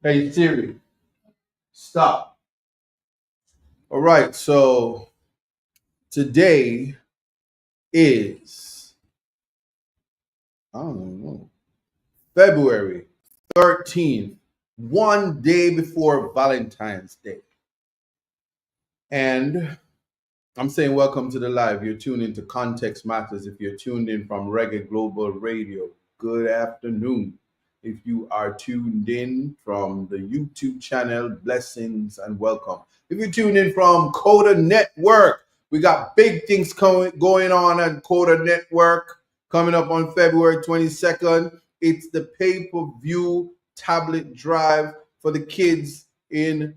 Hey Siri, stop. All right, so today is, I don't know, February 13th, one day before Valentine's Day. And I'm saying welcome to the live. You're tuned into Context Matters. If you're tuned in from Reggae Global Radio, good afternoon. If you are tuned in from the YouTube channel, blessings and welcome. If you tune in from Coda Network, we got big things going on at Coda Network coming up on February 22nd. It's the pay-per-view tablet drive for the kids in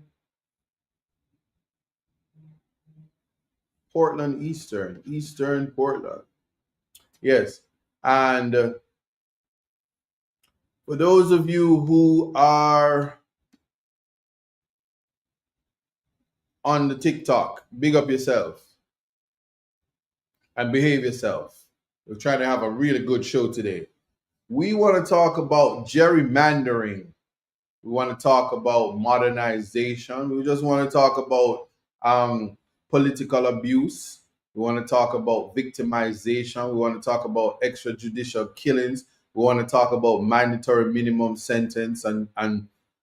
Portland, Eastern Portland. Yes. And for those of you who are on the TikTok, big up yourself and behave yourself. We're trying to have a really good show today. We want to talk about gerrymandering. We want to talk about modernization. We just want to talk about political abuse. We want to talk about victimization. We want to talk about extrajudicial killings. We want to talk about mandatory minimum sentence and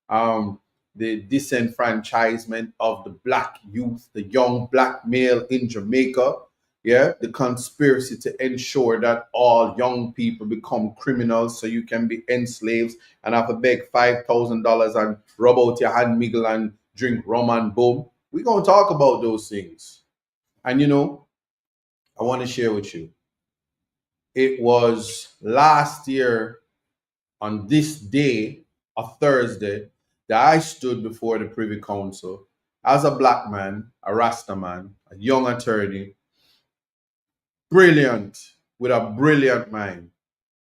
the disenfranchisement of the black youth, the young black male in Jamaica. Yeah, the conspiracy to ensure that all young people become criminals so you can be enslaved and have to beg $5,000 and rub out your hand, miggle and drink rum and boom. We're going to talk about those things. And I want to share with you. It was last year on this day, a Thursday, that I stood before the Privy Council as a black man, a Rasta man, a young attorney, brilliant, with a brilliant mind.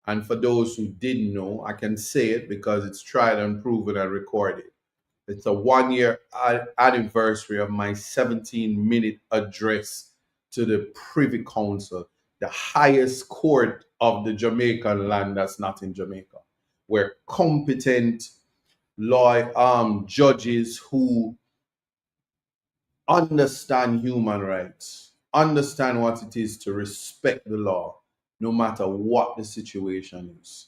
And for those who didn't know, I can say it because it's tried and proven and recorded. It's a 1 year anniversary of my 17-minute address to the Privy Council, the highest court of the Jamaican land that's not in Jamaica, where competent judges who understand human rights, understand what it is to respect the law, no matter what the situation is.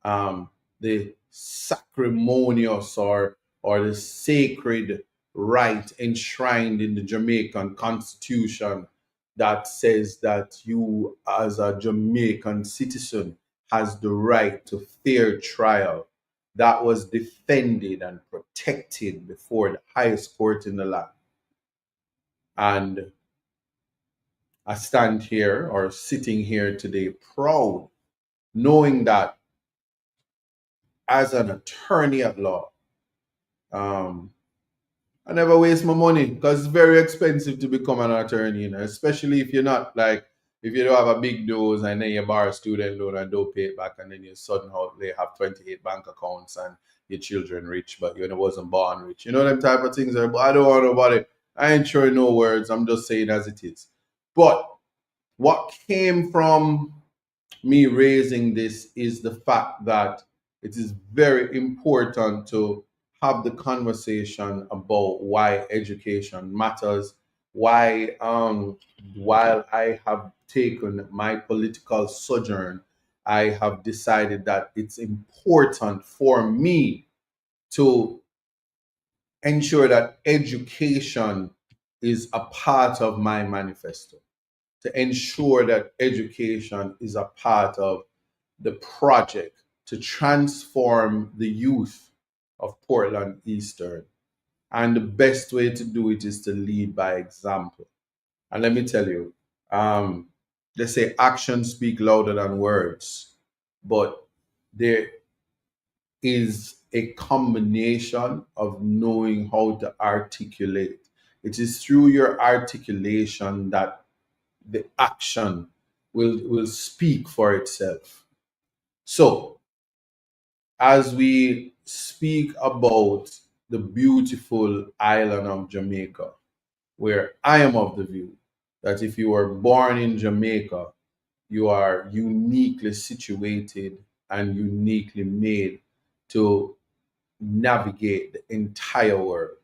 The sacrimonious or the sacred right enshrined in the Jamaican Constitution that says that you, as a Jamaican citizen, has the right to fair trial. That was defended and protected before the highest court in the land. And I stand here or sitting here today proud, knowing that as an attorney at law, I never waste my money because it's very expensive to become an attorney, especially if you're not if you don't have a big dose and then you borrow a student loan and don't pay it back, and then you suddenly have 28 bank accounts and your children rich, but you wasn't born rich. You know them type of things. But I don't want nobody. I ain't sure no words. I'm just saying as it is. But what came from me raising this is the fact that it is very important to have the conversation about why education matters, why while I have taken my political sojourn, I have decided that it's important for me to ensure that education is a part of my manifesto, to ensure that education is a part of the project to transform the youth of Portland Eastern. And the best way to do it is to lead by example. And let me tell you, they say actions speak louder than words, but there is a combination of knowing how to articulate. It is through your articulation that the action will speak for itself. So, as we speak about the beautiful island of Jamaica, where I am of the view that if you were born in Jamaica, you are uniquely situated and uniquely made to navigate the entire world.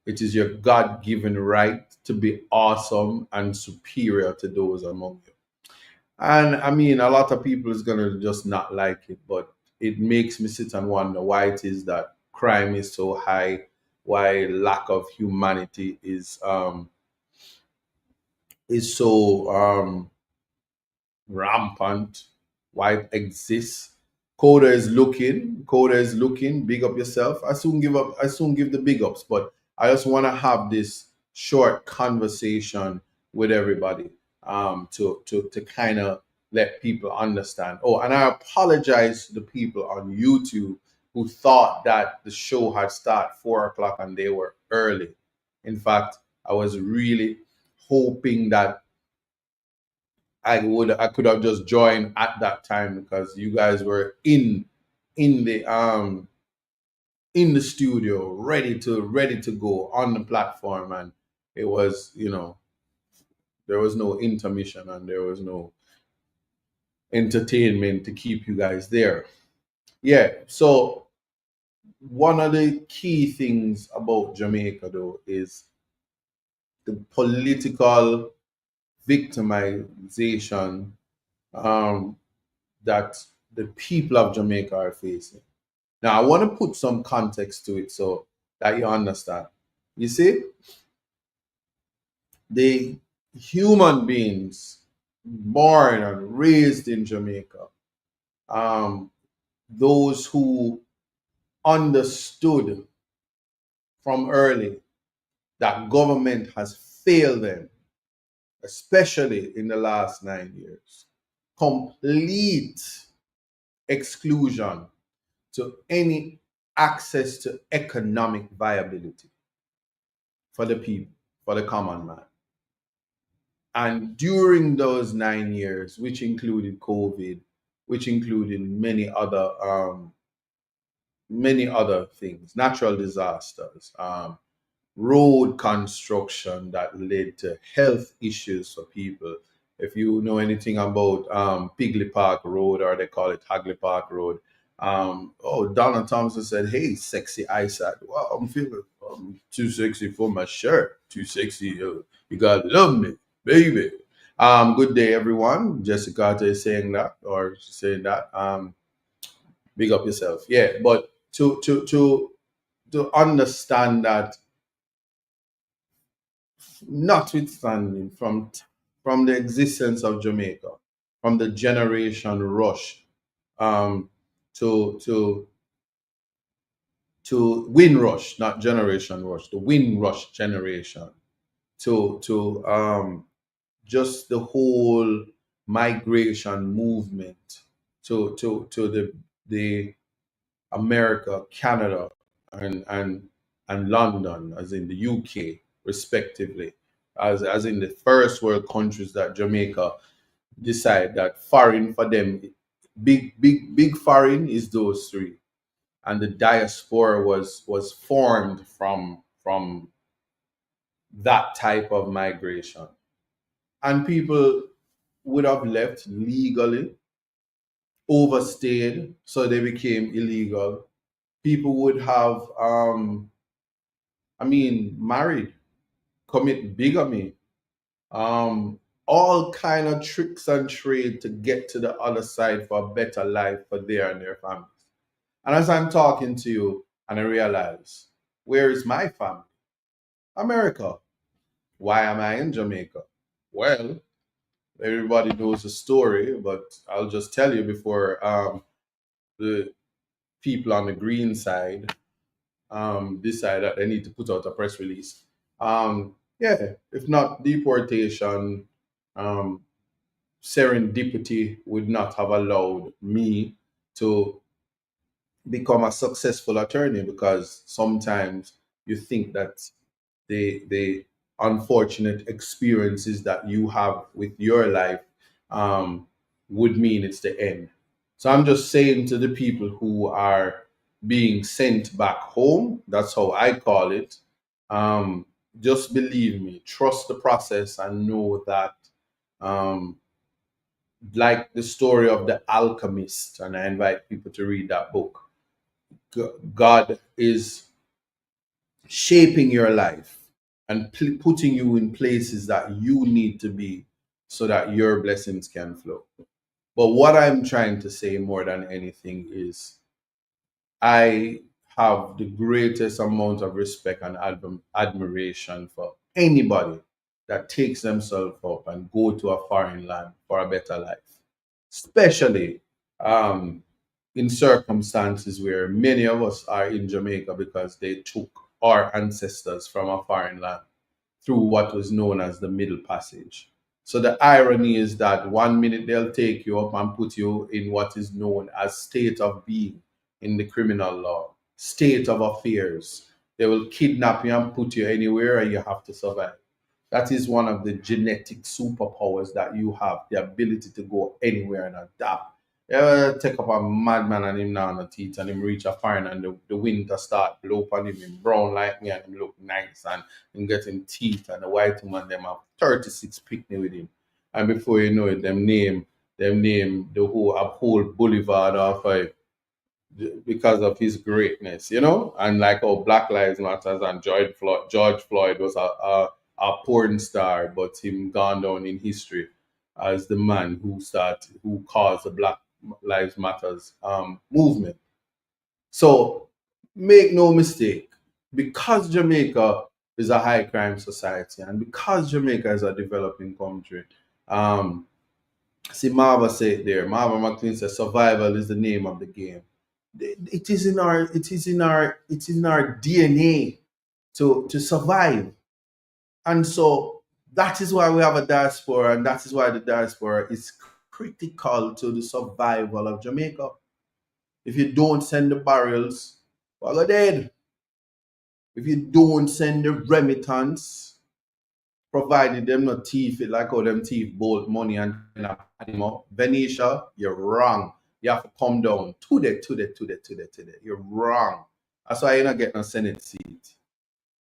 It is your God given right to be awesome and superior to those among you. And I mean, a lot of people is going to just not like it, but it makes me sit and wonder why it is that crime is so high, why lack of humanity is so rampant, why it exists. Coda is looking, big up yourself. I soon give the big ups, but I just want to have this short conversation with everybody to kind of let people understand. Oh, and I apologize to the people on YouTube who thought that the show had started 4 o'clock and they were early. In fact, I was really hoping that I could have just joined at that time because you guys were in the in the studio ready to go on the platform, and it was, there was no intermission and there was no entertainment to keep you guys there. Yeah, so one of the key things about Jamaica though is the political victimization um, that the people of Jamaica are facing. Now, I want to put some context to it so that you understand. You see, the human beings born and raised in Jamaica, um, those who understood from early that government has failed them, especially in the last 9 years, complete exclusion to any access to economic viability for the people, for the common man. And during those 9 years, which included COVID, which included many other things, natural disasters, road construction that led to health issues for people. If you know anything about Pigley Park Road, or they call it Hagley Park Road, Donald Thompson said, "Hey, sexy eyesight. Wow, I'm feeling too sexy for my shirt. Too sexy. You gotta love me, baby." Good day, everyone. Jessica is saying that, or saying that. Big up yourself. Yeah, but to understand that, notwithstanding from the existence of Jamaica, from the generation rush um, to Windrush, not generation rush, the Windrush generation, to just the whole migration movement to the America, Canada, and London, as in the UK, respectively, as in the first world countries that Jamaica decide that foreign for them, big foreign is those three, and the diaspora was formed from that type of migration, and people would have left legally, overstayed, so they became illegal. People would have, married, commit bigamy, um, all kind of tricks and trade to get to the other side for a better life for their and their families. And as I'm talking to you, and I realize, where is my family? America. Why am I in Jamaica? Well, everybody knows the story, but I'll just tell you before the people on the green side decide that they need to put out a press release. Yeah, if not deportation, um, serendipity would not have allowed me to become a successful attorney, because sometimes you think that the unfortunate experiences that you have with your life um, would mean it's the end. So I'm just saying to the people who are being sent back home, that's how I call it. Um, just believe me, trust the process, and know that, um, like the story of the alchemist, and I invite people to read that book. God is shaping your life and putting you in places that you need to be so that your blessings can flow. But what I'm trying to say more than anything is I have the greatest amount of respect and admiration for anybody that takes themselves up and go to a foreign land for a better life, especially um, in circumstances where many of us are in Jamaica because they took our ancestors from a foreign land through what was known as the Middle Passage. So the irony is that one minute they'll take you up and put you in what is known as state of being in the criminal law, state of affairs. They will kidnap you and put you anywhere and you have to survive. That is one of the genetic superpowers that you have, the ability to go anywhere and adapt. You ever take up a madman and him down the teeth and him reach a fire and the winter start blow upon him, him brown like me and him look nice and him getting teeth and the white woman them have 36 picnic with him. And before you know it, them name a whole boulevard off because of his greatness, and like how Black Lives Matters and George Floyd was a porn star, but him gone down in history as the man who caused the Black Lives Matters movement. So make no mistake, because Jamaica is a high crime society and because Jamaica is a developing country, um, see Marva say it there. Marva McLean says survival is the name of the game. It is in our DNA to survive. And so that is why we have a diaspora, and that is why the diaspora is critical to the survival of Jamaica. If you don't send the barrels, we're gonna dead. If you don't send the remittance, provided them not thief it like how them thief bolt money and add him up. Venetia, you're wrong. You have to come down to the. You're wrong. That's why you're not getting a Senate seat.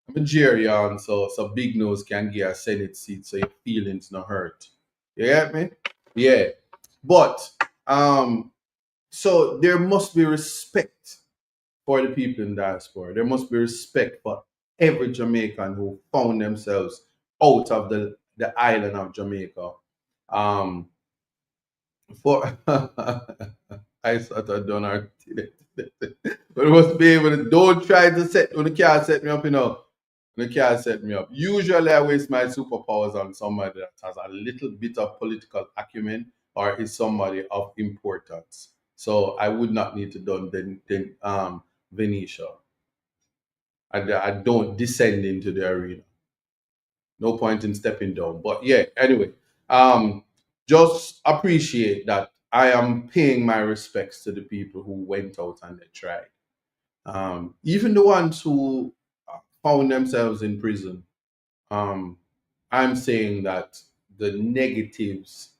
I'm a Jerry on, so big nose can get a Senate seat so your feelings not hurt. You get me? Yeah. But so there must be respect for the people in diaspora. There must be respect for every Jamaican who found themselves out of the island of Jamaica. Um, for I sort of don't articulate. But it must be able to don't try to set when the car set me up, When the car set me up. Usually I waste my superpowers on somebody that has a little bit of political acumen or is somebody of importance. So I would not need to done Venetia. I don't descend into the arena. No point in stepping down. But yeah, anyway, just appreciate that I am paying my respects to the people who went out and they tried. Even the ones who found themselves in prison. Um, I'm saying that the negatives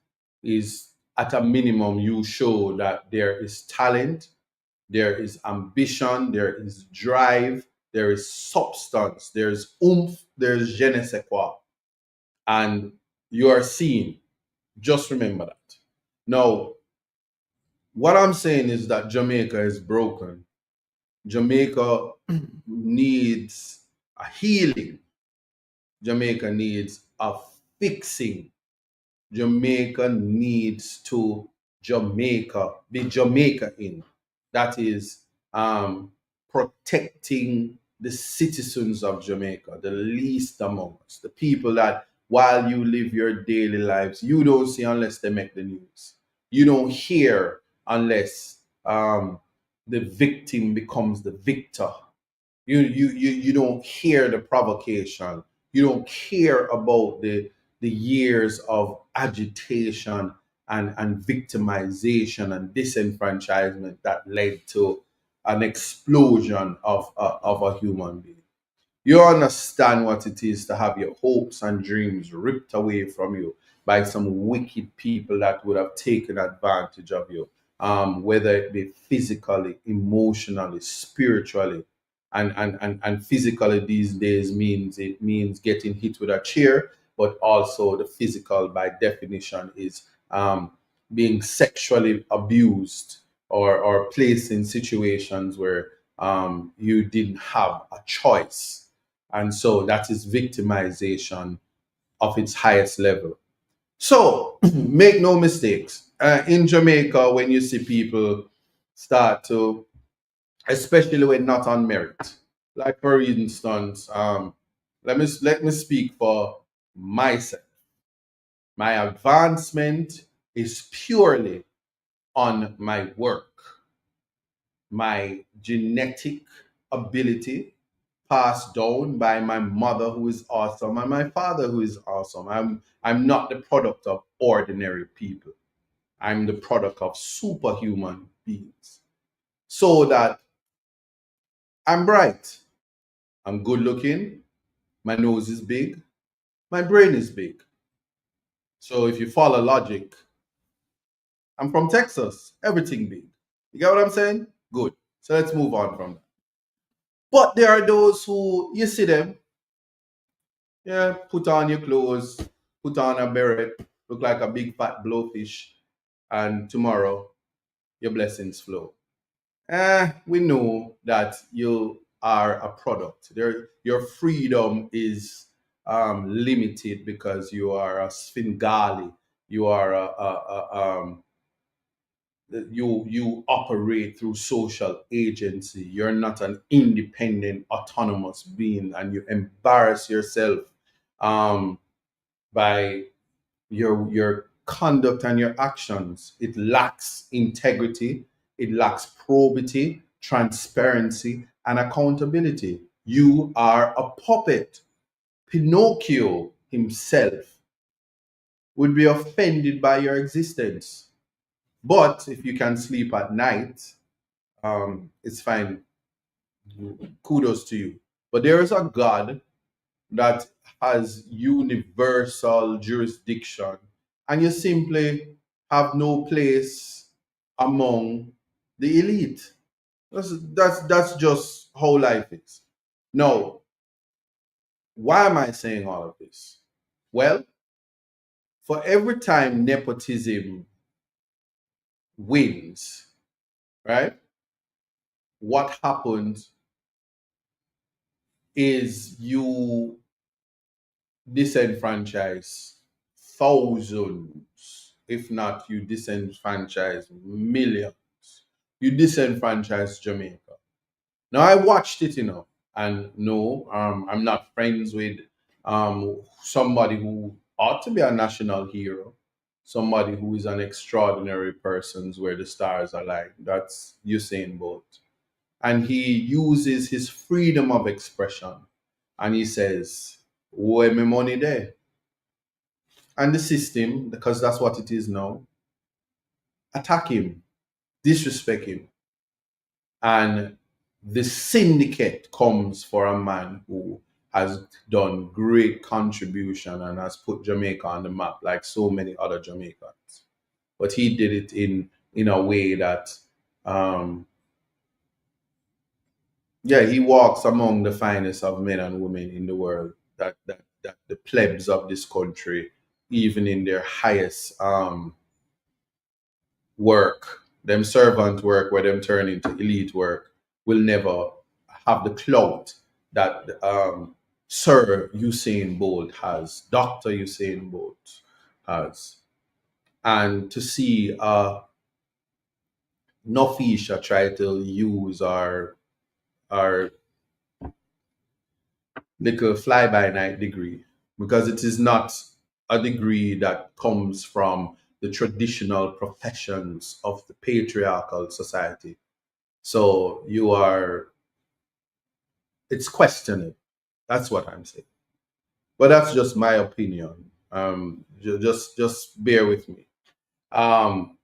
is at a minimum, you show that there is talent, there is ambition, there is drive, there is substance, there's oomph, there's je ne sais quoi, and you are seen. Just remember that. Now, what I'm saying is that Jamaica is broken. Jamaica needs a healing. Jamaica needs a fixing. Jamaica needs to be Jamaica in. That is protecting the citizens of Jamaica, the least among us, the people that while you live your daily lives, you don't see unless they make the news. You don't hear unless the victim becomes the victor. You don't hear the provocation. You don't care about the years of agitation and victimization and disenfranchisement that led to an explosion of a human being. You understand what it is to have your hopes and dreams ripped away from you by some wicked people that would have taken advantage of you, whether it be physically, emotionally, spiritually, and physically these days means getting hit with a chair, but also the physical by definition is being sexually abused or placed in situations where you didn't have a choice. And so that is victimization of its highest level. So make no mistakes. In Jamaica, when you see people start to, especially when not on merit, like for instance, let me speak for myself. My advancement is purely on my work, my genetic ability passed down by my mother who is awesome and my father who is awesome. I'm not the product of ordinary people. I'm the product of superhuman beings. So that I'm bright, I'm good looking, my nose is big, my brain is big. So if you follow logic, I'm from Texas, everything big. You get what I'm saying? Good. So let's move on from that. But there are those who you see them, yeah, put on your clothes, put on a beret, look like a big fat blowfish, and tomorrow your blessings flow. We know that you are a product. Your freedom is limited because you are a Sfingali. You are you operate through social agency. You're not an independent, autonomous being, and you embarrass yourself um, by your conduct and your actions. It lacks integrity, it lacks probity, transparency, and accountability. You are a puppet. Pinocchio himself would be offended by your existence. But if you can sleep at night, it's fine. Kudos to you. But there is a God that has universal jurisdiction, and you simply have no place among the elite. That's just how life is. Now, why am I saying all of this? Well, for every time nepotism wins, right? What happens is you disenfranchise thousands, if not you disenfranchise millions. You disenfranchise Jamaica. Now I watched it, and no, I'm not friends with somebody who ought to be a national hero, somebody who is an extraordinary person where the stars are like. That's Usain Bolt. And he uses his freedom of expression and he says, where my money there? And the system, because that's what it is now, attack him, disrespect him. And the syndicate comes for a man who has done great contribution and has put Jamaica on the map like so many other Jamaicans. But he did it in a way that yeah, he walks among the finest of men and women in the world. That the plebs of this country, even in their highest work, them servant work where them turn into elite work, will never have the clout that Sir Usain Bolt has, Dr. Usain Bolt has. And to see Nofisha try to use our little fly by night degree, because it is not a degree that comes from the traditional professions of the patriarchal society. So it's questionable. That's what I'm saying. But that's just my opinion. Just bear with me. Um,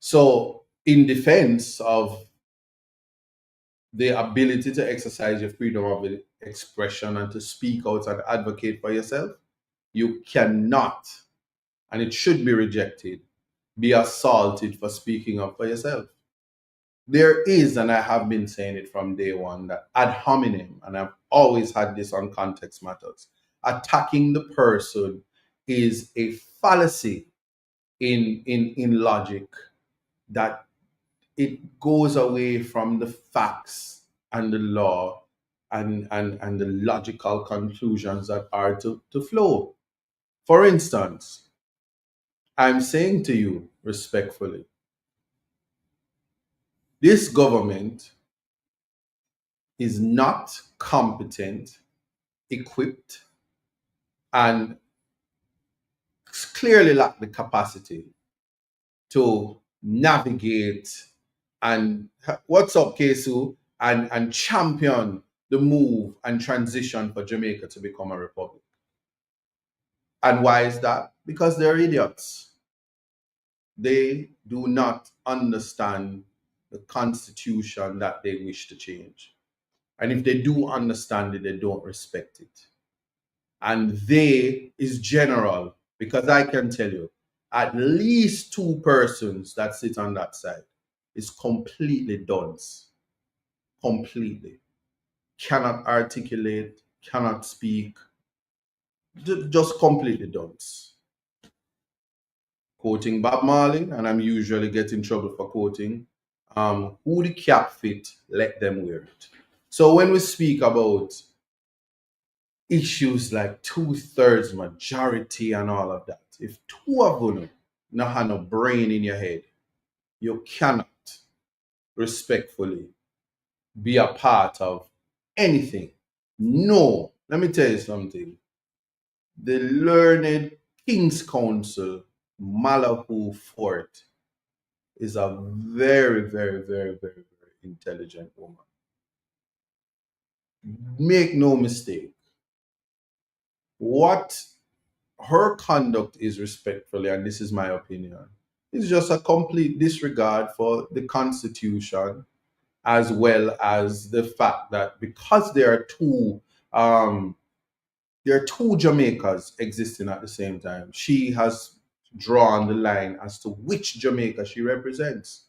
so, in defense of the ability to exercise your freedom of expression and to speak out and advocate for yourself, you cannot, and it should be rejected, be assaulted for speaking up for yourself. There is, and I have been saying it from day one, that ad hominem, and I've always had this on Context Matters, attacking the person is a fallacy in logic, that it goes away from the facts and the law and the logical conclusions that are to flow. For instance, I'm saying to you respectfully, this government is not competent, equipped, and clearly lack the capacity to navigate and what's up, Kesu, and champion the move and transition for Jamaica to become a republic. And why is that? Because they're idiots. They do not understand the constitution that they wish to change. And if they do understand it, they don't respect it. And they is general, because I can tell you, at least two persons that sit on that side is completely dunce. Completely. Cannot articulate, cannot speak, just completely dunce. Quoting Bob Marley, and I'm usually getting in trouble for quoting, who the cap fit, let them wear it. So when we speak about issues like 2/3 majority and all of that, if two of you not have no brain in your head, you cannot respectfully be a part of anything. No, let me tell you something. The learned King's Counsel, Malahoo Fort, is a very, very, very, very, very intelligent woman. Make no mistake. What her conduct is, respectfully, and this is my opinion, is just a complete disregard for the Constitution, as well as the fact that because there are two Jamaicas existing at the same time, she has drawn the line as to which Jamaica she represents.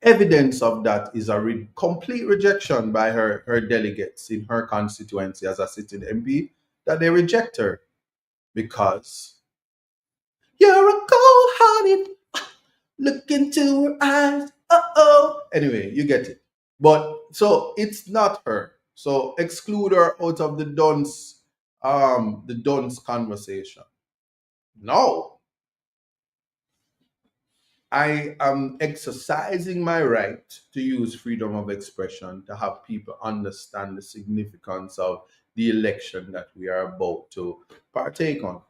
Evidence of that is a complete rejection by her delegates in her constituency as a sitting MP, that they reject her because you're a cold-hearted, look into her eyes, uh-oh. Anyway, you get it. But so it's not her. So exclude her out of the dunce conversation. No. I am exercising my right to use freedom of expression to have people understand the significance of the election that we are about to partake on.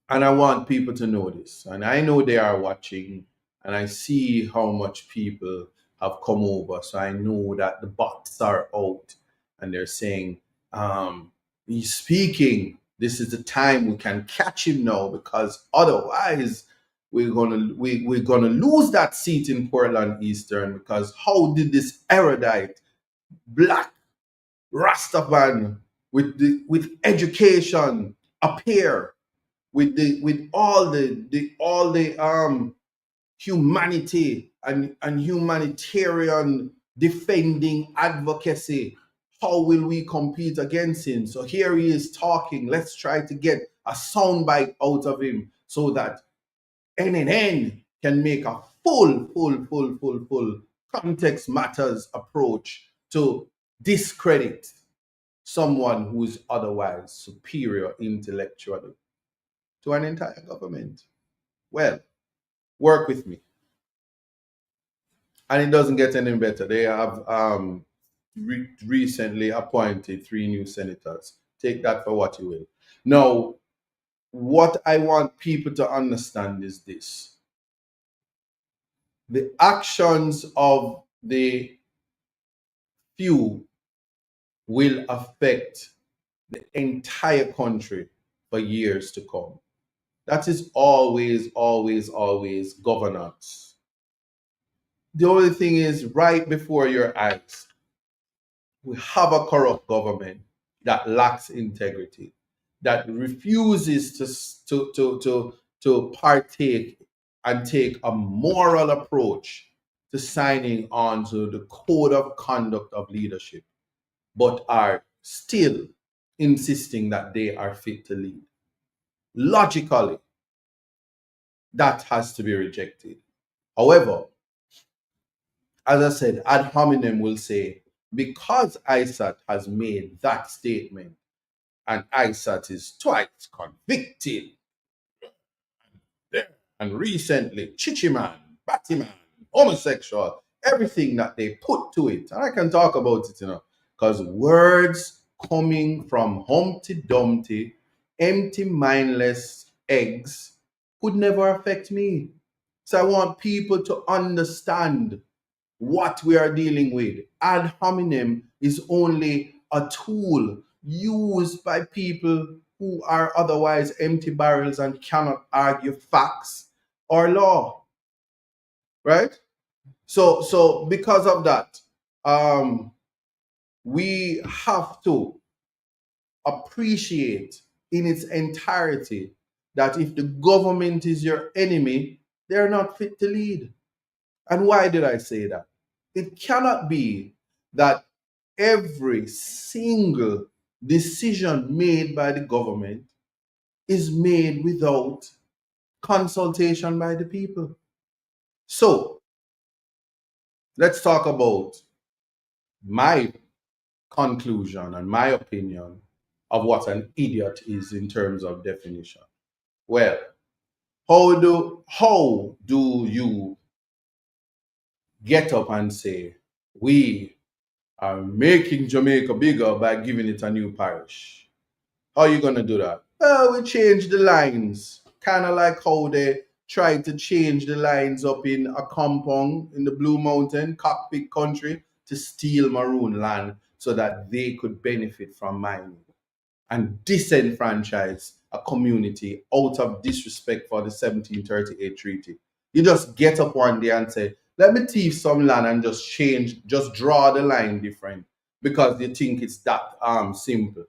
And I want people to know this. And I know they are watching, and I see how much people have come over. So I know that the bots are out and they're saying, he's speaking. This is the time we can catch him now, because otherwise we're gonna lose that seat in Portland Eastern, because how did this erudite black Rastaman with education appear with all the humanity and humanitarian defending advocacy? How will we compete against him? So here he is talking. Let's try to get a soundbite out of him so that NNN can make a full context matters approach to discredit someone who is otherwise superior intellectually to an entire government. Well, work with me. And it doesn't get any better. They have recently appointed 3 new senators. Take that for what you will. Now, what I want people to understand is this: the actions of the few will affect the entire country for years to come. That is always, always, always governance. The only thing is, right before your eyes, we have a corrupt government that lacks integrity, that refuses to partake and take a moral approach to signing on to the code of conduct of leadership, but are still insisting that they are fit to lead. Logically, that has to be rejected. However, as I said, ad hominem will say, because ISAT has made that statement, and ISAT is twice convicted, and recently, Chichiman, Battyman, homosexual, everything that they put to it. And I can talk about it, because words coming from Humpty Dumpty, empty, mindless eggs could never affect me. So I want people to understand what we are dealing with. Ad hominem is only a tool used by people who are otherwise empty barrels and cannot argue facts or law, right? So because of that, we have to appreciate in its entirety that if the government is your enemy, they're not fit to lead. And why did I say that? It cannot be that every single decision made by the government is made without consultation by the people. So let's talk about my conclusion and my opinion of what an idiot is in terms of definition. Well, how do you get up and say, we are making Jamaica bigger by giving it a new parish? How are you going to do that? Well, we change the lines. Kind of like how they tried to change the lines up in a compound in the Blue Mountain, cockpit country, to steal maroon land so that they could benefit from mining and disenfranchise a community out of disrespect for the 1738 treaty. You just get up one day and say, let me thief some land and just draw the line different because you think it's that simple.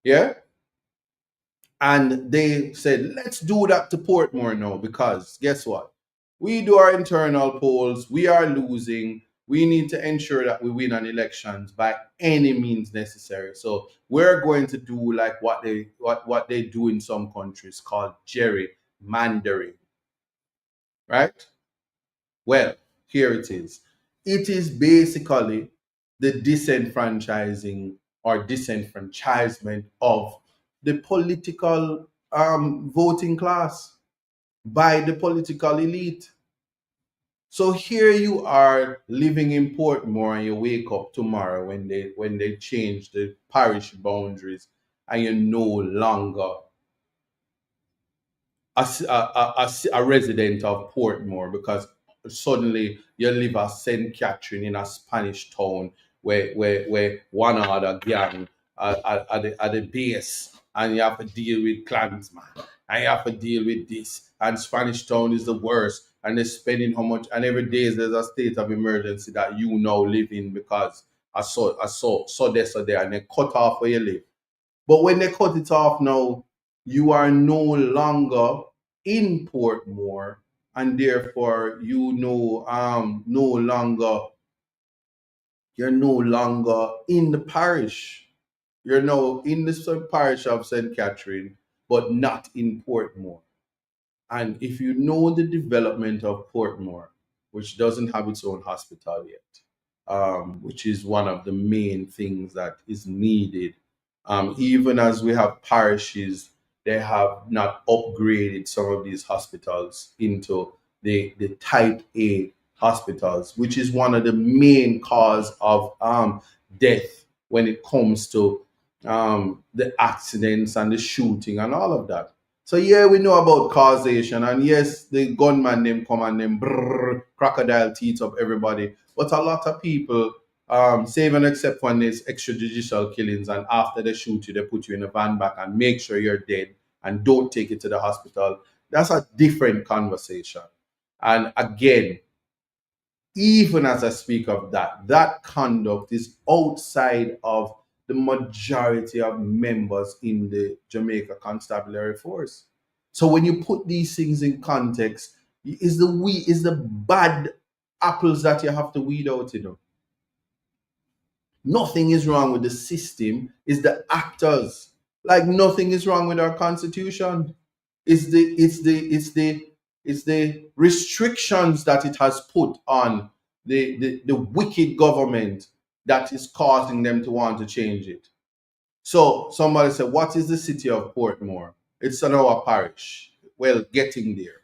Yeah? And they said, let's do that to Portmore now, because guess what? We do our internal polls, we are losing. We need to ensure that we win on elections by any means necessary. So we're going to do like what they do in some countries called gerrymandering. Right? Well, here it is. It is basically the disenfranchising or disenfranchisement of the political voting class by the political elite. So here you are living in Portmore, and you wake up tomorrow when they change the parish boundaries, and you're no longer a resident of Portmore, because suddenly you live at St. Catherine in a Spanish town where one other gang at the base, and you have to deal with clansmen, and you have to deal with this, and Spanish town is the worst, and they're spending how much, and every day there's a state of emergency that you now live in because I saw this or there, and they cut off where you live. But when they cut it off now, you are no longer in Portmore, and therefore you're no longer in the parish. You're now in the parish of St. Catherine, but not in Portmore. And if you know the development of Portmore, which doesn't have its own hospital yet, which is one of the main things that is needed. Even as we have parishes, they have not upgraded some of these hospitals into the type A hospitals, which is one of the main cause of death when it comes to the accidents and the shooting and all of that. So yeah, we know about causation, and yes, the gunman them come and them crocodile teeth up everybody. But a lot of people, save and except when there's extrajudicial killings, and after they shoot you, they put you in a van back and make sure you're dead and don't take it to the hospital. That's a different conversation. And again, even as I speak of that, that conduct is outside of the majority of members in the Jamaica Constabulary Force. So when you put these things in context, is the bad apples that you have to weed out, Nothing is wrong with the system, it's the actors. Like nothing is wrong with our constitution. It's the restrictions that it has put on the wicked government that is causing them to want to change it. So somebody said, what is the city of Portmore? It's an our parish. Well, getting there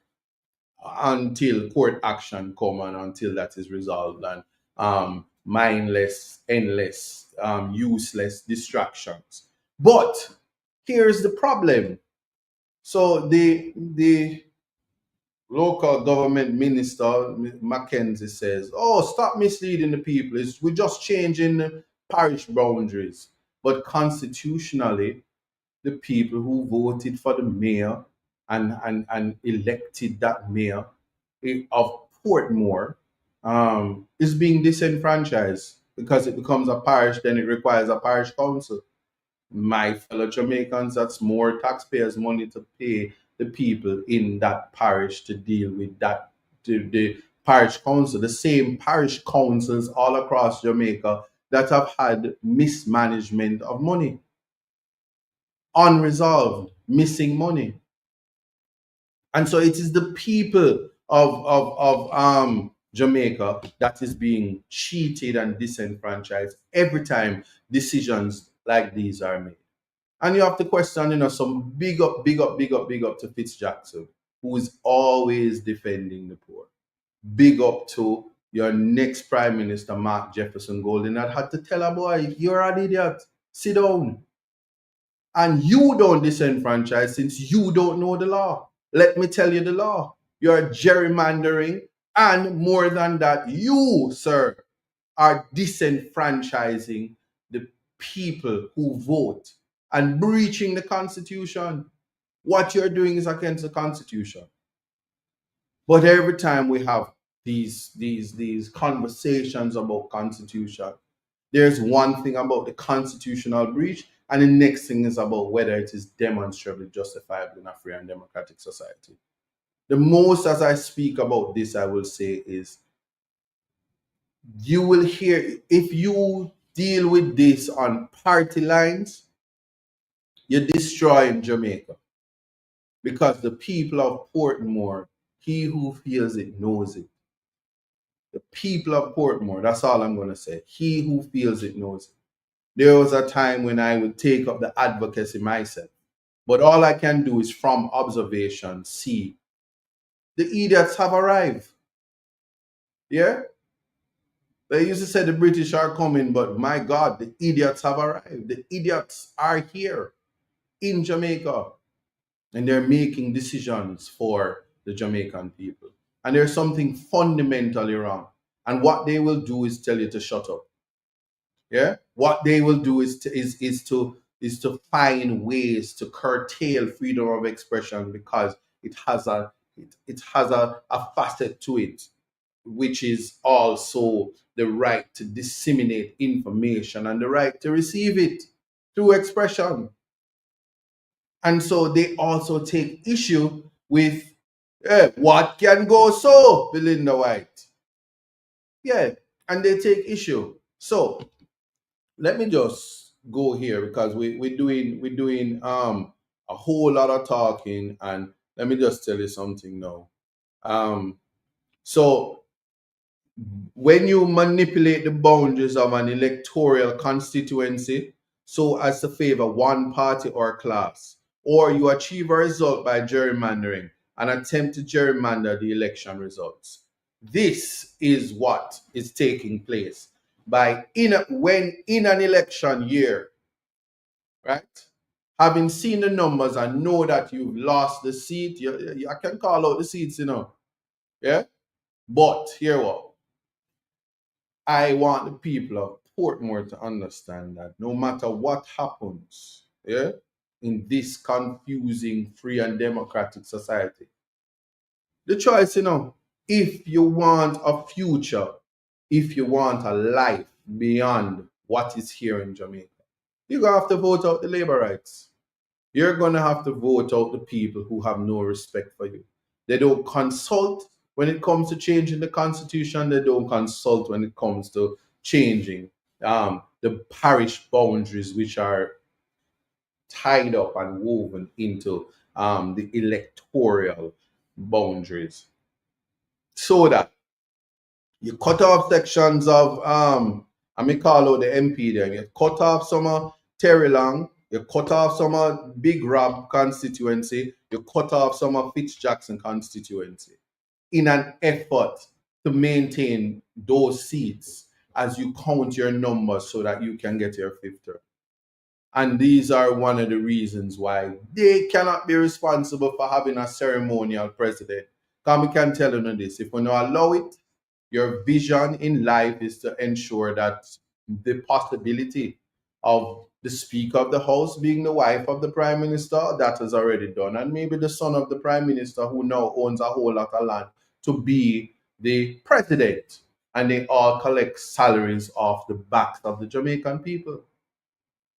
until court action come and until that is resolved, and mindless, endless, useless distractions. But here's the problem. So the local government minister Mackenzie says, "Oh, stop misleading the people. We're just changing parish boundaries." But constitutionally, the people who voted for the mayor and elected that mayor of Portmore is being disenfranchised because it becomes a parish. Then it requires a parish council. My fellow Jamaicans, that's more taxpayers' money to pay the people in that parish to deal with that, the parish council, the same parish councils all across Jamaica that have had mismanagement of money, unresolved, missing money. And so it is the people of Jamaica that is being cheated and disenfranchised every time decisions like these are made. And you have to question, some big up, big up, big up, big up to Fitz Jackson, who is always defending the poor. Big up to your next Prime Minister, Mark Jefferson Golden, that had to tell a boy, you're an idiot, sit down. And you don't disenfranchise since you don't know the law. Let me tell you the law. You're gerrymandering, and more than that, you, sir, are disenfranchising the people who vote and breaching the Constitution. What you're doing is against the Constitution. But every time we have these conversations about Constitution, there's one thing about the constitutional breach, and the next thing is about whether it is demonstrably justifiable in a free and democratic society. The most as I speak about this, I will say is, you will hear, if you deal with this on party lines, you're destroying Jamaica. Because the people of Portmore, he who feels it knows it. The people of Portmore, that's all I'm going to say. He who feels it knows it. There was a time when I would take up the advocacy myself. But all I can do is from observation see the idiots have arrived. Yeah? They used to say the British are coming, but my God, the idiots have arrived. The idiots are here in Jamaica. And they're making decisions for the Jamaican people. And there's something fundamentally wrong. And what they will do is tell you to shut up. Yeah, what they will do is to find ways to curtail freedom of expression, because it has a facet to it, which is also the right to disseminate information and the right to receive it through expression. And so they also take issue with what can go so, Belinda White. Yeah, and they take issue. So let me just go here, because we're doing a whole lot of talking, and let me just tell you something now. So when you manipulate the boundaries of an electoral constituency so as to favor one party or class, or you achieve a result by gerrymandering and attempt to gerrymander the election results, this is what is taking place when in an election year, right? Having seen the numbers and know that you've lost the seat, I can call out the seats, yeah. But here what I want the people of Portmore to understand, that no matter what happens, yeah, in this confusing, free and democratic society, the choice, if you want a future, if you want a life beyond what is here in Jamaica, you're going to have to vote out the labor rights. You're going to have to vote out the people who have no respect for you. They don't consult when it comes to changing the Constitution. They don't consult when it comes to changing the parish boundaries, which are tied up and woven into the electoral boundaries. So that you cut off sections of And me call out the MP there. You cut off some of Terry Long, you cut off some of Big Rob constituency, you cut off some of Fitz Jackson constituency in an effort to maintain those seats as you count your numbers so that you can get your fifth term. And these are one of the reasons why they cannot be responsible for having a ceremonial president. Because we can tell you this, if we don't allow it, your vision in life is to ensure that the possibility of the Speaker of the House being the wife of the Prime Minister, that is already done. And maybe the son of the Prime Minister, who now owns a whole lot of land, to be the president. And they all collect salaries off the backs of the Jamaican people.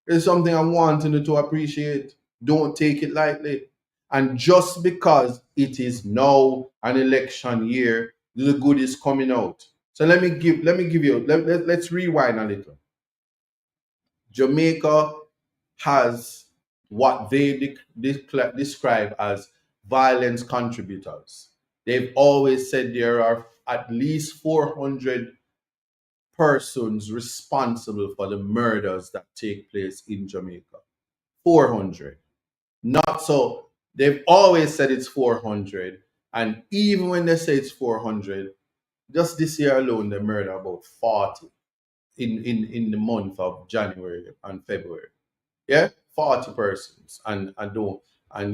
It's something I want you to appreciate. Don't take it lightly. And just because it is now an election year, the good is coming out. So let's rewind a little. Jamaica has what they describe as violence contributors. They've always said there are at least 400 persons responsible for the murders that take place in Jamaica. 400. Not so. They've always said it's 400. And even when they say it's 400, just this year alone, they murdered about 40 in the month of January and February. Yeah? 40 persons. And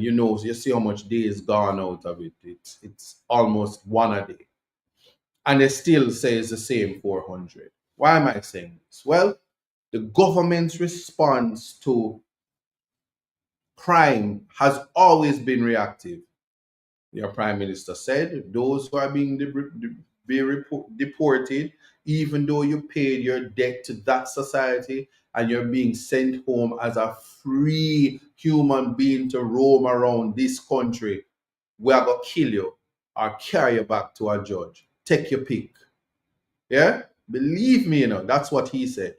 you see how much days gone out of it. It's almost one a day. And they still say it's the same 400. Why am I saying this? Well, the government's response to crime has always been reactive. Your Prime Minister said those who are being deported, even though you paid your debt to that society and you're being sent home as a free human being to roam around this country, we are going to kill you or carry you back to a judge. Take your pick. Yeah? Believe me, that's what he said.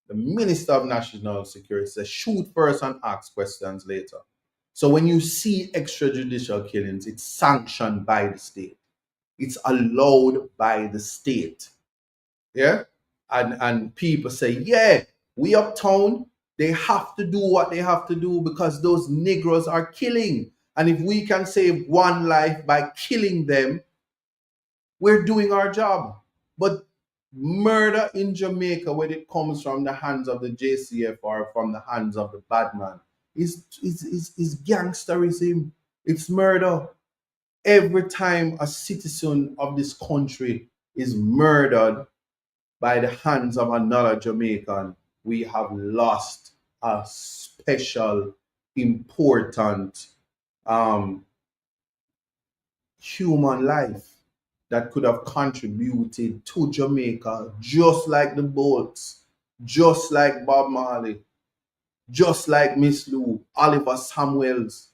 The Minister of National Security says, shoot first and ask questions later. So when you see extrajudicial killings, it's sanctioned by the state. It's allowed by the state. Yeah? And people say, yeah, we uptown, they have to do what they have to do because those Negroes are killing. And if we can save one life by killing them, we're doing our job. But murder in Jamaica, when it comes from the hands of the JCF or from the hands of the bad man, is gangsterism. It's murder. Every time a citizen of this country is murdered by the hands of another Jamaican, we have lost a special, important human life that could have contributed to Jamaica, just like the Bolts, just like Bob Marley, just like Miss Lou, Oliver Samuels.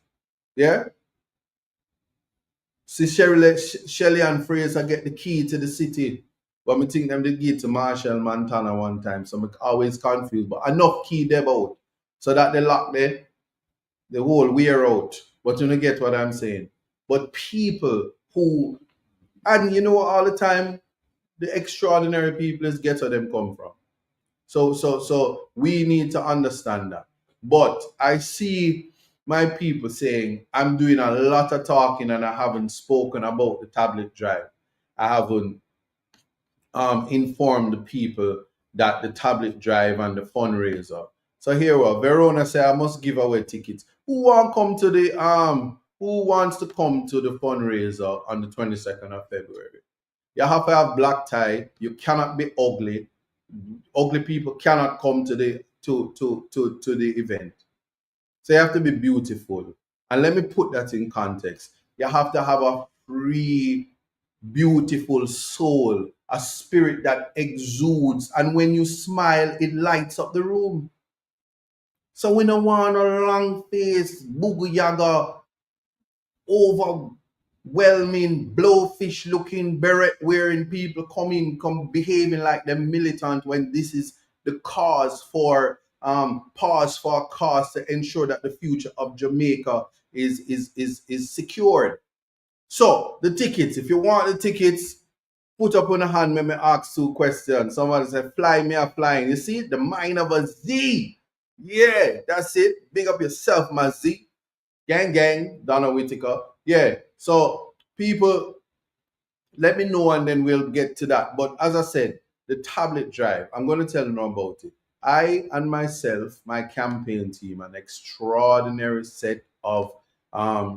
Yeah? See, Shelley and Fraser get the key to the city, but I think them did give to Marshall Montana one time, so I'm always confused. But enough key them out so that they lock the whole wear out. But you don't get what I'm saying. But people who, and all the time, the extraordinary people is get where them come from. So we need to understand that. But I see my people saying, I'm doing a lot of talking and I haven't spoken about the tablet drive. I haven't informed the people that the tablet drive and the fundraiser. So here we are. Verona say I must give away tickets. Who wants to come to the fundraiser on the 22nd of February? You have to have black tie. You cannot be ugly. Ugly people cannot come to the event. So you have to be beautiful. And let me put that in context. You have to have a free, beautiful soul, a spirit that exudes. And when you smile, it lights up the room. So we don't want a long face, boogie yaga, overwhelming, blowfish looking, beret wearing people come behaving like they're militant when this is the cause for pause for a cause to ensure that the future of Jamaica is secured. So the tickets, if you want the tickets, Put up on a hand, let me ask two questions. Someone said, fly me a flying. You see, the mind of a Z. Yeah, that's it. Big up yourself, my Z. Gang, gang, Donna Whitaker. Yeah. So people, let me know and then we'll get to that. But as I said, the tablet drive, I'm going to tell you now about it. I and myself, my campaign team, an extraordinary set of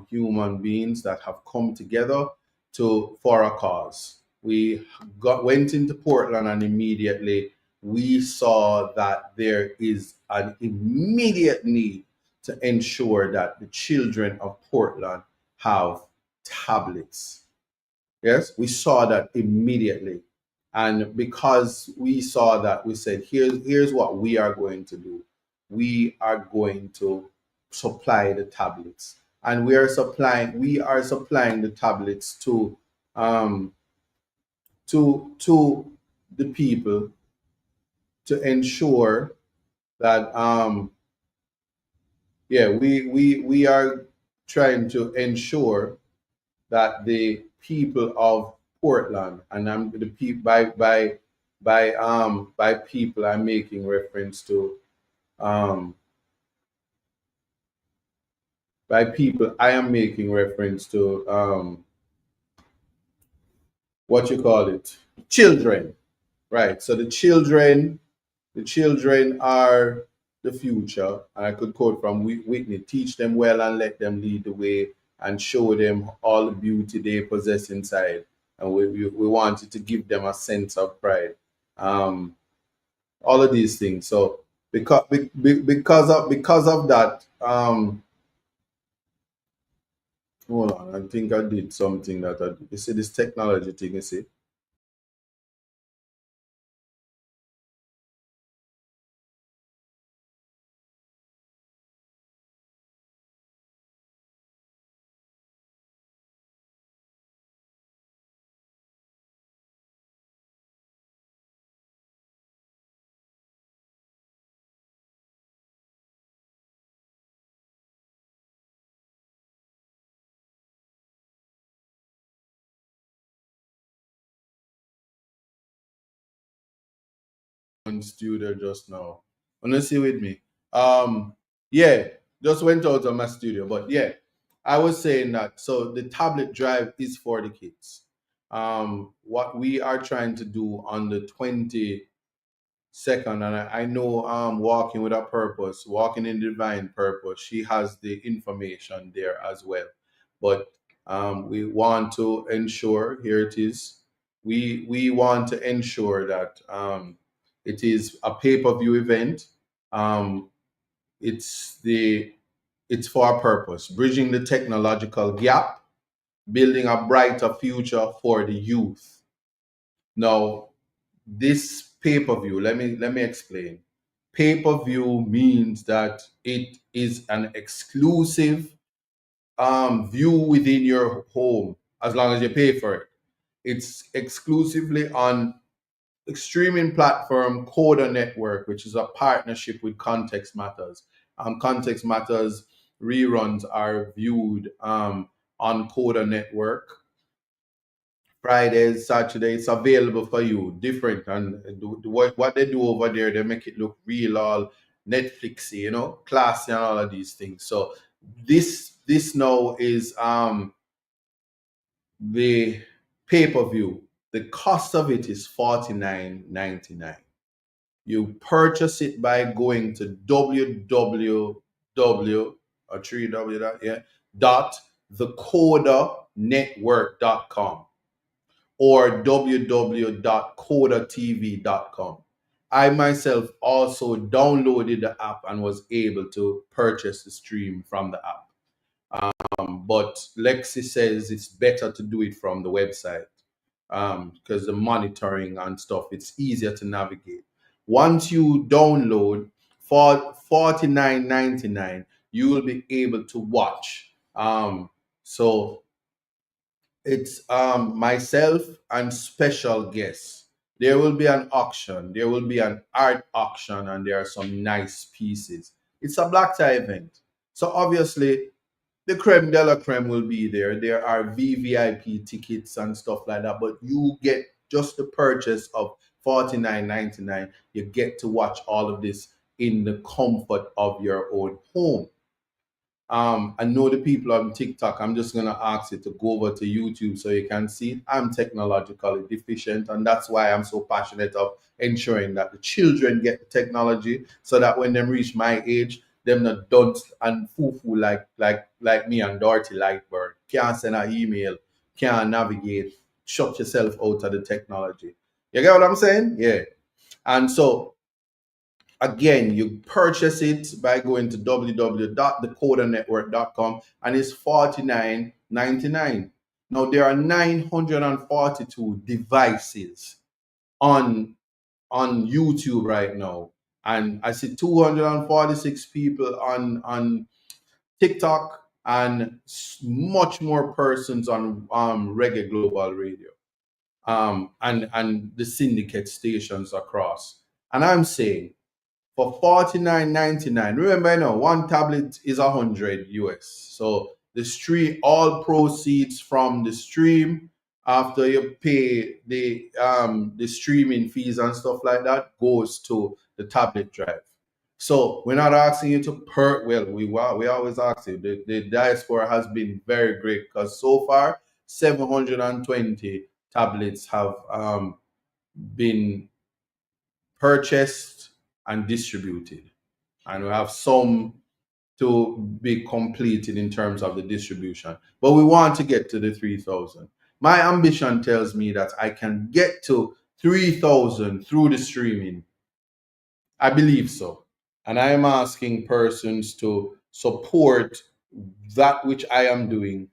human beings that have come together for a cause. We went into Portland and immediately we saw that there is an immediate need to ensure that the children of Portland have tablets. Yes, we saw that immediately. And because we saw that, we said, here's what we are going to do. We are going to supply the tablets. And we are supplying the tablets um to the people to ensure that we are trying to ensure that the people of Portland, and I'm the people by people I'm making reference to um by people I am making reference to what you call it, children, right? So the children are the future. And I could quote from Whitney: teach them well and let them lead the way, and show them all the beauty they possess inside. And we wanted to give them a sense of pride. Um, all of these things. So because of that, hold on, I think I did something you see this technology thing, you see. On studio just now. Honestly, with me. Yeah, just went out of my studio. But yeah, I was saying that so the tablet drive is for the kids. What we are trying to do on the 22nd, and I know walking with a purpose, walking in divine purpose, she has the information there as well. But we want to ensure, here it is, we want to ensure that it is a pay-per-view event. um, it's the it's for a purpose, bridging the technological gap, building a brighter future for the youth. Now, this pay-per-view, let me explain. Pay-per-view means that it is an exclusive view within your home as long as you pay for it. It's exclusively on streaming platform Coda Network, which is a partnership with Context Matters. Context Matters reruns are viewed on Coda Network Fridays, Saturdays. It's available for you, different. And what they do over there, they make it look real, all Netflixy, classy and all of these things. So this now is the pay-per-view. The cost of it is $49.99. You purchase it by going to www or 3w dot thecodanetwork.com or www.codatv.com. I myself also downloaded the app and was able to purchase the stream from the app. But Lexi says it's better to do it from the website because the monitoring and stuff, it's easier to navigate. Once you download for $49.99, you will be able to watch. So it's myself and special guests. There will be an auction, there will be an art auction, and there are some nice pieces. It's a black tie event. So obviously the creme de la creme will be there. There are VVIP tickets and stuff like that, but you get just the purchase of $49.99, you get to watch all of this in the comfort of your own home. I know the people on TikTok. I'm just gonna ask you to go over to YouTube so you can see it. I'm technologically deficient, and that's why I'm so passionate of ensuring that the children get the technology, so that when they reach my age, them not dunce and foo-foo like me and Dorothy Lightbird. Can't send an email, can't navigate, shut yourself out of the technology. You get what I'm saying? Yeah. And so again, you purchase it by going to www.decodanetwork.com, and it's $49.99. Now there are 942 devices on YouTube right now, and I see 246 people on TikTok, and much more persons on Reggae Global Radio, and the syndicate stations across. And I'm saying, for $49.99. Remember, one tablet is 100 US. So the stream, all proceeds from the stream, after you pay the streaming fees and stuff like that, goes to the tablet drive. So we're not asking you to we always ask you. The diaspora has been very great, because so far 720 tablets have been purchased and distributed, and we have some to be completed in terms of the distribution, but we want to get to the 3,000. My ambition tells me that I can get to 3,000 through the streaming. I believe so, and I am asking persons to support that which I am doing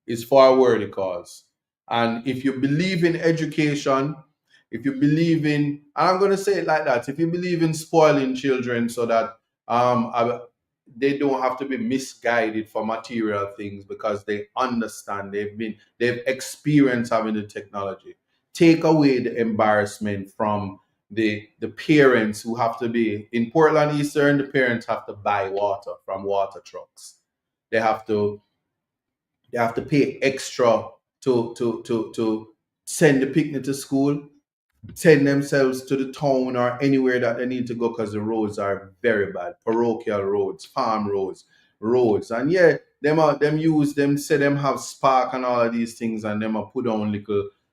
is for a worthy cause. And if you believe in education, if you believe in, and I'm going to say it like that, if you believe in spoiling children so that they don't have to be misguided for material things, because they understand, they've experienced having the technology, take away the embarrassment from the parents who have to be in Portland Eastern. The parents have to buy water from water trucks. They have to pay extra to send the picnic to school, send themselves to the town or anywhere that they need to go, because the roads are very bad. Parochial roads, farm roads. And yeah, them say them have spark and all of these things, and them are put on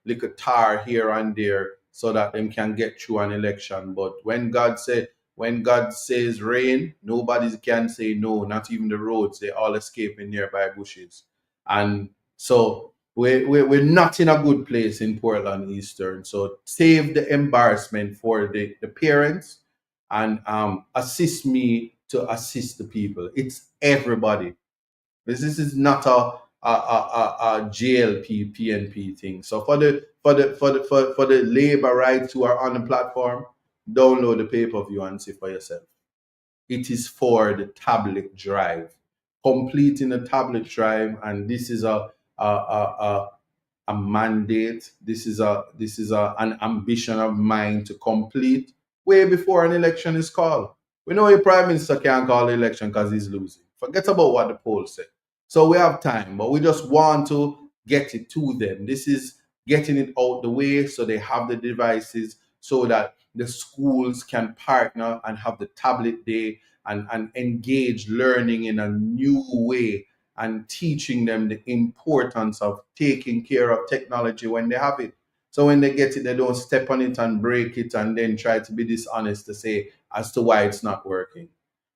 little tar here and there so that them can get through an election. But when God says rain, nobody can say no, not even the roads. They all escape in nearby bushes. And so we're not in a good place in Portland Eastern. So save the embarrassment for the parents, and assist me to assist the people. It's everybody. This is not a JLP PNP thing. So for the labor rights who are on the platform, download the pay-per-view and see for yourself. It is for the tablet drive, completing the tablet drive, and this is a mandate. This is an ambition of mine to complete way before an election is called. We know your prime minister can't call the election because he's losing. Forget about what the polls say. So we have time, but we just want to get it to them. This is getting it out the way so they have the devices, so that the schools can partner and have the tablet day, and engage learning in a new way, and teaching them the importance of taking care of technology when they have it. So when they get it, they don't step on it and break it and then try to be dishonest to say as to why it's not working.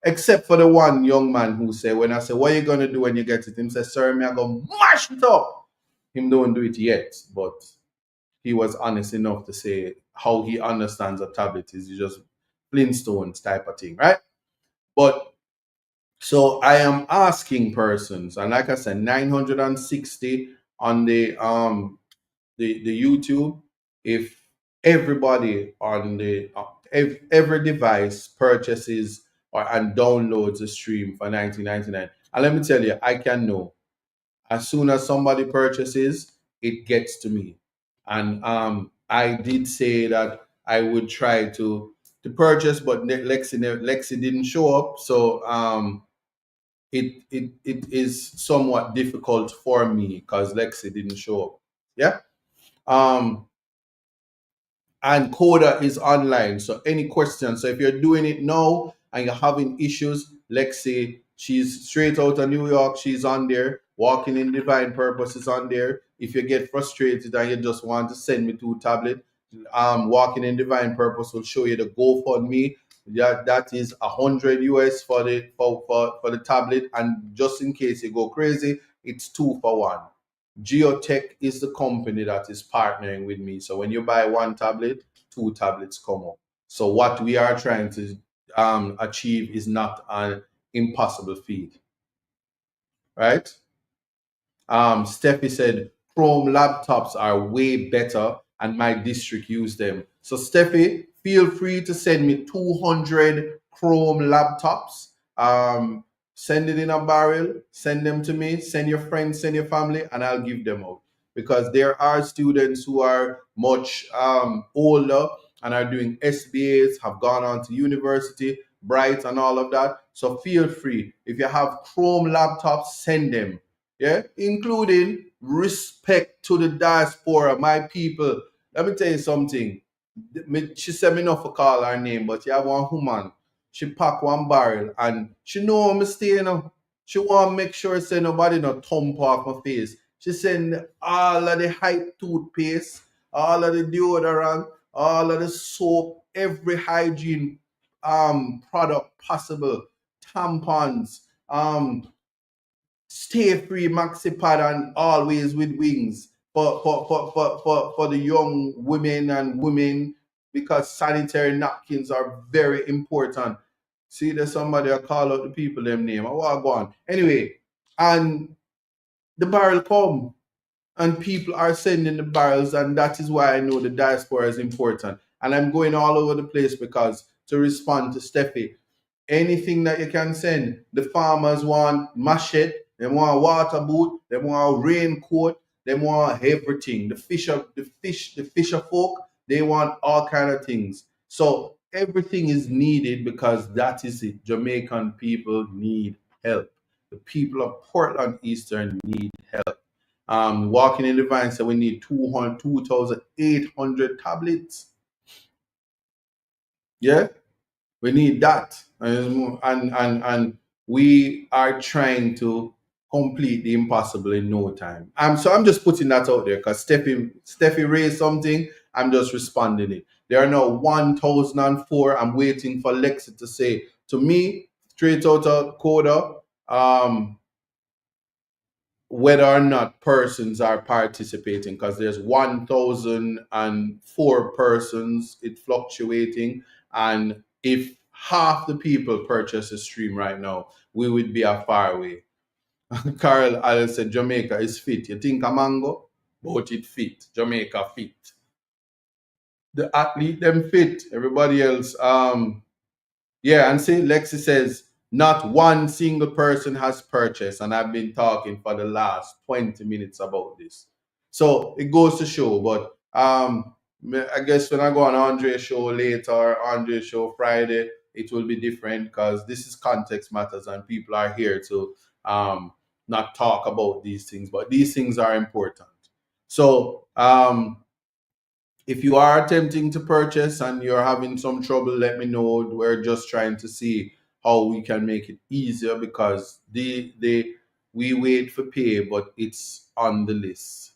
Except for the one young man who said, when I say, what are you going to do when you get it? Him say, sir, me I go mash it up. Him don't do it yet, but he was honest enough to say how he understands a tablet is just Flintstones type of thing, right? But so I am asking persons, and like I said, 960 on the YouTube. If everybody on the if every device purchases and downloads a stream for 1999, and let me tell you, I can know as soon as somebody purchases, it gets to me. And I did say that I would try to purchase, but Lexi didn't show up, so it is somewhat difficult for me because Lexi didn't show up. Yeah. and Coda is online. So any questions. So if you're doing it now and you're having issues, let's say she's straight out of New York, she's on there. Walking in Divine Purpose is on there. If you get frustrated and you just want to send me to tablet, Walking in Divine Purpose will show you the GoFundMe. That is 100 US for the tablet, and just in case you go crazy, it's 2 for 1. Geotech is the company that is partnering with me. So when you buy 1 tablet, 2 tablets come up. So what we are trying to achieve is not an impossible feat, right? Steffi said Chrome laptops are way better and my district use them. So Steffi, feel free to send me 200 Chrome laptops. Send it in a barrel, send them to me, send your friends, send your family, and I'll give them out. Because there are students who are much older and are doing SBAs, have gone on to university, Bright and all of that. So feel free. If you have Chrome laptops, send them. Yeah, including respect to the diaspora, my people. Let me tell you something. She said me not for call her name, but you have one woman. She pack 1 barrel and she know I'm stay, you know. She want to make sure say nobody no thump off my face. She send all of the hype toothpaste, all of the deodorant, all of the soap, every hygiene product possible, tampons, stay free maxi pad and always with wings for the young women and women, because sanitary napkins are very important. See, there's somebody I call out the people them name. I want to go on. Anyway, and the barrel come and people are sending the barrels, and that is why I know the diaspora is important. And I'm going all over the place because to respond to Steffi, anything that you can send. The farmers want machete, they want water boot, they want raincoat, they want everything. The fisher folk, they want all kind of things. So everything is needed because that is it. Jamaican people need help. The people of Portland Eastern need help. Walking in the Vine said we need 2,800 tablets. Yeah, we need that, and we are trying to complete the impossible in no time. So I'm just putting that out there because Steffi raised something. I'm just responding it. There are now 1,004. I'm waiting for Lexi to say to me straight out of Coda whether or not persons are participating, because there's 1,004 persons. It's fluctuating, and if half the people purchase a stream right now, we would be a far away. Carl Allen said Jamaica is fit. You think a mango? But it fit. Jamaica fit. The athlete them fit. Everybody else, yeah, and see, Lexi says not one single person has purchased, and I've been talking for the last 20 minutes about this. So it goes to show, but I guess when I go on Andre's show later or Andre's show Friday, it will be different because this is context matters and people are here to not talk about these things, but these things are important. So if you are attempting to purchase and you're having some trouble, let me know. We're just trying to see how we can make it easier because we wait for pay, but it's on the list.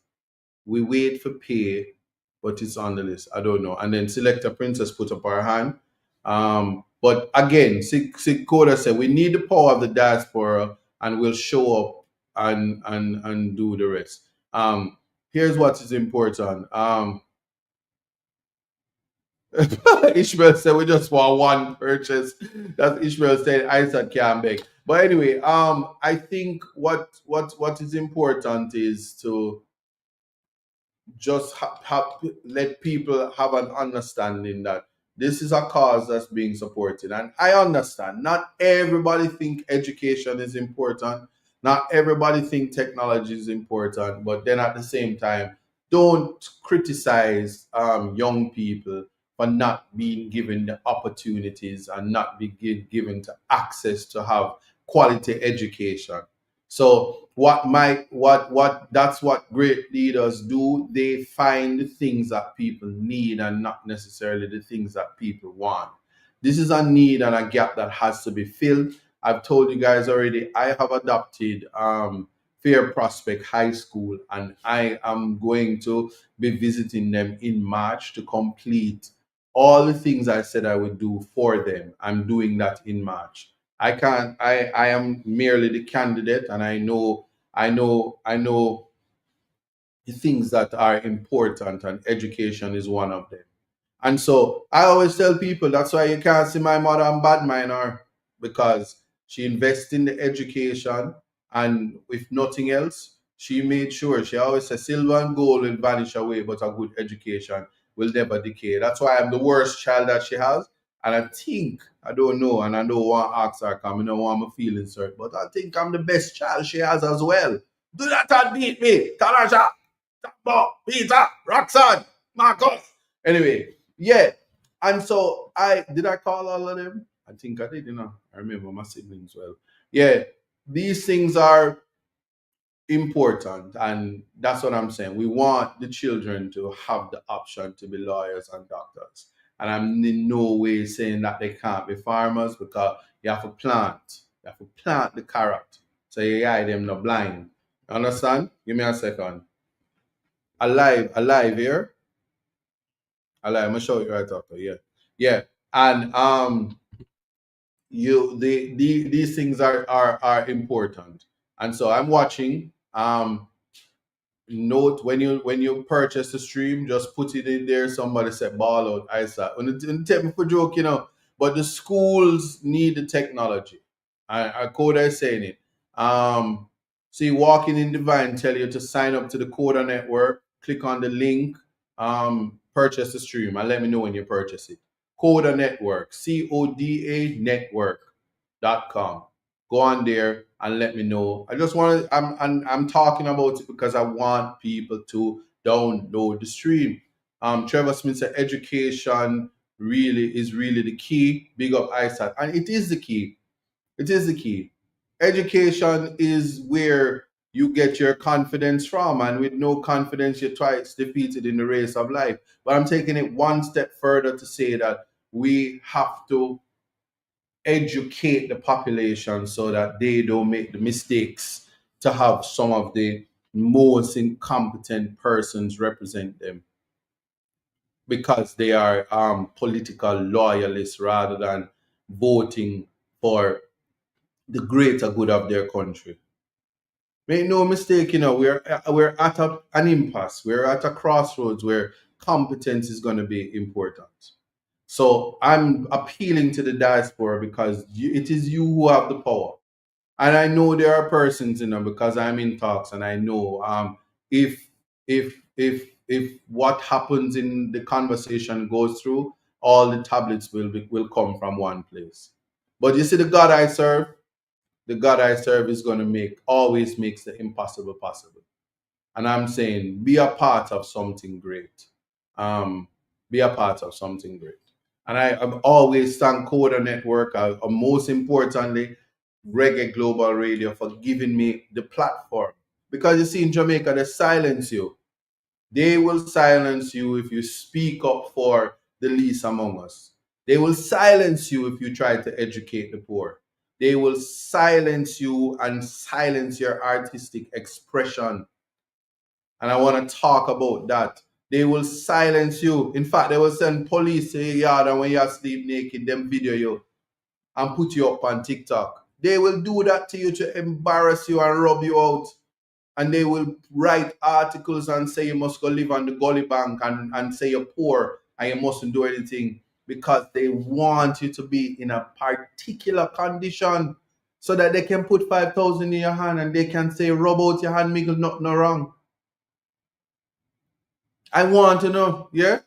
We wait for pay, but it's on the list. I don't know. And then Selector Princess put up her hand. But again, Koda said we need the power of the diaspora, and we'll show up and do the rest. Here's what is important. Ishmael said we just want 1 purchase. That's Ishmael said Isaac can't beg. But anyway, I think what is important is to just let people have an understanding that this is a cause that's being supported. And I understand not everybody think education is important, not everybody think technology is important, but then at the same time, don't criticize young people for not being given the opportunities and not being given to access to have quality education. So that's what great leaders do. They find the things that people need and not necessarily the things that people want. This is a need and a gap that has to be filled. I've told you guys already, I have adopted Fair Prospect High School, and I am going to be visiting them in March to complete all the things I said I would do for them. I'm doing that in March. I can't. I am merely the candidate, and I know the things that are important, and education is one of them. And so I always tell people that's why you can't see my mother on bad mind her, because she invests in the education, and if nothing else, she made sure, she always says silver and gold will vanish away, but a good education will never decay. That's why I'm the worst child that she has. And I think, I don't know, and I don't want to ask her because I don't want my feelings hurt, but I think I'm the best child she has as well. Do that and beat me. Talasha, Tambo, Peter, Roxanne, Marcus. Anyway, yeah. And so I call all of them? I think I did, I remember my siblings well. Yeah. These things are important, and that's what I'm saying. We want the children to have the option to be lawyers and doctors. And I'm in no way saying that they can't be farmers, because you have to plant. You have to plant the carrot. So you guide them not blind. You understand? Give me a second. Alive here. I'm gonna show you right after. Yeah. Yeah. And these things are important. And so I'm watching. Note, when you purchase the stream, just put it in there. Somebody said ball out, I said, when it take me for joke, but the schools need the technology. I Coda is saying it. See, walking in divine tell you to sign up to the Coda network, click on the link, purchase the stream, and let me know when you purchase it. Coda network, CODA network.com. Go on there and let me know. I just want to, I'm talking about it because I want people to download the stream. Trevor Smith said education is really the key. Big up ISAT. And it is the key. It is the key. Education is where you get your confidence from. And with no confidence, you're twice defeated in the race of life. But I'm taking it one step further to say that we have to educate the population so that they don't make the mistakes to have some of the most incompetent persons represent them, because they are political loyalists rather than voting for the greater good of their country. Make no mistake, we're at an impasse. We're at a crossroads where competence is going to be important. So I'm appealing to the diaspora, because it is you who have the power. And I know there are persons, because I'm in talks, and I know if if what happens in the conversation goes through, all the tablets will come from one place. But you see, the God I serve is going to always makes the impossible possible. And I'm saying, be a part of something great. Um, be a part of something great. And I've always thanked Coda Network, most importantly, Reggae Global Radio, for giving me the platform. Because you see, in Jamaica, they silence you. They will silence you if you speak up for the least among us. They will silence you if you try to educate the poor. They will silence you and silence your artistic expression. And I want to talk about that. They will silence you. In fact, they will send police to your yard, and when you sleep naked, them video you and put you up on TikTok. They will do that to you to embarrass you and rub you out. And they will write articles and say you must go live on the gully bank, and say you're poor and you mustn't do anything, because they want you to be in a particular condition so that they can put 5,000 in your hand and they can say rub out your hand, make nothing wrong. I want to know, yeah?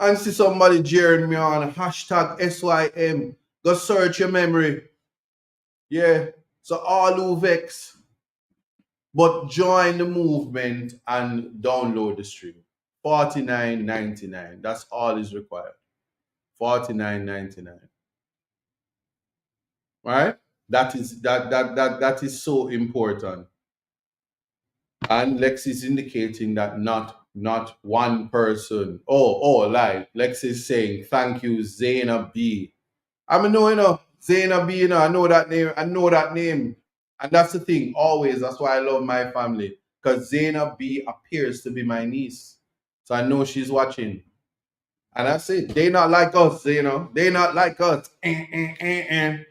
And see somebody jeering me on hashtag SYM. Go search your memory. Yeah. So all who vex, but join the movement and download the stream. $49.99. That's all is required. $49.99. Right? That is so important. And Lex is indicating that not one person. Like Lex is saying, thank you, Zaina B. I know, Zaina B, I know that name. I know that name. And that's the thing, always. That's why I love my family. Because Zaina B appears to be my niece. So I know she's watching. And that's it. They not like us, They not like us. Because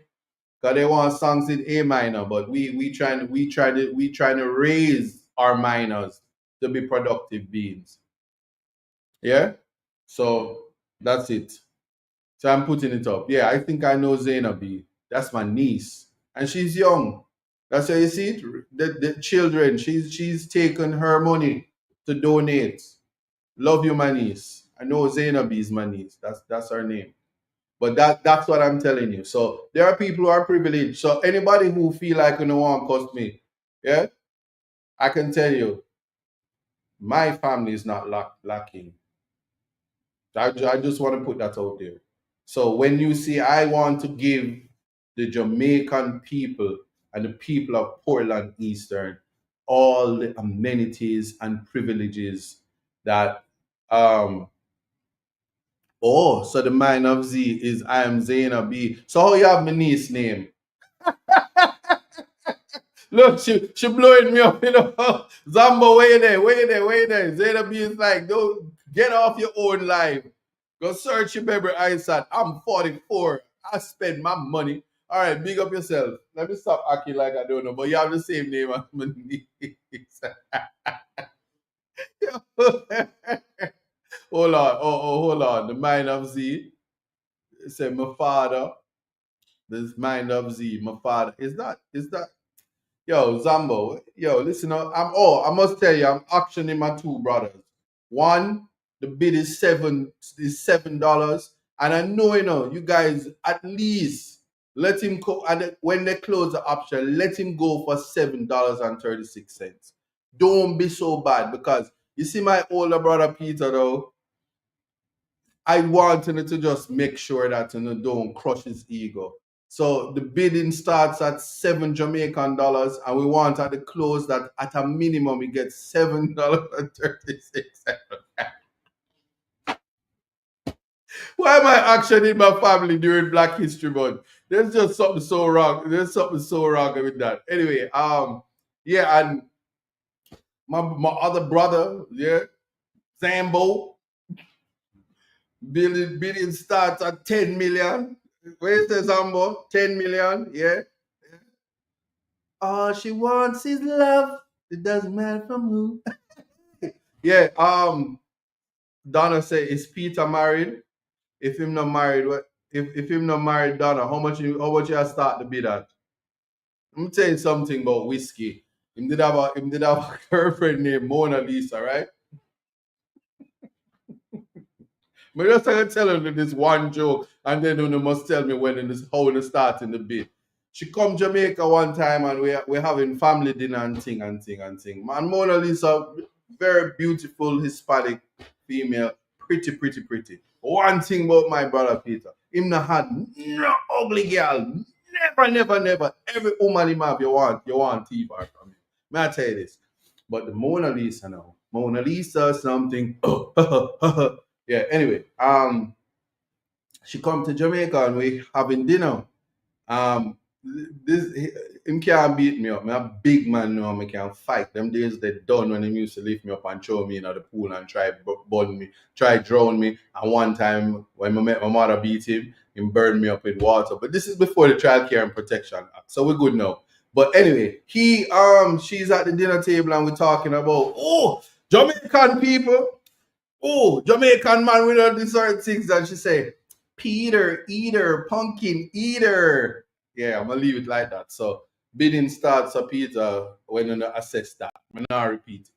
they want songs in A minor, but we trying to raise our minors to be productive beings. Yeah? So that's it. So I'm putting it up. Yeah, I think I know Zainabi. That's my niece. And she's young. That's how you see it. The children, she's taken her money to donate. Love you, my niece. I know Zainabi is my niece. That's her name. But that's what I'm telling you. So there are people who are privileged. So anybody who feel like you know want to cost me, yeah, I can tell you, my family is not lacking. I just want to put that out there. So when you see I want to give the Jamaican people and the people of Portland Eastern all the amenities and privileges that so the mind of Z is I am Zaina B. So how you have my niece name? Look, she blowing me up, Zambo, wait there. Zeta B is like, don't get off your own life. Go search your memory ISAT. I'm 44. I spend my money. All right, big up yourself. Let me stop acting like I don't know, but you have the same name as my niece. Hold on. Hold on. The mind of Z. Say my father. This mind of Z. My father. Is that Yo, Zambo, listen up. I must tell you, I'm auctioning my two brothers. One, the bid is $7. And I know, you guys at least let him go, and when they close the auction, let him go for $7.36. Don't be so bad, because you see my older brother Peter though, I want him to just make sure that don't crush his ego. So the bidding starts at $7 Jamaican, and we want at the close that at a minimum we get $7.36. Why am I auctioning my family during Black History Month? There's just something so wrong. There's something so wrong with that. Anyway, yeah, and my other brother, yeah, Zambo, bidding starts at 10 million. Where's the Zambo? 10 million, yeah. All she wants is love. It doesn't matter from who. Yeah, Donna say, is Peter married? If him not married, what if him not married, Donna, how much you start the bid at? I'm tell you something about whiskey. Him did have a girlfriend named Mona Lisa, right? But just I tell her this one joke, and then you must tell me when how it start in the bid. She come Jamaica one time, and we're having family dinner and thing and thing and thing. Man, Mona Lisa, very beautiful Hispanic female, pretty. One thing about my brother Peter, him not had no ugly girl. Never. Every woman him have, you want teeth from him. May I tell you this? But the Mona Lisa now. Mona Lisa something. Yeah, anyway, she come to Jamaica and we having dinner. Um, this him can't beat me up. I'm a big man now. I can fight. Them days they done when him used to lift me up and throw me in the pool and try burn me, try drown me. And one time when I met my mother beat him burned me up with water. But this is before the Child Care and Protection Act, so we're good now. But anyway, she's at the dinner table and we're talking about Jamaican people. Jamaican man with all these sort of things, and she say, Peter, eater, pumpkin, eater. Yeah, I'm gonna leave it like that. So bidding starts for Peter when you assess that. I'm not repeat.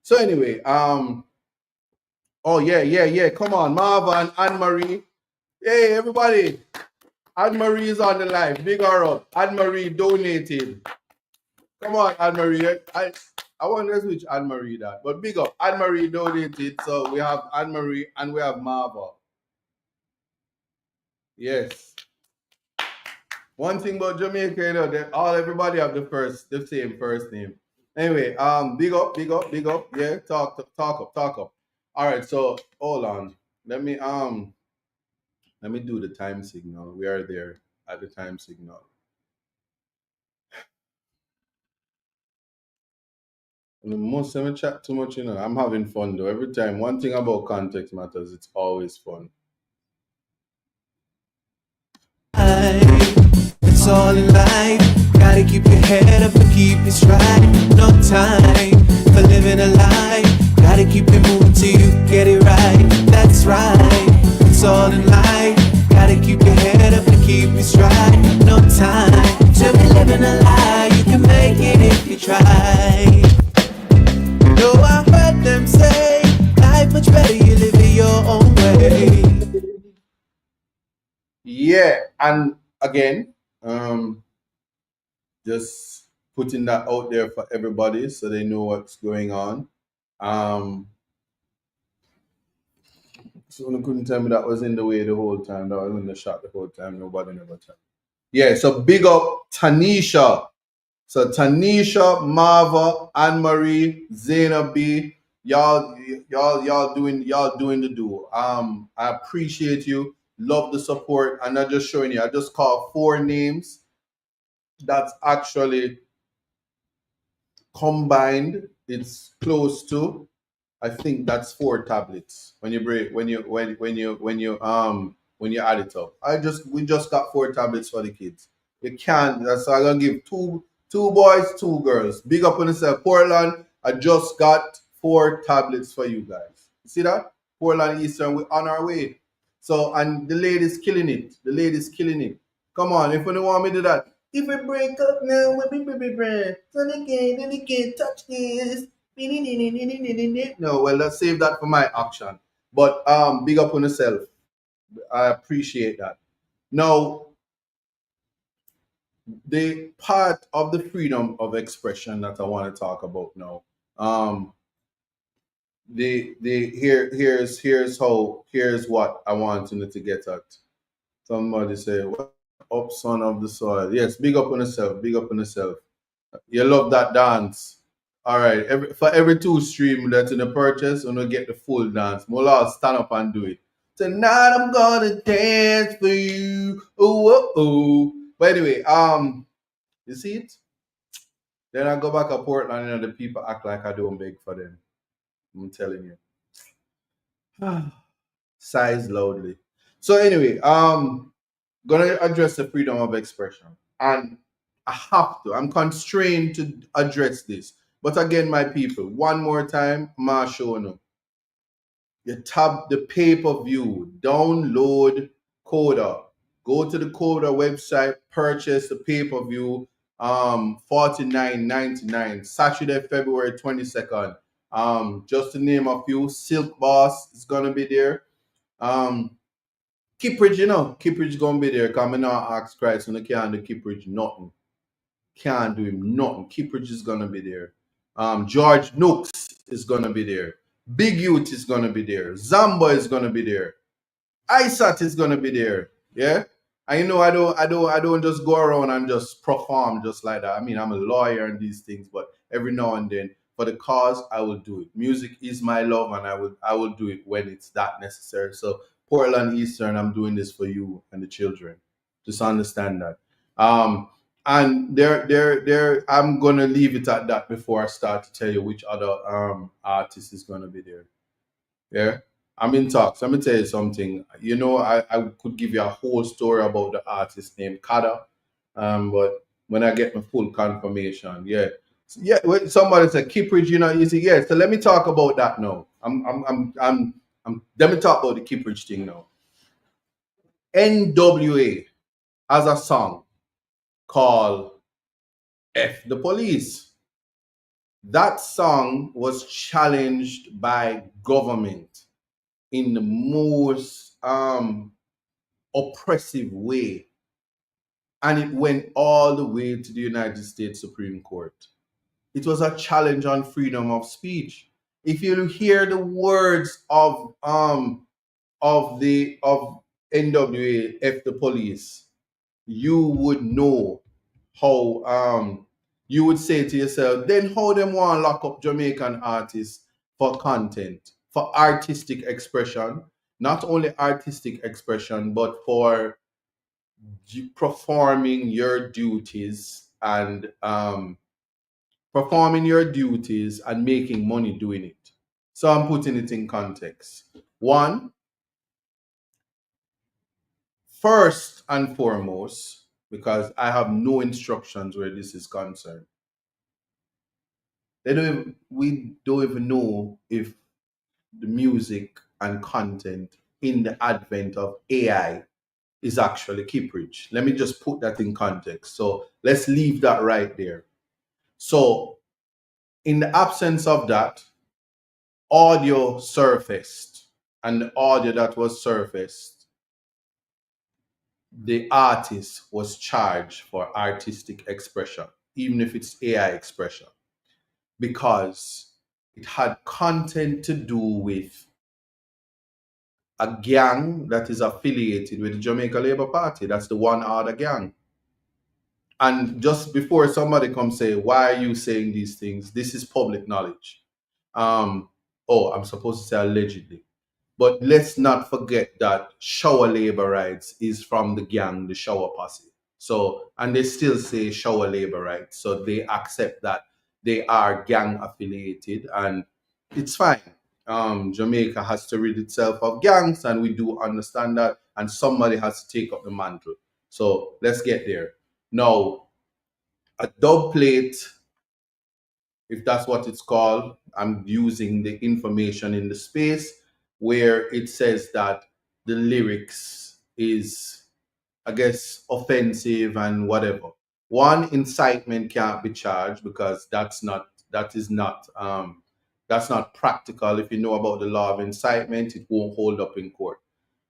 So anyway, yeah. Come on, Marva and Anne Marie. Hey, everybody. Anne Marie is on the live. Big her up. Anne Marie donated. Come on, Anne Marie. I wonder which Anne Marie that. But big up. Anne Marie donated. So we have Anne Marie and we have Marva. Yes. One thing about Jamaica, everybody have the same first name. Anyway, big up, big up, big up. Yeah, talk up, talk up. All right, so hold on. Let me do the time signal. We are there at the time signal. Most of them chat too much, I'm having fun though. Every time. One thing about context matters, it's always fun. It's all in life. Gotta keep your head up and keep it straight. No time for living a lie. Gotta keep it moving till you get it right. That's right. It's all in life. Gotta keep your head up and keep it straight. No time to be living a lie. You can make it if you try. No, I heard them say life much better you live it your own way. Yeah, and again, just putting that out there for everybody so they know what's going on. Someone couldn't tell me that was in the way the whole time. That was in the shot the whole time. Nobody never tried. Yeah, so big up Tanisha. So Tanisha, Marva, Anne Marie, Zainab B, y'all doing the do. I appreciate you. Love the support. And not just showing you. I just called 4 names that's actually combined. It's close to, I think that's 4 tablets when you break when you add it up. We just got 4 tablets for the kids. You can't. That's I'm gonna give two boys, 2 girls. Big up on yourself, Portland. I just got 4 tablets for you guys. You see that? Portland Eastern, we're on our way. So and the lady's killing it. The lady's killing it. Come on, if you don't want me to do that. If we break up now, so they can't touch this. No, well, let's save that for my action. But big up on yourself. I appreciate that. Now, the part of the freedom of expression that I want to talk about now. Here's what I want you to get at. Somebody say, "What up, son of the soil?" Yes, big up on yourself. Big up on yourself. You love that dance. All right. For every 2 stream that's in the purchase, I'm gonna get the full dance. Mola, stand up and do it. Tonight I'm gonna dance for you. Oh, oh, oh. But anyway, you see it? Then I go back to Portland and the people act like I don't beg for them. I'm telling you. Sighs loudly. So anyway, gonna address the freedom of expression. And I have to, I'm constrained to address this. But again, my people, one more time, ma show no. You tap the pay-per-view, download Coda. Go to the Coda website, purchase the pay-per-view, 49.99, Saturday, February 22nd. Just to name a few, Silk Boss is gonna be there. Kippridge, Kippridge gonna be there. Cause I not ask Christ, and I can't do Kippridge nothing. Can't do him nothing. Kippridge is gonna be there. George Nooks is gonna be there. Big Youth is gonna be there. Zamba is gonna be there. ISAT is gonna be there. Yeah. And I don't just go around and just perform just like that. I mean, I'm a lawyer and these things, but every now and then, for the cause, I will do it. Music is my love, and I will do it when it's that necessary. So Portland Eastern, I'm doing this for you and the children. Just understand that. And there I'm gonna leave it at that before I start to tell you which other artist is gonna be there. Yeah. I'm in talks. Let me tell you something. I could give you a whole story about the artist named Kada. But when I get my full confirmation, yeah. Yeah, when somebody said Kippridge, you see, yeah. So let me talk about that now. Let me talk about the Kippridge thing now. NWA has a song called F the Police. That song was challenged by government in the most oppressive way. And it went all the way to the United States Supreme Court. It was a challenge on freedom of speech. If you hear the words of NWA, F the Police, you would know how you would say to yourself, then how them want to lock up Jamaican artists for content, for artistic expression, not only artistic expression, but for performing your duties and making money doing it. So I'm putting it in context. One, first and foremost, because I have no instructions where this is concerned, we don't even know if the music and content in the advent of AI is actually Kiprich. Let me just put that in context. So let's leave that right there. So in the absence of that, audio surfaced, and the audio that was surfaced, the artist was charged for artistic expression, even if it's AI expression, because it had content to do with a gang that is affiliated with the Jamaica Labour Party. That's the One Order gang. And just before somebody comes say, why are you saying these things? This is public knowledge. I'm supposed to say allegedly. But let's not forget that shower labor rights is from the gang, the shower posse. So, and they still say shower labor rights. So they accept that they are gang affiliated, and it's fine. Jamaica has to rid itself of gangs, and we do understand that, and somebody has to take up the mantle. So let's get there. Now, a dub plate, if that's what it's called, I'm using the information in the space where it says that the lyrics is, I guess, offensive and whatever. One, incitement can't be charged because that is not that's not practical. If you know about the law of incitement, it won't hold up in court.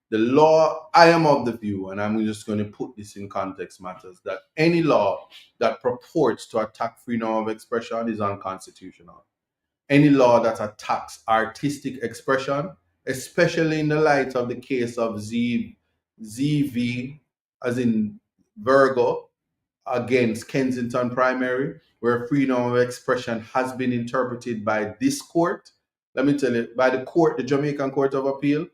The law, I am of the view, and I'm just going to put this in context matters, that any law that purports to attack freedom of expression is unconstitutional. Any law that attacks artistic expression, especially in the light of the case of ZV, as in Virgo, against Kensington Primary, where freedom of expression has been interpreted by this court. Let me tell you, by the court, the Jamaican Court of Appeal,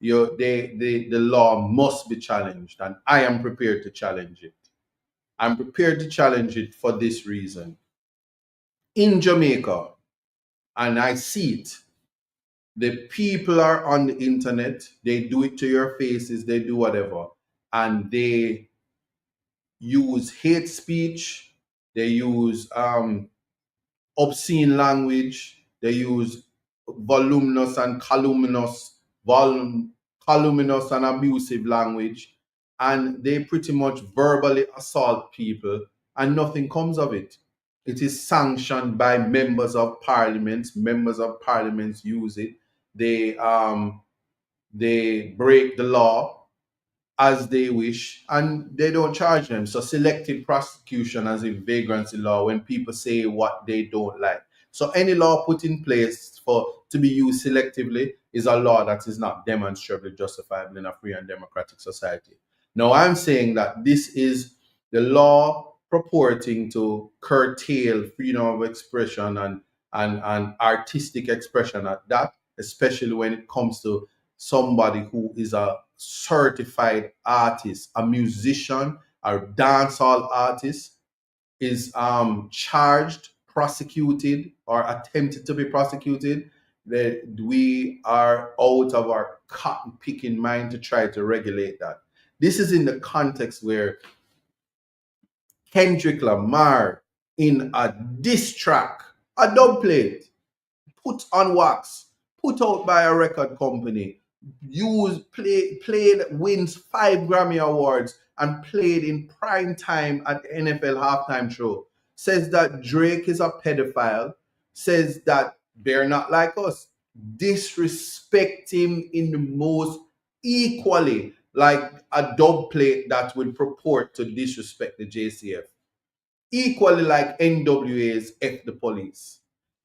the law must be challenged, and I am prepared to challenge it. I'm prepared to challenge it for this reason. In Jamaica, and I see it, the people are on the internet, they do it to your faces, they do whatever, and they use hate speech, they use obscene language, they use voluminous and calumnious and abusive language, and they pretty much verbally assault people, and nothing comes of it. It is sanctioned by members of parliament. Members of parliament use it. They break the law as they wish, and they don't charge them. So selective prosecution as in vagrancy law, when people say what they don't like. So any law put in place to be used selectively is a law that is not demonstrably justifiable in a free and democratic society. Now I'm saying that this is the law purporting to curtail freedom of expression and artistic expression at that, especially when it comes to somebody who is a certified artist, a musician, a dancehall artist, is charged, prosecuted, or attempted to be prosecuted, that we are out of our cotton picking mind to try to regulate that. This is in the context where Kendrick Lamar, in a diss track, a dub plate, put on wax, put out by a record company, played, wins 5 Grammy Awards, and played in prime time at the NFL halftime show, says that Drake is a pedophile, says that they're not like us, disrespect him in the most equally like a dub plate that would purport to disrespect the JCF, equally like NWA's F the Police.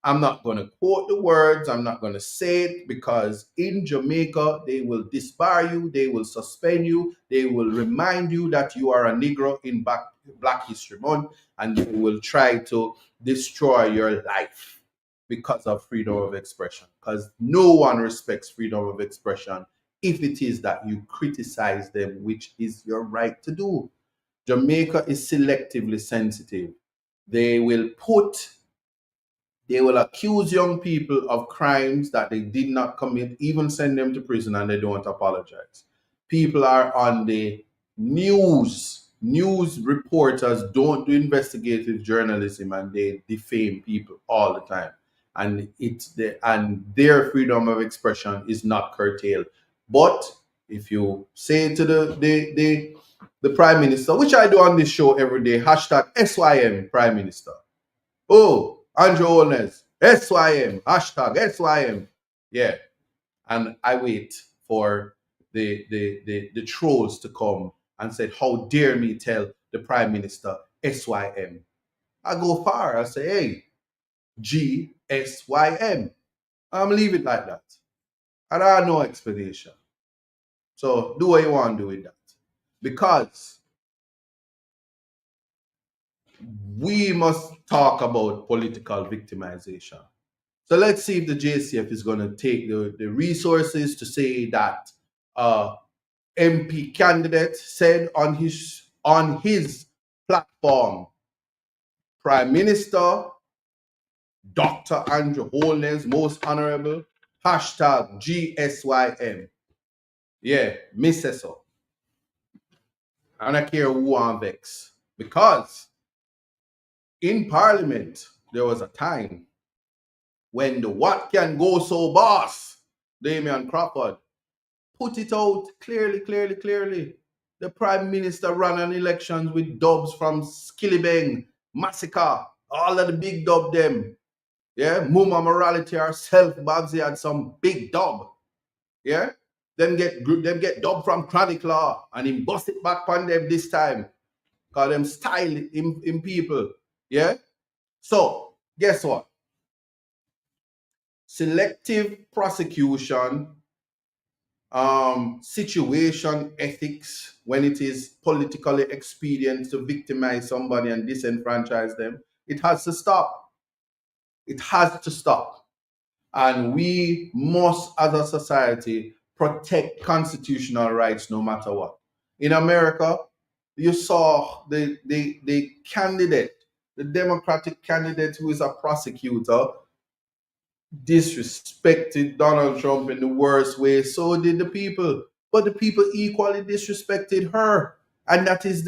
I'm not going to quote the words. I'm not going to say it, because in Jamaica, they will disbar you. They will suspend you. They will remind you that you are a Negro in Black History Month, and they will try to destroy your life because of freedom of expression. Because no one respects freedom of expression if it is that you criticize them, which is your right to do. Jamaica is selectively sensitive. They will accuse young people of crimes that they did not commit, even send them to prison, and they don't apologize. People are on the news. News reporters don't do investigative journalism, and they defame people all the time. And their freedom of expression is not curtailed. But if you say to the Prime Minister, which I do on this show every day, hashtag SYM Prime Minister. Oh, Andrew Holness, SYM, hashtag SYM. Yeah. And I wait for the trolls to come and say, how dare me tell the Prime Minister SYM? I go far. I say, hey, GSYM. I'm leave it like that. And I have no explanation. So do what you want to do with that. Because we must talk about political victimization. So let's see if the JCF is going to take the resources to say that MP candidate said on his platform, Prime Minister Dr. Andrew Holness, most honorable, hashtag GSYM. Yeah, Mrs. So. I don't care who I'm vex. Because in Parliament, there was a time when the what can go so boss, Damian Crawford, put it out clearly. The Prime Minister ran an elections with dubs from Skillibeng, Massacre, all of the big dub them. Yeah, Muma Morality herself, Babsy had some big dub. Yeah, them get dub from Chronic Law, and him bust it back on them this time. Cause them style in people. Yeah. So guess what? Selective prosecution, situation ethics, when it is politically expedient to victimize somebody and disenfranchise them, it has to stop. It has to stop. And we must, as a society, protect constitutional rights no matter what. In America, you saw the candidate, the Democratic candidate who is a prosecutor, disrespected Donald Trump in the worst way. So did the people. But the people equally disrespected her. And that is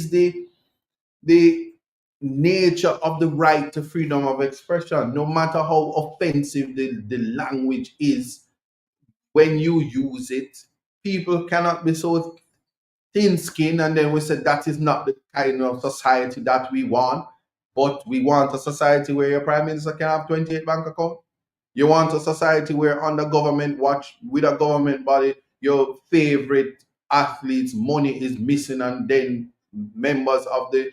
the nature of the right to freedom of expression. No matter how offensive the language is, when you use it, people cannot be so thin-skinned, and then we said that is not the kind of society that we want. But we want a society where your prime minister can have 28 bank accounts. You want a society where under government watch, with a government body, your favorite athletes' money is missing, and then members of the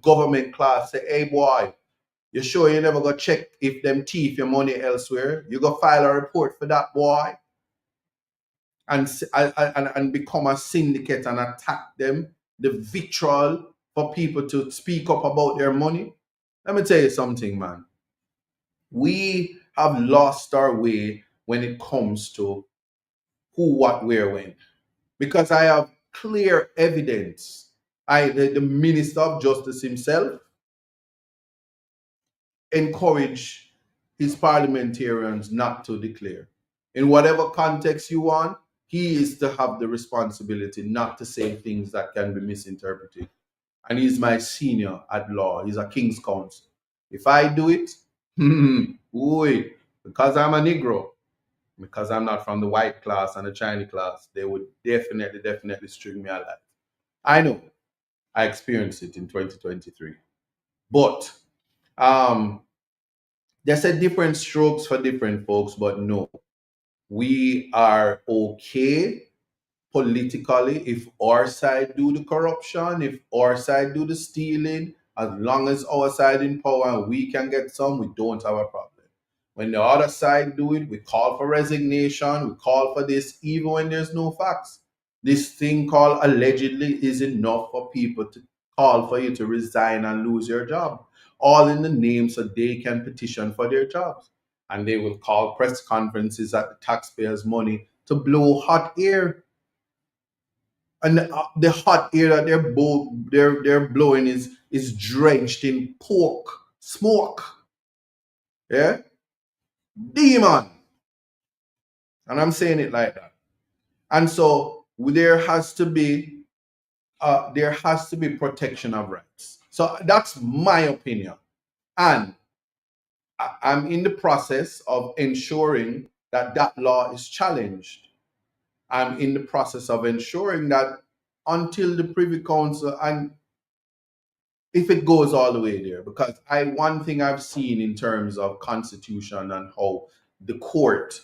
government class say, hey boy, you sure you never go check if them thief your money elsewhere? You go file a report for that boy, and become a syndicate and attack them, the vitriol for people to speak up about their money. Let me tell you something, man. We have lost our way when it comes to who, what, where, when. Because I have clear evidence. The Minister of Justice himself encouraged his parliamentarians not to declare. In whatever context you want, he is to have the responsibility not to say things that can be misinterpreted. And he's my senior at law. He's a King's Counsel. If I do it, because I'm a Negro, because I'm not from the white class and the Chinese class, they would definitely string me alive. I know. I experienced it in 2023. But there's a different strokes for different folks, but no. We are okay politically if our side do the corruption, if our side do the stealing, As long as our side in power and we can get some, we don't have a problem. When the other side do it, we call for resignation, we call for this, even when there's no facts. This thing called allegedly is enough for people to call for you to resign and lose your job, all in the name so they can petition for their jobs. And they will call press conferences at the taxpayers' money to blow hot air. And the hot air that they're blowing is drenched in pork smoke. Yeah, demon. And I'm saying it like that. And so there has to be protection of rights. So that's my opinion. And I'm in the process of ensuring that that law is challenged. I'm in the process of ensuring that until the Privy Council, and if it goes all the way there, because one thing I've seen in terms of constitution and how the court,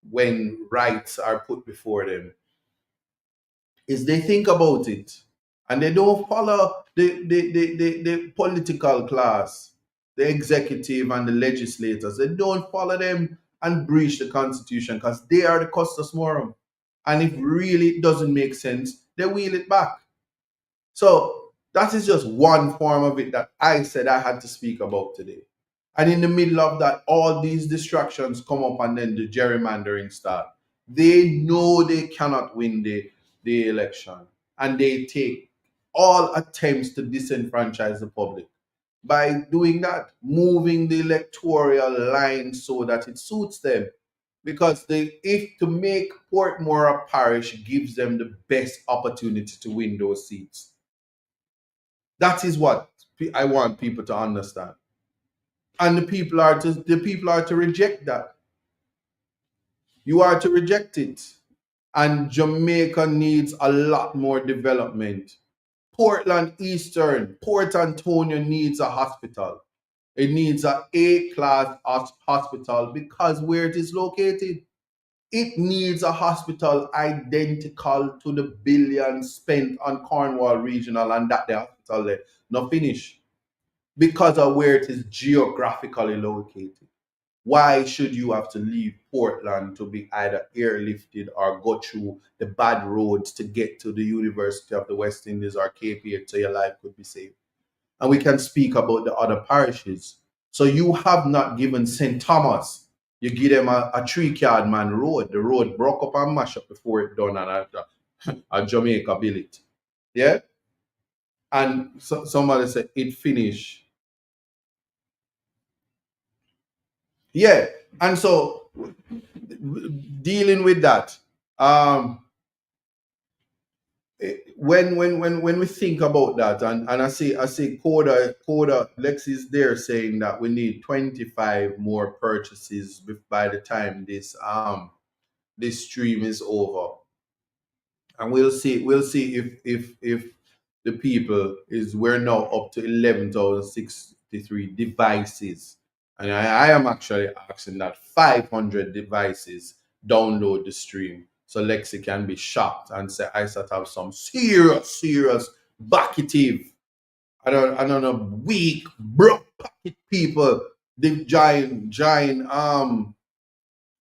when rights are put before them, is they think about it and they don't follow the political class, the executive and the legislators. They don't follow them and breach the constitution because they are the custos morum. And if really it doesn't make sense, they wheel it back. So that is just one form of it that I said I had to speak about today. And in the middle of that, all these distractions come up and then the gerrymandering start. They know they cannot win the election. And they take all attempts to disenfranchise the public by doing that, moving the electoral line so that it suits them. Because if to make Portmore a parish gives them the best opportunity to win those seats. That is what I want people to understand. And the people are to reject that. You are to reject it. And Jamaica needs a lot more development. Portland Eastern, Port Antonio needs a hospital. It needs an A-class hospital because where it is located. It needs a hospital identical to the billions spent on Cornwall Regional and that the hospital there. Not finished. Because of where it is geographically located. Why should you have to leave Portland to be either airlifted or go through the bad roads to get to the University of the West Indies or KPH so your life could be saved? And we can speak about the other parishes. So you have not given St. Thomas, you give them a 3-card man road. The road broke up and mashed up before it done and a Jamaica built it. Yeah? And somebody said it finished. Yeah, and so dealing with that, when we think about that, and I see Coda Lex is there saying that we need 25 more purchases by the time this stream is over, and we'll see if the people we're now up to 11,063 devices. And I am actually asking that 500 devices download the stream so Lexi can be shocked and say, I start have some serious backative. I don't know, weak, broke pocket people, the giant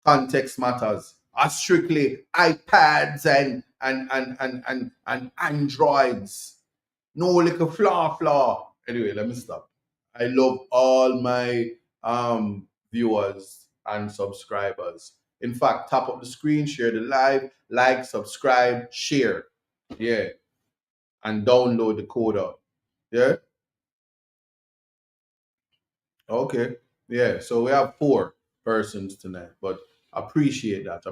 context matters are strictly iPads and Androids. No little flaw. Anyway, let me stop. I love all my viewers and subscribers. In fact, tap up the screen, share the live, like, subscribe, share. Yeah. And download the coder. Yeah. Okay. Yeah. So we have 4 persons tonight, but appreciate that.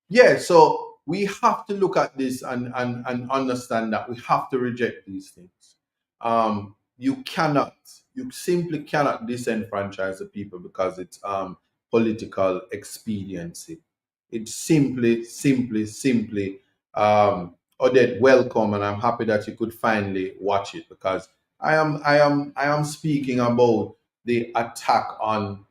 Yeah, so we have to look at this and understand that we have to reject these things. You simply cannot disenfranchise the people because it's political expediency. It's simply Odette, welcome, and I'm happy that you could finally watch it because I am speaking about the attack on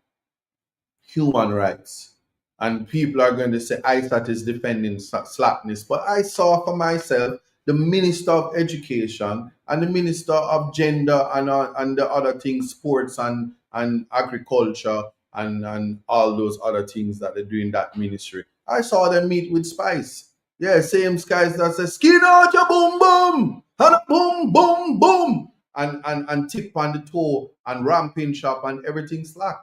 human rights. And people are going to say, I thought is defending slackness. But I saw for myself the Minister of Education and the Minister of Gender and the other things, sports and agriculture and all those other things that they do in that ministry. I saw them meet with Spice. Yeah, same guys that say, skin out your boom boom, and a boom boom boom, and tip on the toe and ramping shop and everything slack.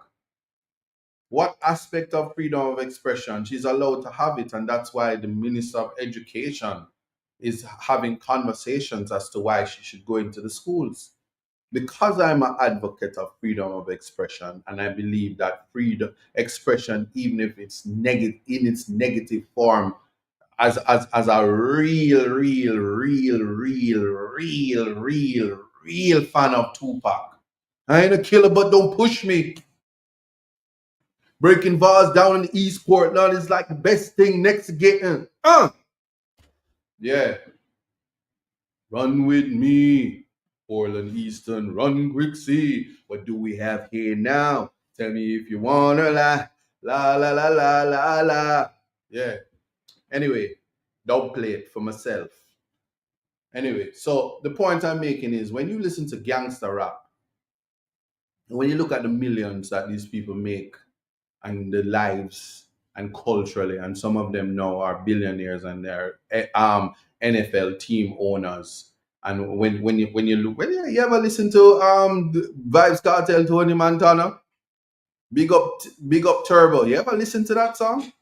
What aspect of freedom of expression? She's allowed to have it, and that's why the Minister of Education is having conversations as to why she should go into the schools. Because I'm an advocate of freedom of expression, and I believe that freedom expression, even if it's negative in its negative form, as a real fan of Tupac. I ain't a killer, but don't push me. Breaking bars down in the East Portland is like the best thing next to getting. Yeah. Run with me. Portland Eastern, run quick see. What do we have here now? Tell me if you wanna la la la la la la la. Yeah. Anyway, don't play it for myself. Anyway, so the point I'm making is when you listen to gangster rap, when you look at the millions that these people make and the lives and culturally, and some of them now are billionaires and they're NFL team owners. And when you look, you ever listen to the Vibes Cartel, Tony Montana? Big up Turbo. You ever listen to that song?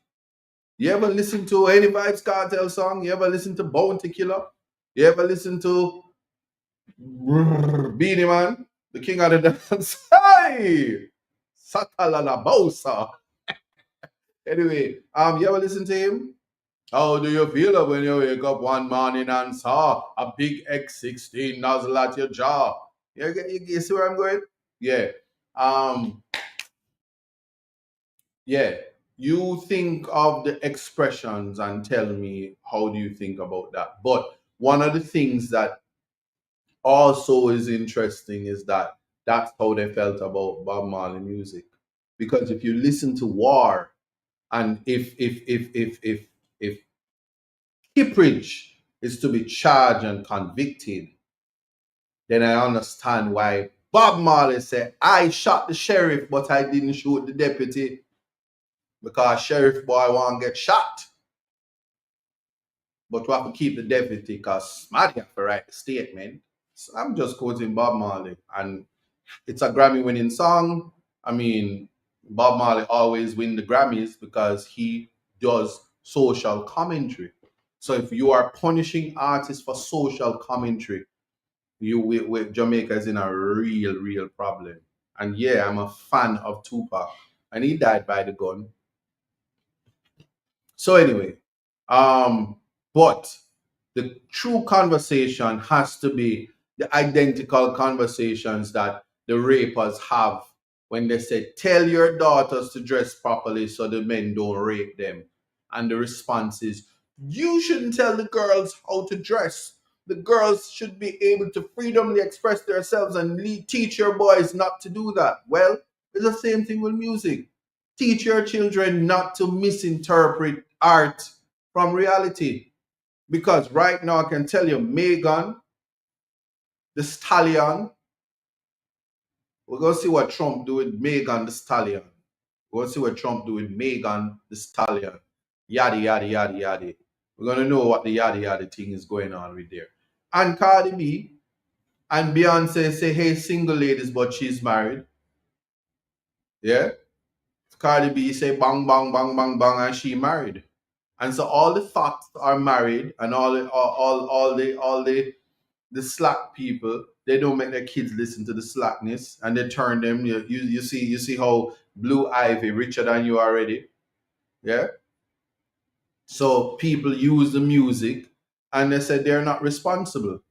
You ever listen to any Vibes Cartel song? You ever listen to Bounty Killer? You ever listen to Beanie Man, the king of the dance? Hey! Satalala Bosa. Anyway, you ever listen to him? How do you feel when you wake up one morning and saw a big X16 nozzle at your jaw? You see where I'm going? Yeah. Yeah. You think of the expressions and tell me how do you think about that. But one of the things that also is interesting is that that's how they felt about Bob Marley music. Because if you listen to War, and if Kippridge is to be charged and convicted, then I understand why Bob Marley said, I shot the sheriff, but I didn't shoot the deputy because sheriff boy won't get shot. But we have to keep the deputy because Smarty have to write the statement. So I'm just quoting Bob Marley, and it's a Grammy-winning song. I mean, Bob Marley always win the Grammys because he does social commentary. So if you are punishing artists for social commentary, Jamaica is in a real problem. And yeah, I'm a fan of Tupac, and he died by the gun. So anyway, but the true conversation has to be the identical conversations that the rapers have when they say, tell your daughters to dress properly so the men don't rape them. And the response is, you shouldn't tell the girls how to dress. The girls should be able to freely express themselves and teach your boys not to do that. Well, it's the same thing with music. Teach your children not to misinterpret art from reality. Because right now I can tell you, Megan, the stallion, we're going to see what Trump do with Megan the stallion. We're going to see what Trump do with Megan the stallion. Yada, yada, yada, yada. We're going to know what the yada, yada thing is going on with there. And Cardi B and Beyonce say, hey, single ladies, but she's married. Yeah? Cardi B say, bang, bang, bang, bang, bang, and she married. And so all the fox are married, and all the slack people, they don't make their kids listen to the slackness, and they turn them. You see how Blue Ivy richer than you already, yeah. So people use the music, and they say they're not responsible.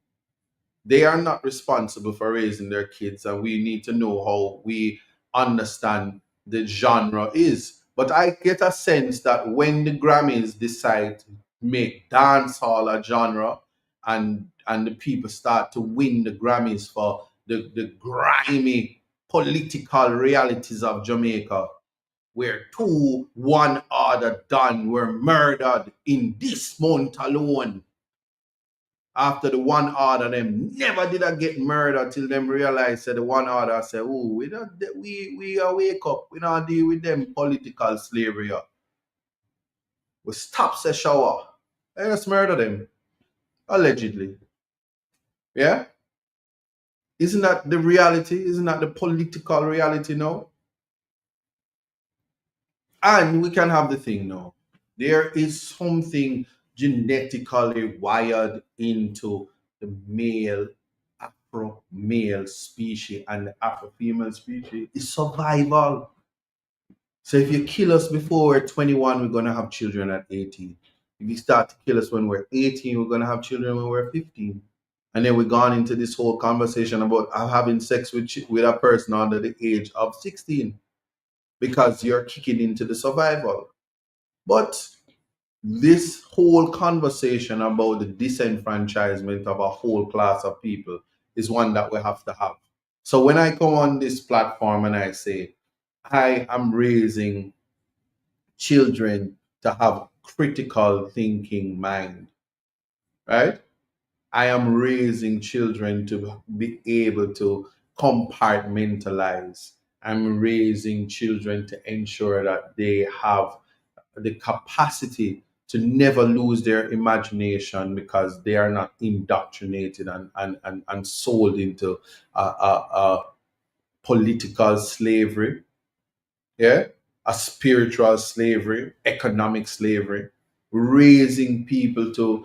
They are not responsible for raising their kids, and we need to know how we understand the genre is. But I get a sense that when the Grammys decide to make dancehall a genre, and the people start to win the Grammys for the grimy political realities of Jamaica, where 1 other Don were murdered in this month alone. After the one order, them never did I get murdered till them realize that the one order say, oh, we don't we are wake up. We don't deal with them political slavery. We stop the shower. And just murder them. Allegedly. Yeah? Isn't that the reality? Isn't that the political reality now? And we can have the thing now. There is something genetically wired into the male Afro male species and the Afro female species is survival. So if you kill us before we're 21, we're gonna have children at 18. If you start to kill us when we're 18, we're gonna have children when we're 15. And then we've gone into this whole conversation about having sex with a person under the age of 16 because you're kicking into the survival. But this whole conversation about the disenfranchisement of a whole class of people is one that we have to have. So when I come on this platform and I say, I am raising children to have critical thinking mind, right? I am raising children to be able to compartmentalize. I'm raising children to ensure that they have the capacity to never lose their imagination because they are not indoctrinated and sold into political slavery, yeah, a spiritual slavery, economic slavery, raising people to,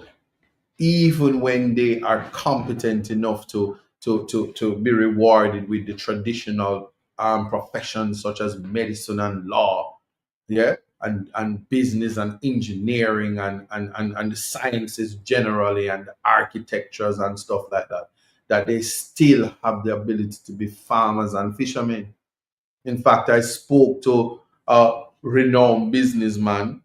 even when they are competent enough to be rewarded with the traditional professions such as medicine and law, yeah, and business and engineering and the sciences generally and the architectures and stuff like that, that they still have the ability to be farmers and fishermen. In fact, I spoke to a renowned businessman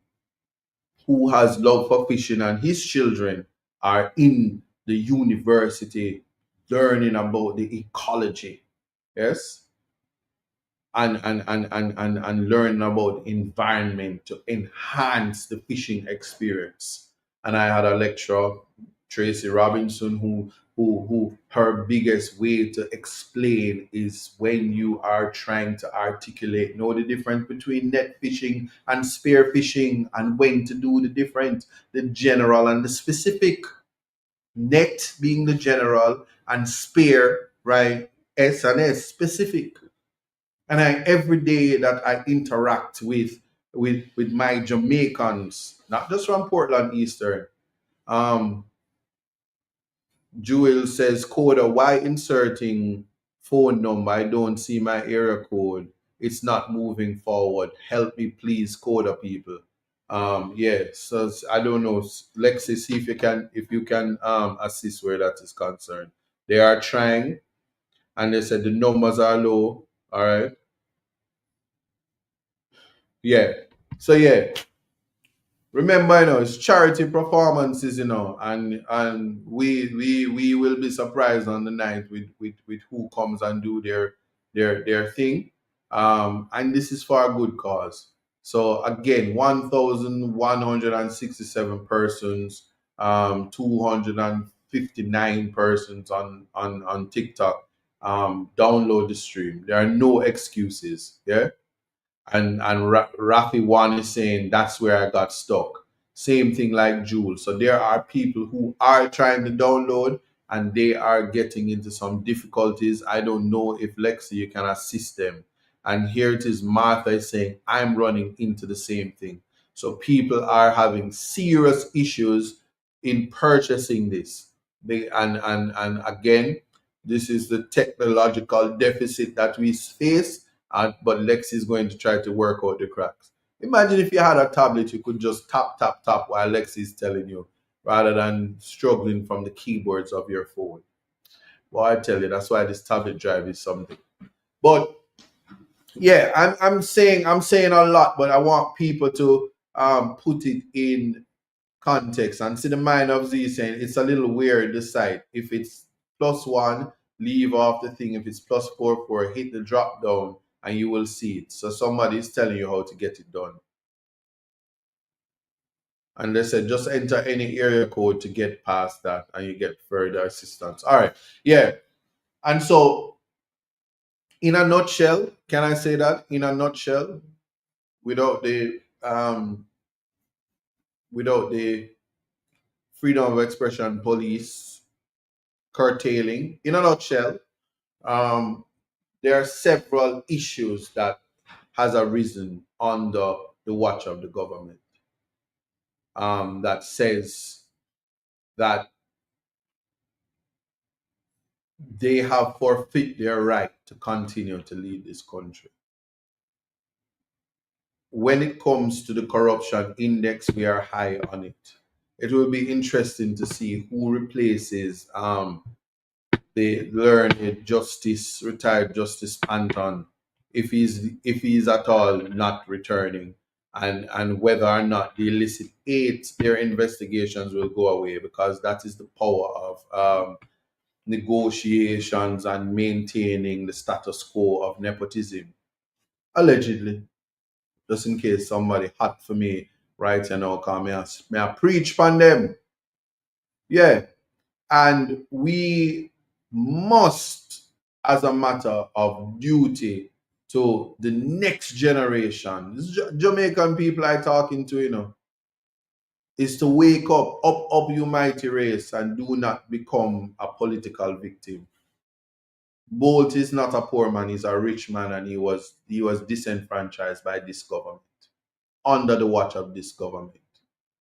who has love for fishing, and his children are in the university learning about the ecology, yes, and learning about environment to enhance the fishing experience. And I had a lecturer, Tracy Robinson, who her biggest way to explain is when you are trying to articulate, know the difference between net fishing and spear fishing, and when to do the difference, the general and the specific. Net being the general and spear, right? S and S specific. And every day that I interact with my Jamaicans, not just from Portland Eastern, um, Jewel says, Coda, why inserting phone number? I don't see my area code. It's not moving forward. Help me, please, Coda people. Yeah, so I don't know. Lexi, see if you can assist where that is concerned. They are trying, and they said the numbers are low. All right. Yeah. So yeah, remember, it's charity performances, and we will be surprised on the night with who comes and do their thing. And this is for a good cause. So again, 1,167 persons, 259 persons on TikTok. Download the stream. There are no excuses. Yeah. And Rafi one is saying that's where I got stuck. Same thing like Jules. So there are people who are trying to download and they are getting into some difficulties. I don't know if Lexi you can assist them. And here it is, Martha is saying I'm running into the same thing. So people are having serious issues in purchasing this. And again, this is the technological deficit that we face, but Lex is going to try to work out the cracks. Imagine if you had a tablet, you could just tap, tap, tap while Lex is telling you, rather than struggling from the keyboards of your phone. Well, I tell you, that's why this tablet drive is something. But yeah, I'm saying a lot, but I want people to put it in context and see the mind of Z saying it's a little weird this side. If it's +1, leave off the thing. If it's +44, hit the drop down and you will see it. So somebody is telling you how to get it done. And they said just enter any area code to get past that and you get further assistance. All right. Yeah. And so, in a nutshell, can I say that? In a nutshell, without the freedom of expression police curtailing, in a nutshell, um, there are several issues that has arisen under the watch of the government, that says that they have forfeit their right to continue to lead this country. When it comes to the corruption index, we are high on it. It will be interesting to see who replaces the learned justice, retired Justice Panton, if he's at all not returning, and whether or not the illicit aids, their investigations will go away, because that is the power of negotiations and maintaining the status quo of nepotism. Allegedly, just in case somebody hot for me right now, call me I preach on them. Yeah. And we must, as a matter of duty to the next generation, this Jamaican people I talking to, is to wake up, you mighty race, and do not become a political victim. Bolt is not a poor man, he's a rich man, and he was disenfranchised by this government, under the watch of this government.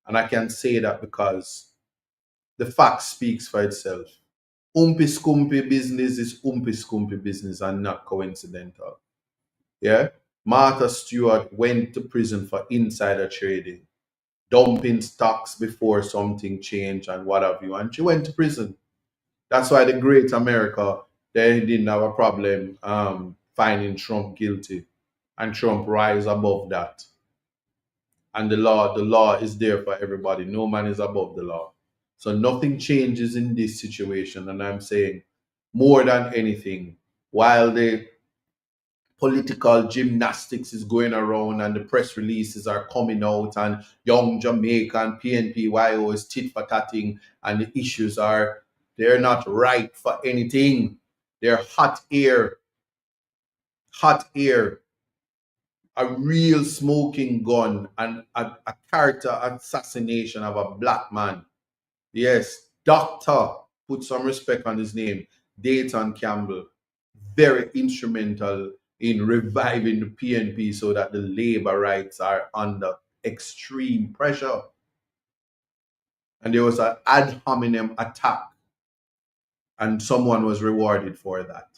And I can say that because the fact speaks for itself. Umpy scumpy business is umpy scumpy business and not coincidental. Yeah? Martha Stewart went to prison for insider trading, dumping stocks before something changed and what have you. And she went to prison. That's why the great America, they didn't have a problem finding Trump guilty. And Trump rise above that. And the law is there for everybody. No man is above the law. So nothing changes in this situation. And I'm saying, more than anything, while the political gymnastics is going around and the press releases are coming out and young Jamaica and PNPYO is tit for tatting, and the issues they're not right for anything. They're hot air, a real smoking gun, and a character assassination of a black man. Yes, Doctor, put some respect on his name, Dayton Campbell, very instrumental in reviving the PNP so that the labor rights are under extreme pressure. And there was an ad hominem attack, and someone was rewarded for that.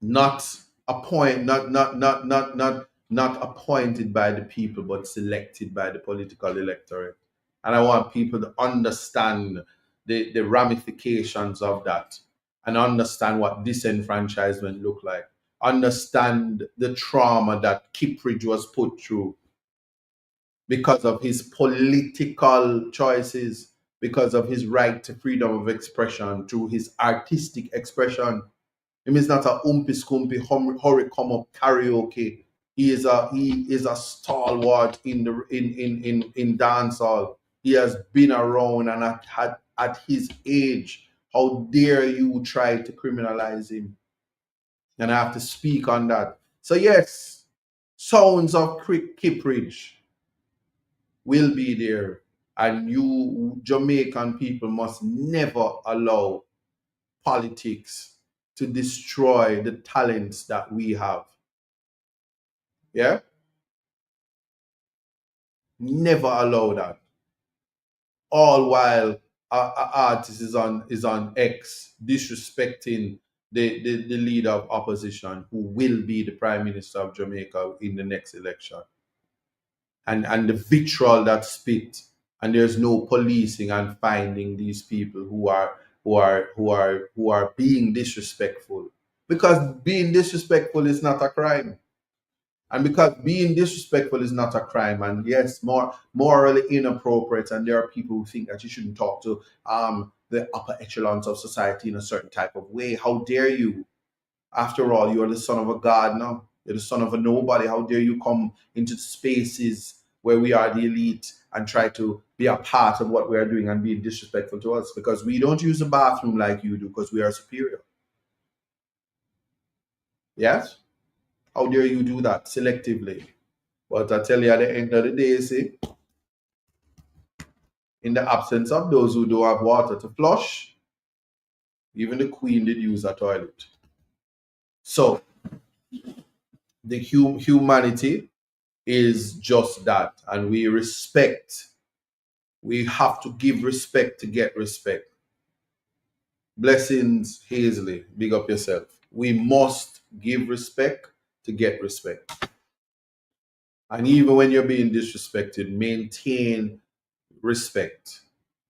Not appointed by the people, but selected by the political electorate. And I want people to understand the ramifications of that, and understand what disenfranchisement look like. Understand the trauma that Kippridge was put through because of his political choices, because of his right to freedom of expression through his artistic expression. Him is not a umpy scumpy hurry come up karaoke. He is a stalwart in the in dancehall. He has been around, and at his age, how dare you try to criminalize him? And I have to speak on that. So yes, sounds of Kippridge will be there, and you Jamaican people must never allow politics to destroy the talents that we have. Yeah? Never allow that. All while a artist is on X disrespecting the leader of opposition, who will be the Prime Minister of Jamaica in the next election. And the vitriol that spit, and there's no policing and finding these people who are being disrespectful, because being disrespectful is not a crime. And because being disrespectful is not a crime, and yes, more morally inappropriate, and there are people who think that you shouldn't talk to the upper echelons of society in a certain type of way. How dare you? After all, you are the son of a god now. You're the son of a nobody. How dare you come into the spaces where we are the elite and try to be a part of what we are doing and being disrespectful to us, because we don't use the bathroom like you do because we are superior. Yes? How dare you do that selectively? But I tell you, at the end of the day, see, in the absence of those who don't have water to flush, even the queen did use a toilet. So the humanity is just that, and we respect. We have to give respect to get respect. Blessings, Hazley, big up yourself. We must give respect to get respect. And even when you're being disrespected, maintain respect.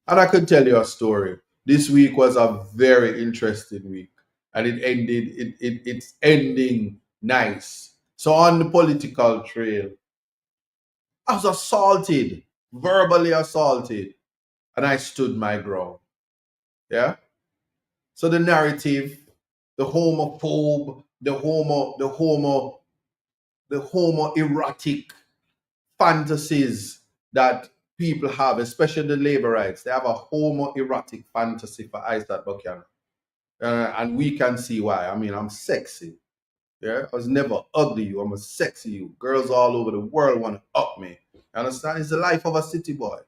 And I could tell you a story. This week was a very interesting week, and it's ending nice. So on the political trail, I was assaulted, verbally assaulted, and I stood my ground. Yeah. So the narrative, the homophobe, the homoerotic fantasies that people have, especially the labor rights, they have a homoerotic fantasy for Isaac Buchanan. And we can see why. I mean, I'm sexy. Yeah, I was never ugly. I'm a sexy you. Girls all over the world want to up me. You understand? It's the life of a city boy.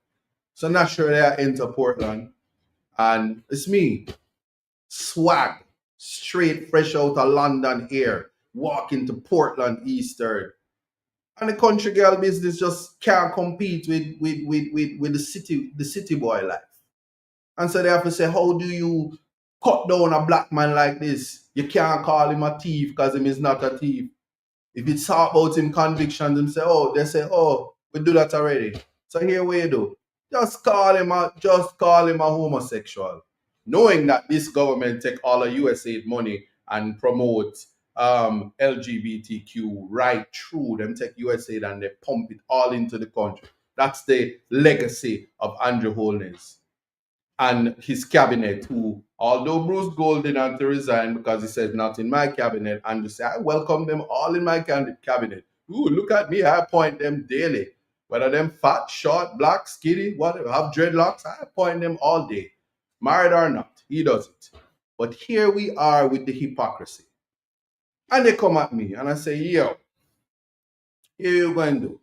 So naturally, I enter Portland, and it's me, swag, straight fresh out of London here, walking to Portland Eastern. And the country girl business just can't compete with the city boy life. And so they have to say, how do you cut down a black man like this? You can't call him a thief because him is not a thief. If it's talk about him convictions, they say, oh, we do that already. So here we do. Just call him a homosexual. Knowing that this government take all of USAID money and promote LGBTQ right through them, take USAID and they pump it all into the country. That's the legacy of Andrew Holness and his cabinet, who, although Bruce Golding had to resign because he said not in my cabinet, and you say, I welcome them all in my cabinet. Ooh, look at me, I appoint them daily. Whether them fat, short, black, skinny, whatever, have dreadlocks, I appoint them all day. Married or not, he does it. But here we are with the hypocrisy. And they come at me and I say, yo, here you going to do.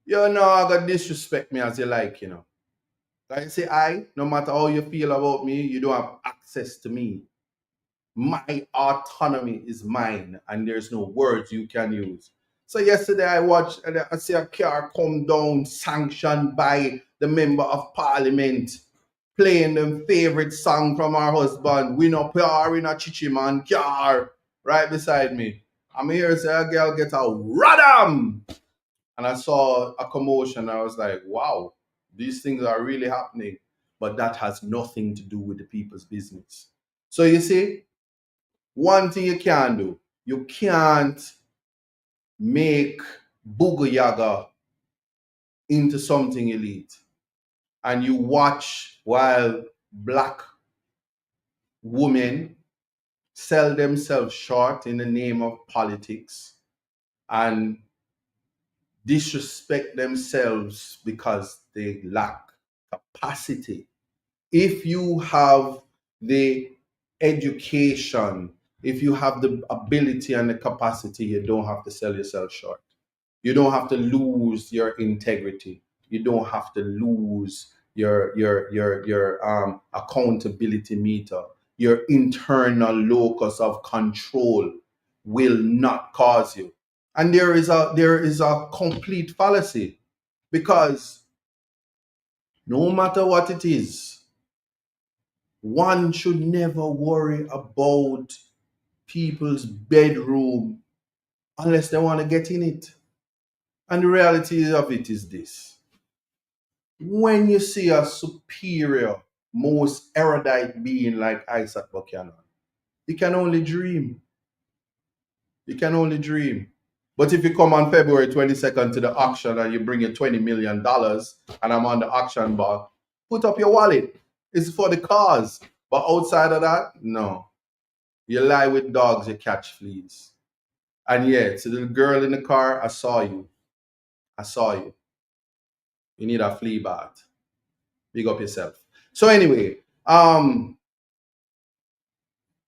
You know, I got disrespect me as you like, you know. I say, no matter how you feel about me, you don't have access to me. My autonomy is mine, and there's no words you can use. So yesterday I watched, and I see a car come down, sanctioned by the member of parliament, playing the favorite song from our husband, "We No Power in a Chichi Man car," right beside me. I'm here, say a girl get a radam, and I saw a commotion. I was like, wow, these things are really happening. But that has nothing to do with the people's business. So you see, one thing you can do, you can't make Booga Yaga into something elite. And you watch while black women sell themselves short in the name of politics and disrespect themselves because they lack capacity. If you have the education, if you have the ability and the capacity, you don't have to sell yourself short. You don't have to lose your integrity. You don't have to lose your accountability meter. Your internal locus of control will not cause you. And there is a complete fallacy, because no matter what it is, one should never worry about people's bedroom unless they want to get in it. And the reality of it is this: when you see a superior, most erudite being like Isaac Buchanan, you can only dream. You can only dream. But if you come on February 22nd to the auction and you bring your $20 million and I'm on the auction block, put up your wallet. It's for the cause. But outside of that, no. You lie with dogs, you catch fleas. And yeah, to the girl in the car, I saw you. I saw you. You need a flea bath. Big up yourself. So anyway,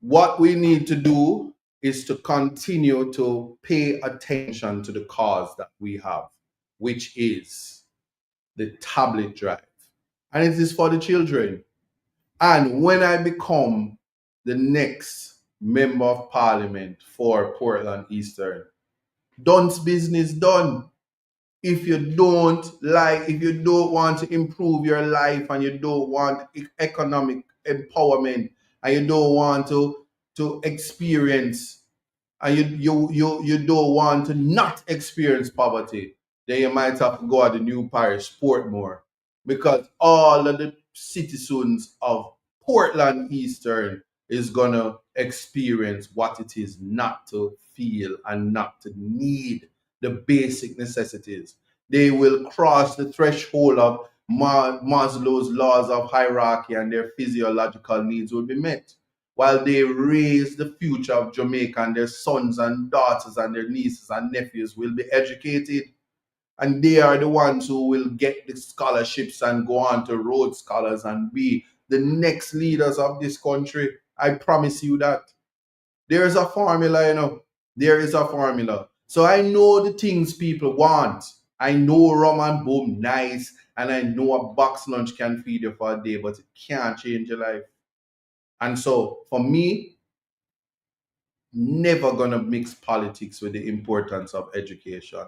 what we need to do is to continue to pay attention to the cause that we have, which is the tablet drive. And it is for the children. And when I become the next member of parliament for Portland Eastern, done's business done. If you don't like, if you don't want to improve your life and you don't want economic empowerment and you don't want to experience and you don't want to not experience poverty, then you might have to go to the new parish, Portmore, because all of the citizens of Portland Eastern is gonna experience what it is not to feel and not to need the basic necessities. They will cross the threshold of Maslow's laws of hierarchy and their physiological needs will be met while they raise the future of Jamaica, and their sons and daughters and their nieces and nephews will be educated. And they are the ones who will get the scholarships and go on to Rhodes Scholars and be the next leaders of this country. I promise you that. There is a formula, you know. There is a formula. So I know the things people want. I know rum and boom nice, and I know a box lunch can feed you for a day, but it can't change your life. And so for me, never gonna mix politics with the importance of education.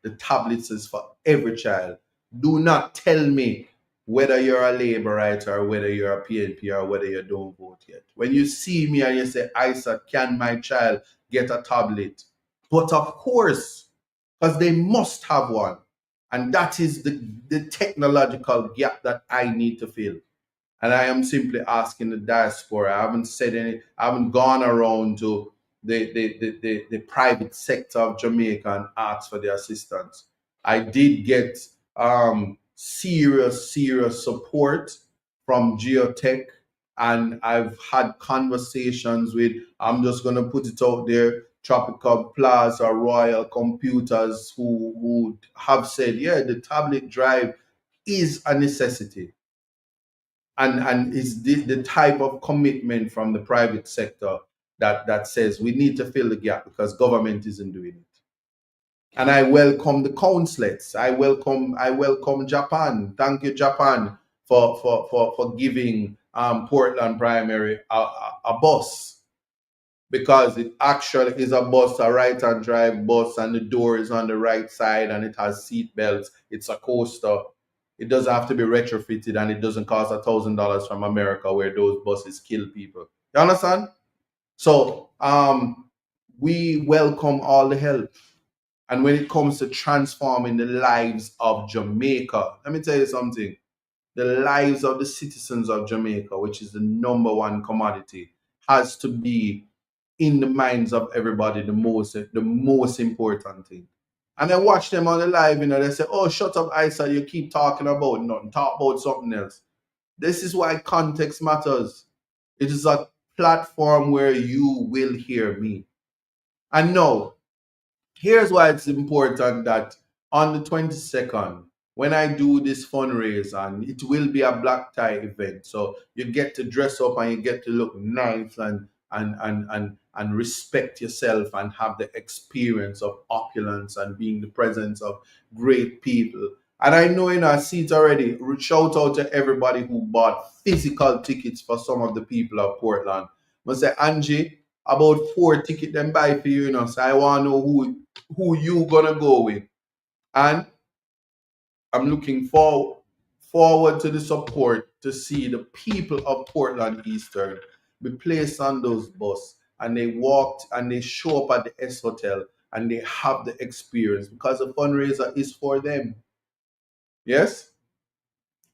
The tablets is for every child. Do not tell me whether you're a Labour writer or whether you're a PNP or whether you don't vote yet. When you see me and you say, Isa, can my child get a tablet? But of course, because they must have one. And that is the technological gap that I need to fill. And I am simply asking the diaspora. I haven't said any, I haven't gone around to the private sector of Jamaica and asked for their assistance. I did get serious support from Geotech, and I've had conversations with, I'm just gonna put it out there, Tropical Plaza, Royal Computers, who have said, yeah, the tablet drive is a necessity. And it's the type of commitment from the private sector that says we need to fill the gap because government isn't doing it. And I welcome the councillors. I welcome Japan. Thank you, Japan, for giving Portland Primary a bus, because it actually is a bus, a right-hand drive bus, and the door is on the right side and it has seat belts. It's a coaster. It doesn't have to be retrofitted, and it doesn't cost $1,000 from America where those buses kill people. You understand? So we welcome all the help. And when it comes to transforming the lives of Jamaica, let me tell you something. The lives of the citizens of Jamaica, which is the number one commodity, has to be in the minds of everybody the most important thing. And I watch them on the live, they say, oh, shut up, Isa, you keep talking about nothing, talk about something else. This is why context matters. It is a platform where you will hear me. And no, here's why it's important that on the 22nd, when I do this fundraiser, and it will be a black tie event, so you get to dress up and you get to look nice and respect yourself and have the experience of opulence and being the presence of great people. And I know, I see it already. Shout out to everybody who bought physical tickets for some of the people of Portland. I say, Angie, about 4 tickets them buy for you, so I want to know who you gonna go with. And I'm looking forward to the support to see the people of Portland Eastern be placed on those buses, and they walked and they show up at the S Hotel and they have the experience, because the fundraiser is for them. Yes?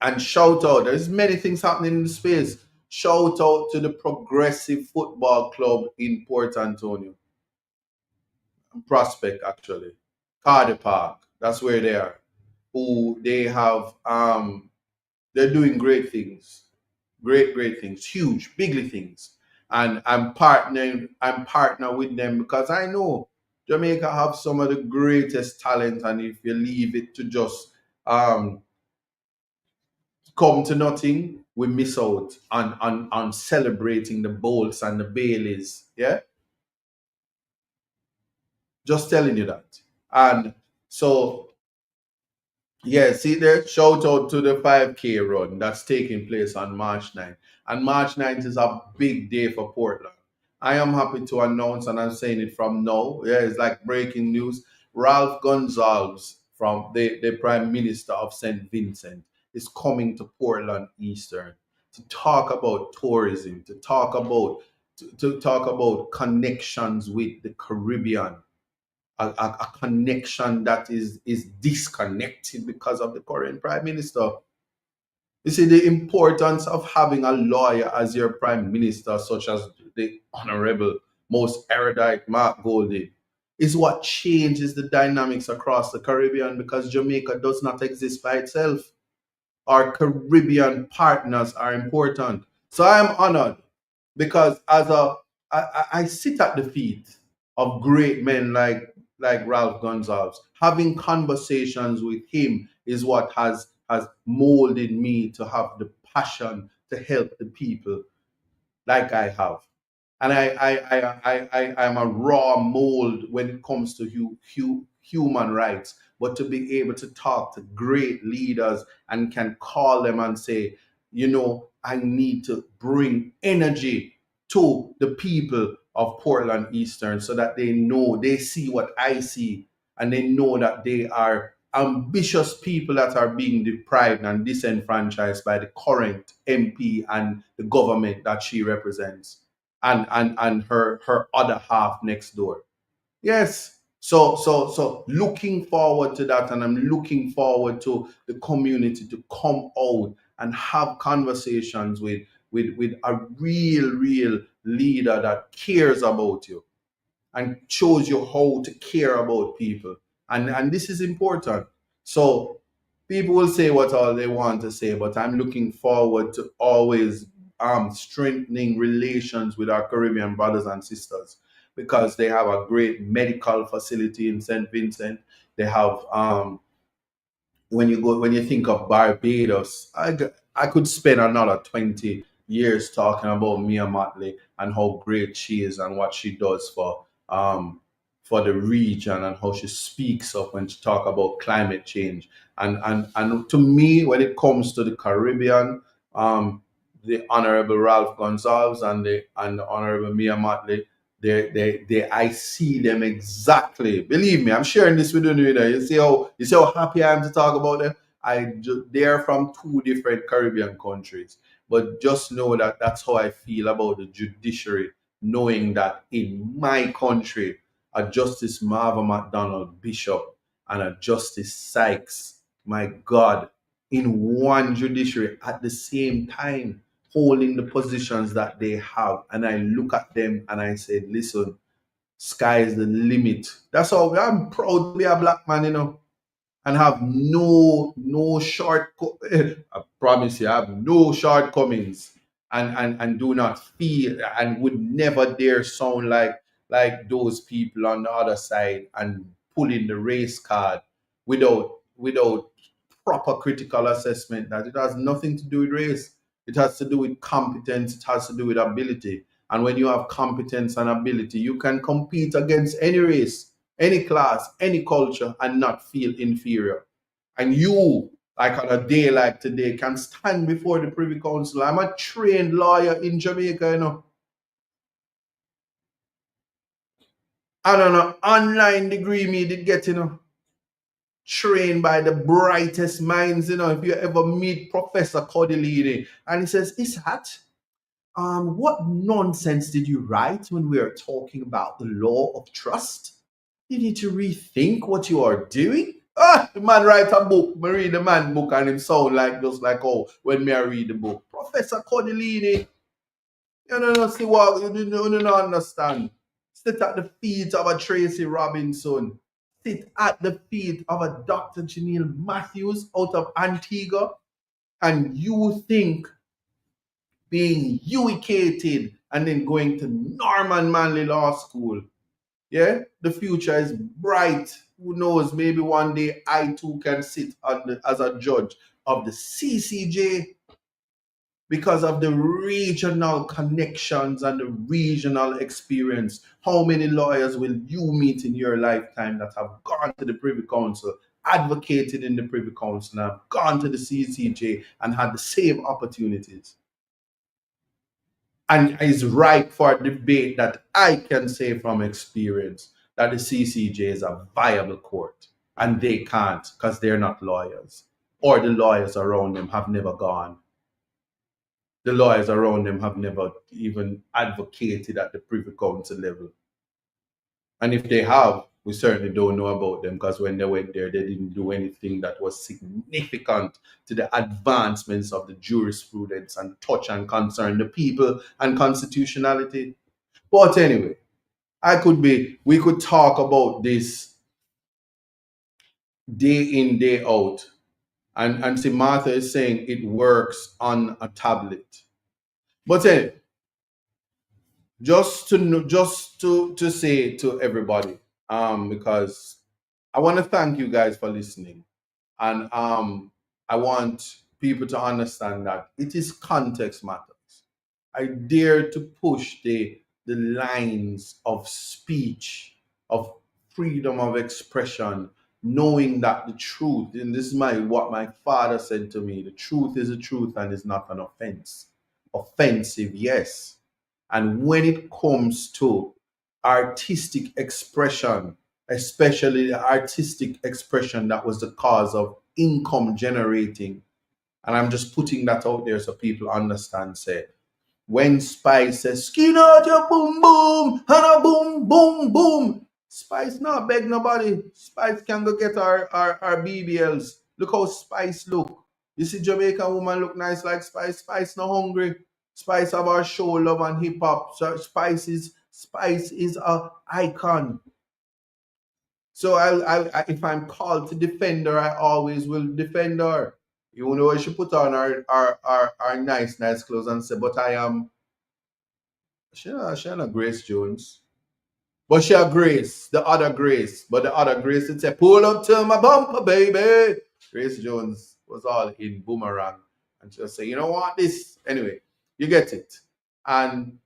And shout out, there's many things happening in the space. Shout out to the Progressive Football Club in Port Antonio. Prospect, actually. Cardi Park, that's where they are. Who they have, they're doing great things. Great things, huge, bigly things. And I'm partner with them because I know Jamaica have some of the greatest talent, and if you leave it to just come to nothing, we miss out on celebrating the Bolts and the Baileys. Yeah, just telling you that. And so, yeah, see there, shout out to the 5K run that's taking place on March 9th. And March 9th is a big day for Portland. I am happy to announce, and I'm saying it from now, yeah, it's like breaking news. Ralph Gonsalves, from the Prime Minister of St. Vincent, is coming to Portland Eastern to talk about tourism, to talk about connections with the Caribbean, a connection that is disconnected because of the current prime minister. You see, the importance of having a lawyer as your prime minister, such as the honorable, most erudite Mark Goldie, is what changes the dynamics across the Caribbean, because Jamaica does not exist by itself. Our Caribbean partners are important. So I am honored because I sit at the feet of great men like Ralph Gonsalves. Having conversations with him is what has molded me to have the passion to help the people like I have. And I am a raw mold when it comes to human rights. But to be able to talk to great leaders and can call them and say, I need to bring energy to the people of Portland Eastern so that they see what I see, and they know that they are ambitious people that are being deprived and disenfranchised by the current MP and the government that she represents, and her other half next door. Yes. So looking forward to that, and I'm looking forward to the community to come out and have conversations with a real leader that cares about you and shows you how to care about people. And this is important. So people will say what all they want to say, but I'm looking forward to always strengthening relations with our Caribbean brothers and sisters, because they have a great medical facility in St. Vincent. They have when you think of Barbados, I could spend another 20 years talking about Mia Motley and how great she is and what she does for the region, and how she speaks up when she talk about climate change. And to me, when it comes to the Caribbean, the Honorable Ralph Gonsalves and the Honorable Mia Motley, I see them exactly. Believe me, I'm sharing this with you. You see how happy I am to talk about them. They're from two different Caribbean countries, but just know that that's how I feel about the judiciary. Knowing that in my country, a Justice Marva McDonald Bishop and a Justice Sykes, my God, in one judiciary at the same time, holding the positions that they have. And I look at them and I say, listen, sky is the limit. That's all. I'm proud to be a black man, and have no short. I promise you, I have no shortcomings, and do not feel and would never dare sound like those people on the other side and pulling the race card without proper critical assessment. That it has nothing to do with race. It has to do with competence. It has to do with ability. And when you have competence and ability, you can compete against any race, any class, any culture, and not feel inferior. And you, like on a day like today, can stand before the Privy Council. I'm a trained lawyer in Jamaica, And on an online degree me did get, trained by the brightest minds, If you ever meet Professor Codilini and he says, Ishat, what nonsense did you write when we are talking about the law of trust? You need to rethink what you are doing. The man write a book. Me read the man book and him sound like just like when me I read the book. Professor Codilini, you don't see what you don't understand. Sit at the feet of a Tracy Robinson. Sit at the feet of a Dr. Janelle Matthews out of Antigua, and you think being educated and then going to Norman Manley Law School Yeah, the future is bright. Who knows? Maybe one day I too can sit as a judge of the CCJ because of the regional connections and the regional experience. How many lawyers will you meet in your lifetime that have gone to the Privy Council, advocated in the Privy Council, and have gone to the CCJ and had the same opportunities? And is ripe for debate that I can say from experience that the CCJ is a viable court and they can't because they're not lawyers, or the lawyers around them have never gone. The lawyers around them have never even advocated at the Privy Council level. And if they have, we certainly don't know about them because when they went there, they didn't do anything that was significant to the advancements of the jurisprudence and touch and concern the people and constitutionality. But anyway, we could talk about this day in, day out. And see, Martha is saying it works on a tablet. But anyway, just to say to everybody, because I want to thank you guys for listening, and I want people to understand that it is context matters. I dare to push the lines of speech, of freedom of expression, knowing that the truth, and this is what my father said to me: the truth is the truth and is not an offense. Offensive, yes. And when it comes to artistic expression, especially the artistic expression that was the cause of income generating, and I'm just putting that out there so people understand, say, when Spice says, skin out your boom boom, and a boom boom boom, Spice not beg nobody. Spice can go get our BBLs. Look how Spice look. You see Jamaican woman look nice like Spice. Spice not hungry. Spice have our show love and hip hop. So Spice is a icon. So if I'm called to defend her, I always will defend her. You know, she put on our nice clothes and say, but I am she not Grace Jones. But she a Grace, the other Grace. But the other Grace, it said, pull up to my bumper, baby. Grace Jones was all in Boomerang. And she'll say, you know what, this? Anyway, you get it. And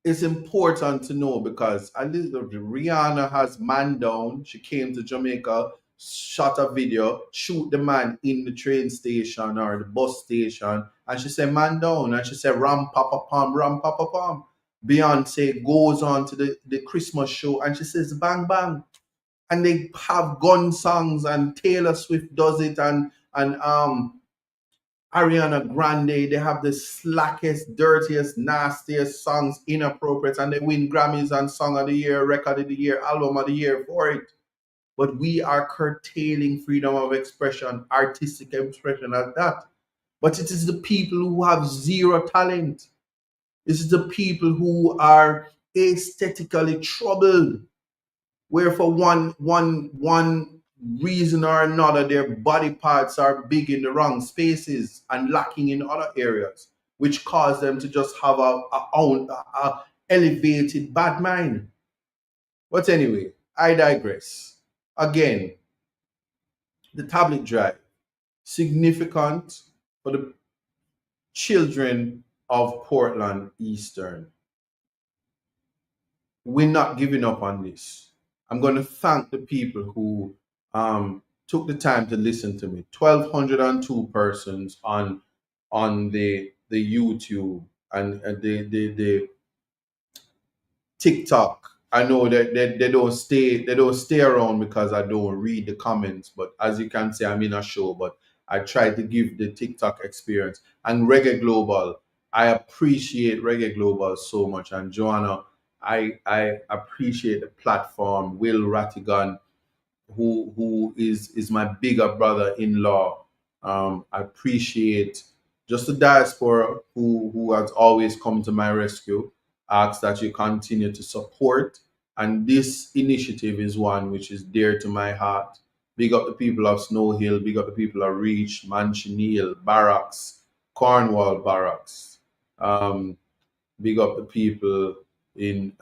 it's important to know because Rihanna has man down. She came to Jamaica, shot a video, shoot the man in the train station or the bus station, and she said man down, and she said ram papa pam, ram papa pam. Beyonce goes on to the Christmas show and she says bang bang. And they have gun songs and Taylor Swift does it and Ariana Grande, they have the slackest, dirtiest, nastiest songs, inappropriate, and they win Grammys and Song of the Year, Record of the Year, Album of the Year for it. But we are curtailing freedom of expression, artistic expression at that. But it is the people who have zero talent. It is the people who are aesthetically troubled, where for one reason or another their body parts are big in the wrong spaces and lacking in other areas, which cause them to just have a elevated bad mind. But anyway, I digress. Again, the tablet drive, significant for the children of Portland Eastern. We're not giving up on this. I'm going to thank the people who took the time to listen to me. 1,202 persons on the YouTube and the TikTok. I know that they don't stay around because I don't read the comments. But as you can see, I'm in a show, but I try to give the TikTok experience. And Reggae Global, I appreciate Reggae Global so much. And Joanna, I appreciate the platform. Will Rattigan, who is my bigger brother-in-law. I appreciate just the diaspora who has always come to my rescue. Ask that you continue to support. And this initiative is one which is dear to my heart. Big up the people of Snow Hill, big up the people of Reach, Manchineel, Barracks, Cornwall Barracks. Big up the people. in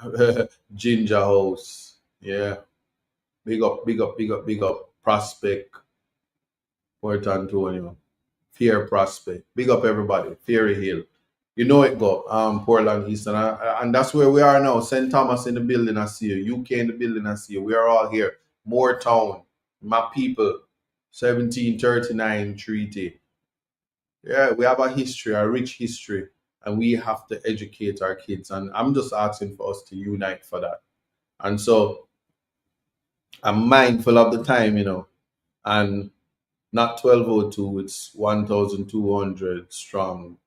Ginger House. Yeah. Big up, big up, big up, big up. Prospect, Port Antonio. Fear Prospect. Big up everybody. Fairy Hill. You know it go. Portland Eastern. And that's where we are now. St. Thomas in the building, I see you. UK in the building, I see you. We are all here. Moortown. My people. 1739 treaty. Yeah, we have a history, a rich history, and we have to educate our kids. And I'm just asking for us to unite for that. And so I'm mindful of the time, and not 1202, it's 1,200 strong,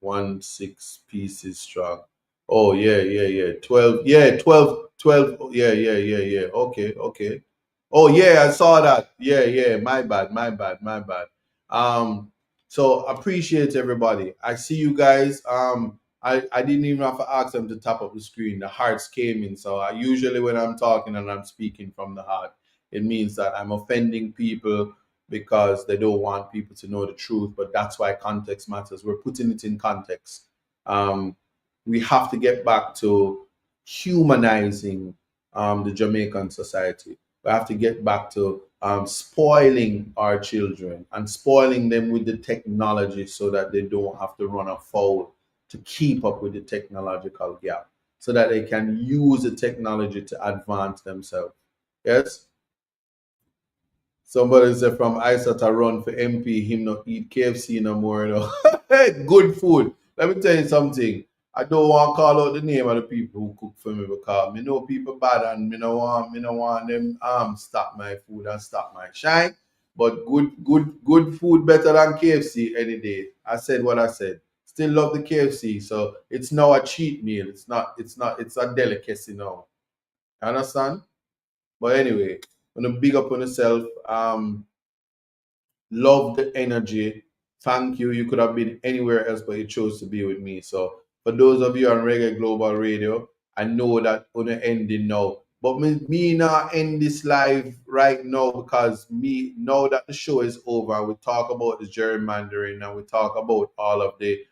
6 pieces strong. Oh, yeah, yeah, yeah. 12, yeah, 12, 12. Yeah, yeah, yeah, yeah. Okay, okay. Oh, yeah, I saw that. Yeah, yeah. My bad, my bad, my bad. Um, so appreciate everybody. I see you guys. I didn't even have to ask them to tap up the screen. The hearts came in. So I usually when I'm talking and I'm speaking from the heart, it means that I'm offending people because they don't want people to know the truth. But that's why context matters. We're putting it in context. Um, we have to get back to humanizing the Jamaican society. We have to get back to spoiling our children and spoiling them with the technology so that they don't have to run afoul to keep up with the technological gap, so that they can use the technology to advance themselves. Yes? Somebody said from Isata run for MP, him not eat KFC no more. Good food. Let me tell you something. I don't want to call out the name of the people who cook for me because me know people bad and me no want them stop my food and stop my shine. But good food better than KFC any day. I said what I said. Still love the KFC. So it's now a cheat meal. It's a delicacy now. You understand? But anyway, I'm gonna big up on yourself. Love the energy. Thank you. You could have been anywhere else, but you chose to be with me. So for those of you on Reggae Global Radio, I know that on the ending now. But me not end this live right now because me now that the show is over, we talk about the gerrymandering and we talk about all of the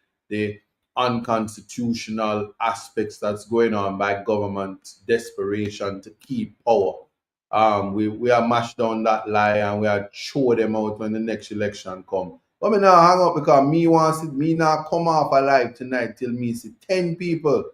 unconstitutional aspects that's going on by government desperation to keep power. We are mash down that lie and we are show them out when the next election come. But me now hang up because me want see me now come off alive tonight till me see 10 people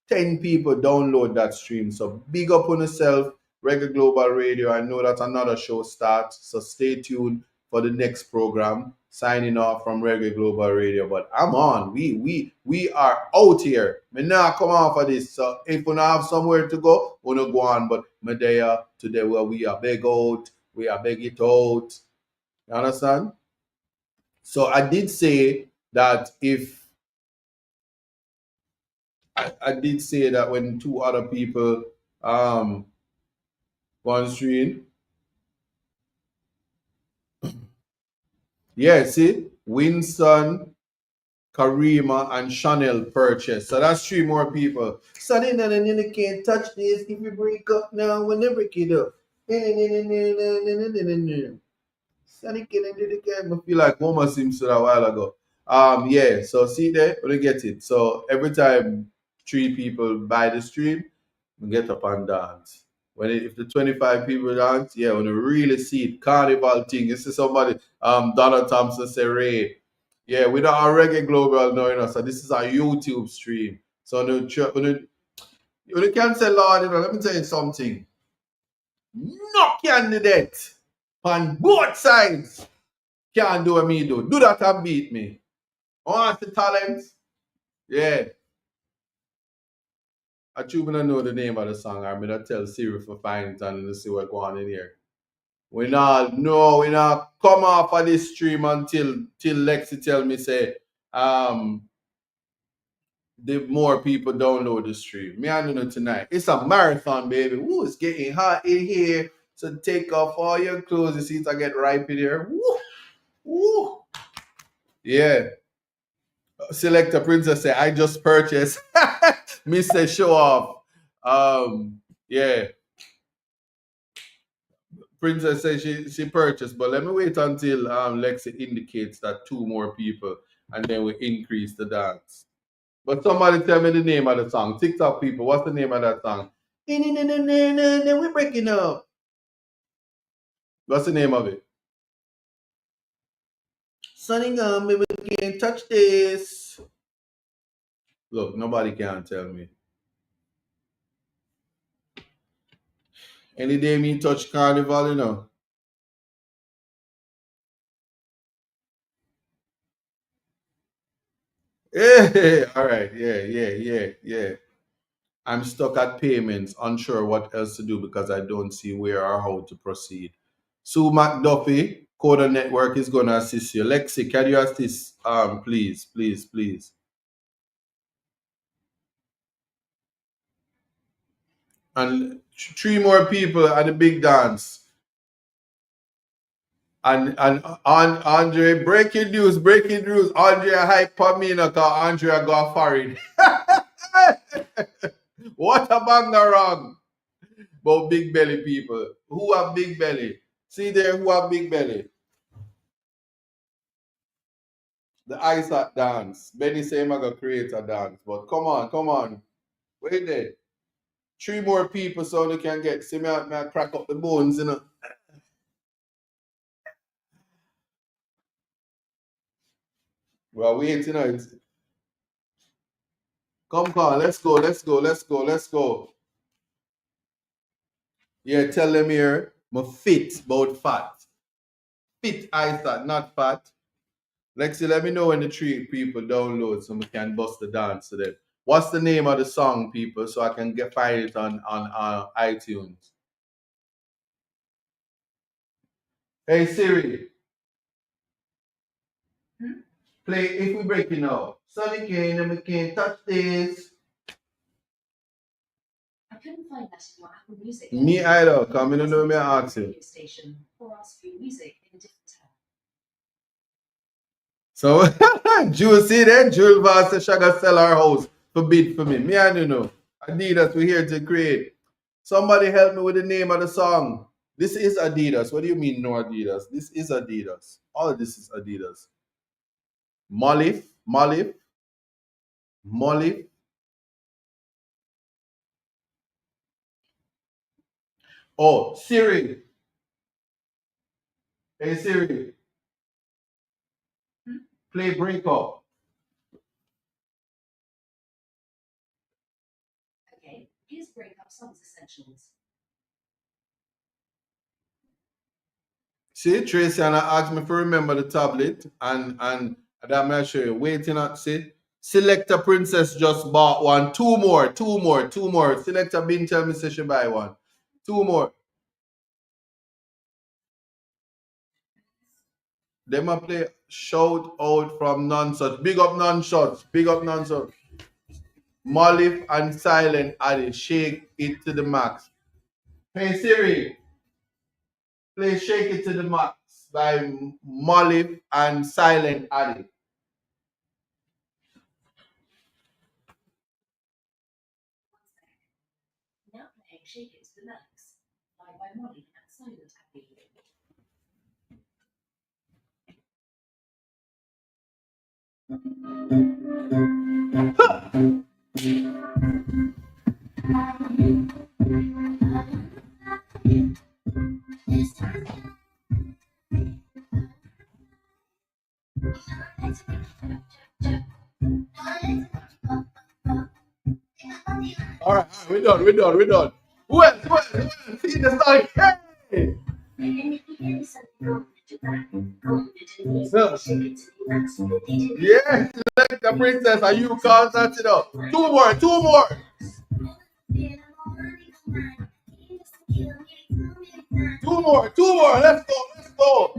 download that stream. So big up on yourself, Reggae Global Radio. I know that another show starts, so stay tuned for the next program. Signing off from Reggae Global Radio. But I'm on. We are out here. Me now come off of this. So if we don't have somewhere to go, we don't go on. But me there today where we are beg out, we are beg it out. You understand? So I did say that if I did say that when two other people go on stream, yeah, see, Winston, Karima, and Chanel purchase. So that's three more people. Sonny, no, no, no, can't touch this. If you break up now, when they break it up. Sonny can't do the game. I feel like Homer Simpson a while ago. Yeah, so see there, we get it. So every time three people buy the stream, we get up and dance. If the 25 people dance, yeah, when you really see it, carnival thing. You see somebody, Donald Thompson say, Ray, yeah, we don't have Reggae Global now, so this is our YouTube stream. So when you can say, Lord, let me tell you something. No candidate on both sides can't do what me do. Do that and beat me. I want the talent. Yeah. I truly don't know the name of the song. I'm gonna tell Siri for find it and see what's going on in here. We not come off of this stream until Lexi tell me say the more people download the stream. Me I don't know tonight. It's a marathon, baby. Woo, it's getting hot in here. So take off all your clothes. The seats I get ripe in here. Woo, woo. Yeah. Selector Princess say I just purchased. Mr. Show off. Yeah. Princess says she purchased, but let me wait until Lexi indicates that two more people and then we increase the dance. But somebody tell me the name of the song. TikTok people, what's the name of that song? We're breaking up. What's the name of it? Sunny gum, we can't touch this. Look, nobody can tell me. Any day me touch carnival, you know. Hey, all right, yeah. I'm stuck at payments, unsure what else to do because I don't see where or how to proceed. Sue McDuffie, Coder Network is going to assist you. Lexi, can you assist? Please. And three more people at the big dance. And Andre, breaking news. Andre hype for me, because Andre got foreign. What a banger wrong. About big belly people. Who have big belly? See there who have big belly. The ice at dance. Benny say I'm gonna create a dance. But come on. Wait there. Three more people so they can get see me I crack up the bones, you know. Well wait, you know. Come on, let's go. Yeah, tell them here, I'm fit about fat. Fit ice at, not fat. Lexi, let me know when the three people download so we can bust the dance to them. What's the name of the song, people, so I can find it on iTunes? Hey Siri, play If We Break It Now. Sonny Kane and we can't touch this. I couldn't find that in your Apple Music. Me either, come in and know me ask you. Or ask for music in a different tab. So, Jules, see that? Jules Voss said she gonna sell our house for bid for me. Me and you know. Adidas, we're here to create. Somebody help me with the name of the song. This is Adidas. What do you mean no Adidas? This is Adidas. All of this is Adidas. Molif. Oh, Siri. Hey Siri. Play Break Up. Okay, here's Break Up Songs Essentials. See, Tracy and I asked me to remember the tablet and that may show you. Waiting at see. Selector Princess just bought one. Two more. Selector been tell me say she buy one. Two more. Them a play Shout Out from Nonsuch. Big up Nonsuch. Molly and Silent Addy. Shake it to the max. Hey Siri, play Shake It to the Max by Molly and Silent Addy. Now playing Shake It to the Max by Molly and Silent Addy. All right, we're done. Who else? See the song. Hey! Yes, like the princess, are you can't touch it up. Two more. Two more. Let's go. Oh.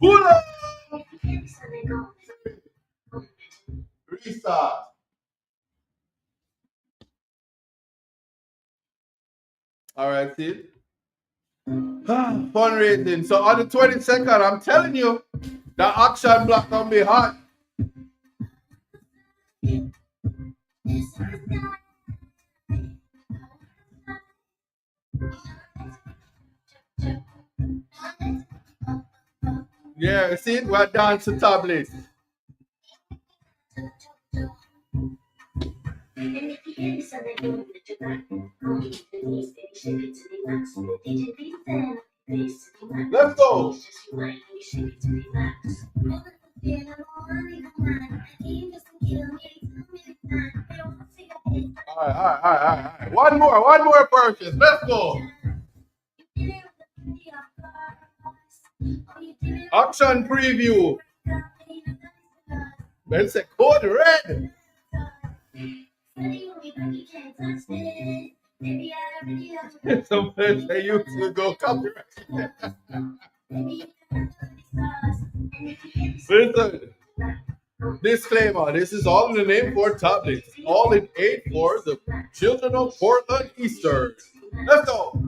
Hula. Restart. All right, Sid. Fundraising. So on the 22nd, I'm telling you, the action block gonna be hot. Yeah, see, we're dancing tablet. Let's go. All right. One more purchase. Let's go. Action preview. Let's say code red. Somebody say you to go copyright. Listen. Disclaimer, this is all in the name for tablets. All in aid for the children of Portland Eastern. Let's go.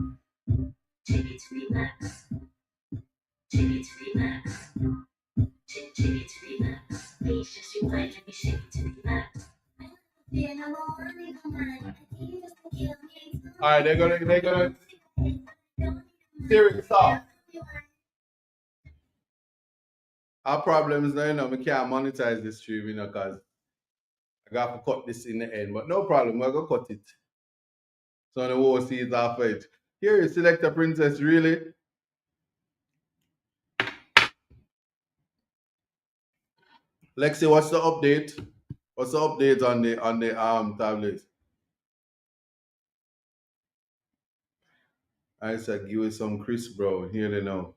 All right, they're gonna serious off. Our problem is that we can't monetize this stream, because I got to cut this in the end. But no problem, we're gonna cut it. So the whole sees off it. Here is Selector Princess, really. Lexi, what's the update? What's the update on the tablet? I said give it some Chris, bro. Here they know.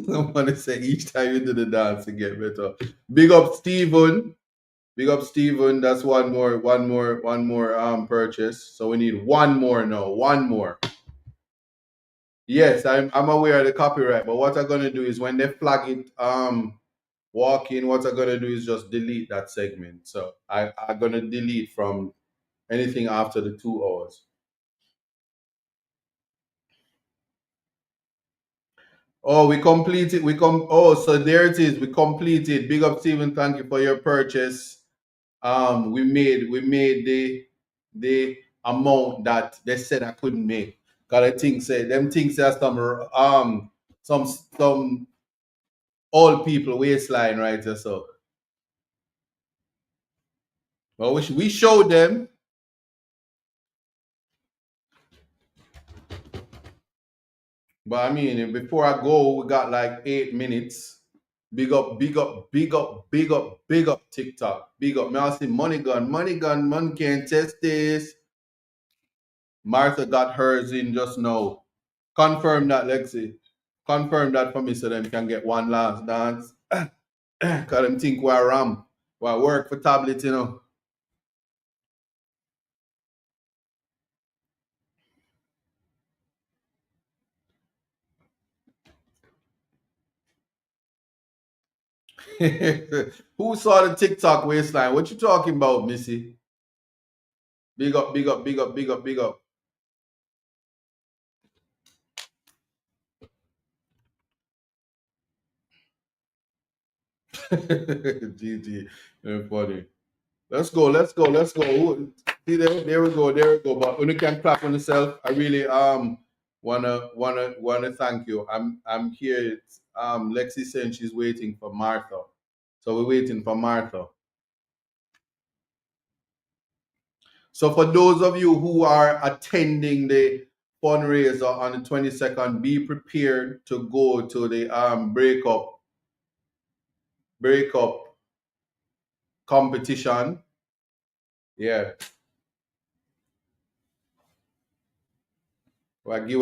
Somebody say each time you do the dance, you get better. Big up Steven. Big up Steven. That's one more purchase. So we need one more now. One more. Yes, I'm aware of the copyright, but what I'm gonna do is when they flag it walk in, what I'm gonna do is just delete that segment. So I'm gonna delete from anything after the 2 hours. Oh, we completed. So there it is. We completed. Big up, Steven. Thank you for your purchase. We made the amount that they said I couldn't make. Cause I think them things say some old people waistline, right? So, well, we showed them. But I mean, before I go, we got like 8 minutes. Big up TikTok. Big up. Now I see money gun, money can't test this. Martha got hers in just now. Confirm that, Lexi. Confirm that for me so them can get one last dance. Cause them think we're ram. We work for tablet, Who saw the TikTok waistline? What you talking about, Missy? Big up. GG. Very funny. Let's go. Ooh, see there we go. But when you can clap on yourself, I really wanna thank you. I'm here. Lexi saying she's waiting for Martha. So we're waiting for Martha. So for those of you who are attending the fundraiser on the 22nd, be prepared to go to the breakup competition. Yeah. We'll give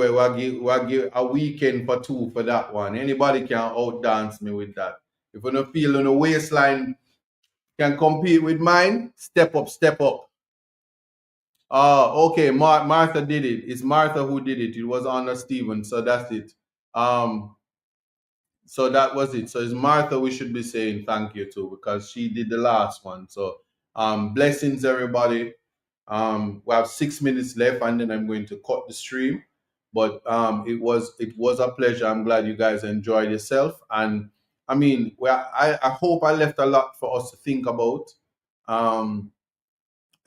a weekend for 2 for that one. Anybody can outdance me with that. If you don't feel on the waistline can compete with mine, step up. Okay, Martha did it. It's Martha who did it. It was under Steven, so that's it. So that was it. So it's Martha we should be saying thank you to because she did the last one. So Blessings, everybody. We have 6 minutes left, and then I'm going to cut the stream. But it was a pleasure. I'm glad you guys enjoyed yourself, and I mean, well, I hope I left a lot for us to think about. Um,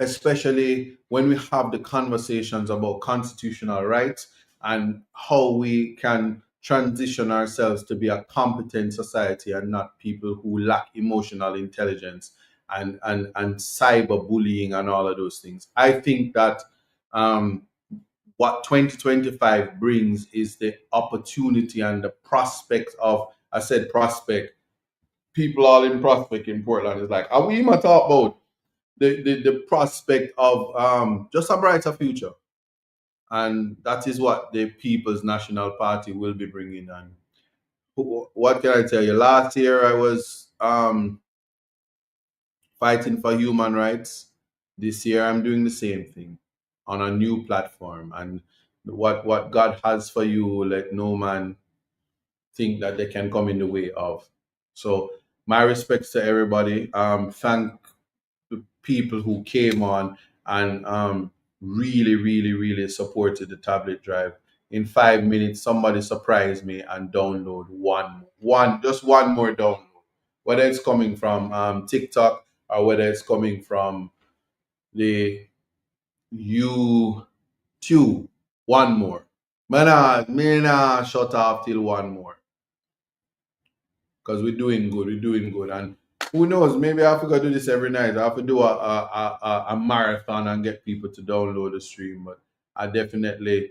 Especially when we have the conversations about constitutional rights and how we can transition ourselves to be a competent society and not people who lack emotional intelligence and cyberbullying and all of those things. I think that um, what 2025 brings is the opportunity and the prospect of, I said prospect, people all in prospect in Portland is like, are we even talk about the prospect of just a brighter future, and that is what the People's National Party will be bringing. And what can I tell you? Last year I was fighting for human rights. This year I'm doing the same thing on a new platform. And what God has for you, let no man think that they can come in the way of. So my respects to everybody. Thank the people who came on and really, really, really supported the tablet drive. In 5 minutes, somebody surprised me and download just one more download. Whether it's coming from TikTok or whether it's coming from the YouTube, one more. Me nah shut off till one more. Because we're doing good. We're doing good. And who knows? Maybe I have to go do this every night. I have to do a marathon and get people to download the stream. But I definitely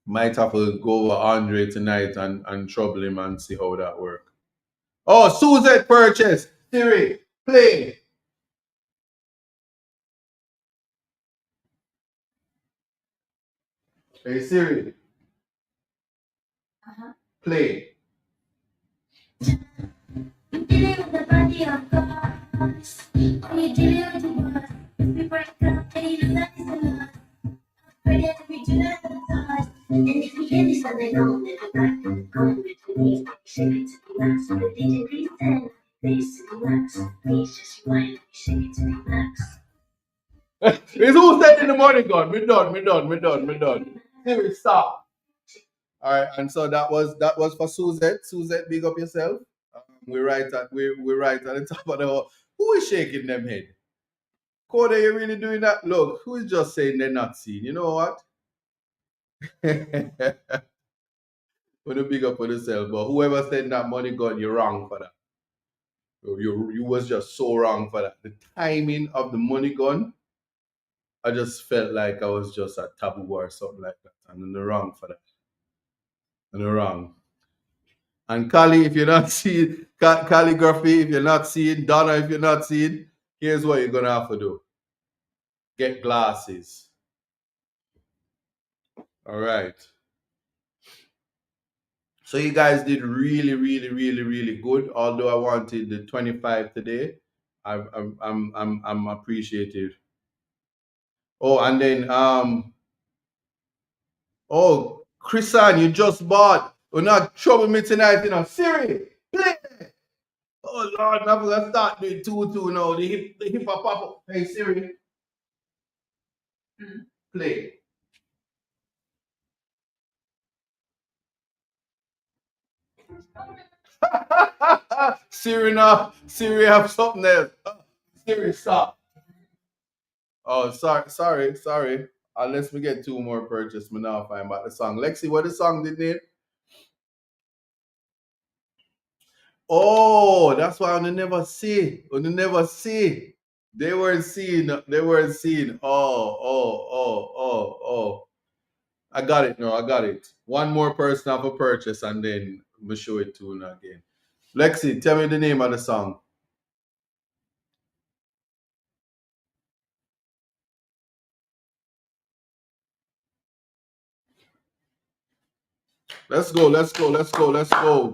might have to go over Andre tonight and trouble him and see how that works. Oh, Suzette purchase. Siri, play. Hey Siri, play. You dealing with the body of gods. You dealing with the world. We break up and you know that is the Lord. Ready to be to that thought. And if you hear this, then they know that the back and come with the knees. Shake it to the max. So the DJ please stand. Face to the max. Please just rewind. Shake it to the max. It's who said in the morning, God. We're done. Siri, stop. All right, and so that was for Suzette. Suzette, big up yourself. We're right at the top of the hall. Who is shaking them head? Coda, you really doing that? Look, who is just saying they're not seen? You know what? Put a big up for yourself, but whoever said that money gun, you're wrong for that. You was just so wrong for that. The timing of the money gun, I just felt like I was just at taboo or something like that, and I'm wrong for that. And I'm wrong. And Kali, if you're not seeing calligraphy, if you're not seeing Donna, if you're not seeing, here's what you're gonna have to do: get glasses. All right. So you guys did really, really, really, really good. Although I wanted the 25 today, I'm appreciative. Oh, and then oh, Chrisan, you just bought. We're not trouble me tonight, you know. Siri, play. Oh Lord, I'm gonna start doing two now. The hip hop pop. Hey Siri, play. Siri now. Siri have something else. Siri, stop. Oh, sorry. Unless we get two more purchase, me now find about the song. Lexi, what the song did name? Oh, that's why I never see. I never see. They weren't seeing. They weren't seeing. Oh. I got it. No, I got it. One more person have a purchase, and then we show it to you again. Lexi, tell me the name of the song. Let's go.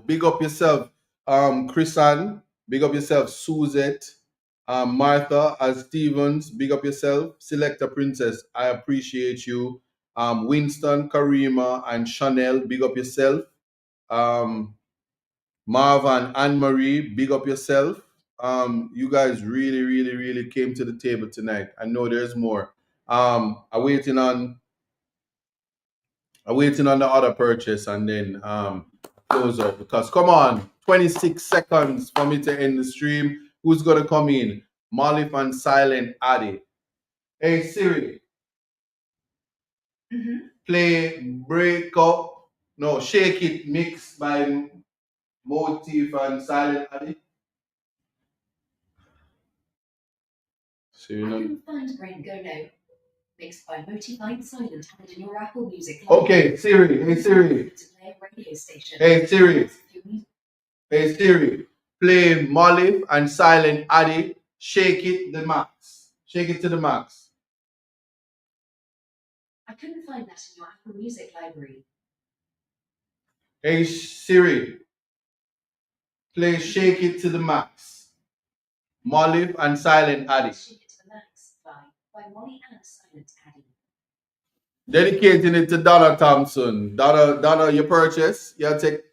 Big up yourself, Chrisan. Big up yourself, Suzette. Martha as Stevens. Big up yourself, Selector Princess. I appreciate you. Winston, Karima, and Chanel. Big up yourself. Marv and Anne Marie. Big up yourself. You guys really came to the table tonight. I know there's more. I'm waiting on the other purchase and then close out, because come on, 26 seconds for me to end the stream. Who's gonna come in? Molly and Silent Addy. Hey Siri, play Break Up. No, Shake It mix by Motif and Silent Addy. So you know. couldn't find Brain Go No. Mixed by Motif and Silent Addy in your Apple Music. Okay, Siri. Hey Siri. To play a radio station. Hey Siri. Hey Siri. Play Molly and Silent Addy. Shake It the max. Shake it to the max. I couldn't find that in your Apple Music library. Hey Siri. Play Shake It to the Max. Molly and Silent Addy. Shake It to the Max by Molly and Silent Addy. Dedicating it to Donna Thompson. Donna, your purchase. You take.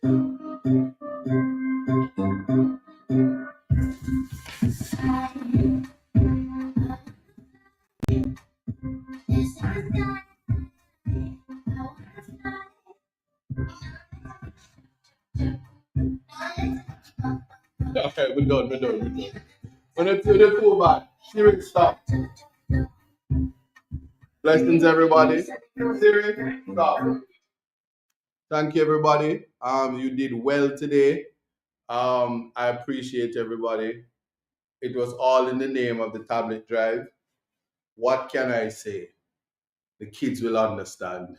Okay, we're done. When it's too bad, Siri, stop. Blessings, everybody. Siri, stop. Thank you, everybody. You did well today. I appreciate everybody. It was all in the name of the tablet drive. What can I say? The kids will understand.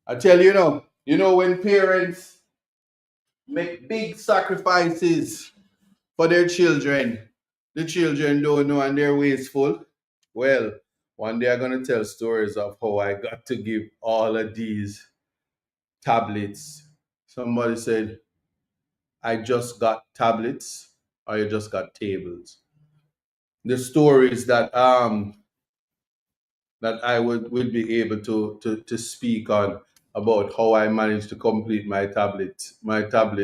I tell you, when parents make big sacrifices for their children, the children don't know and they're wasteful. Well, one day I'm going to tell stories of how I got to give all of these tablets. Somebody said, I just got tablets, or you just got tables. The stories that I would be able to speak on about how I managed to complete my tablet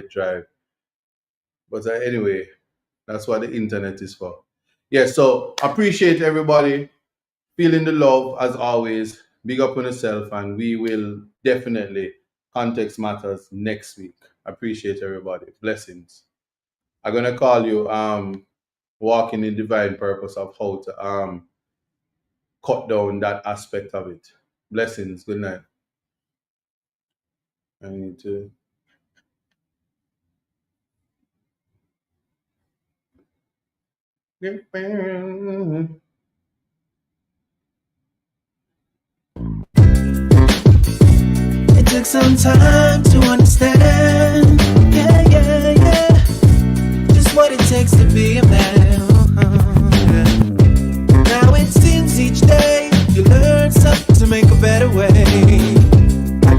drive. But anyway, that's what the internet is for. Yeah, so appreciate everybody. Feeling the love as always. Big up on yourself, and we will definitely context matters next week. Appreciate everybody. Blessings. I'm gonna call you walking in divine purpose of how to cut down that aspect of it. Blessings. Good night. I need to. It took some time to understand, yeah, just what it takes to be a man. Now it seems each day you learn something to make a better way.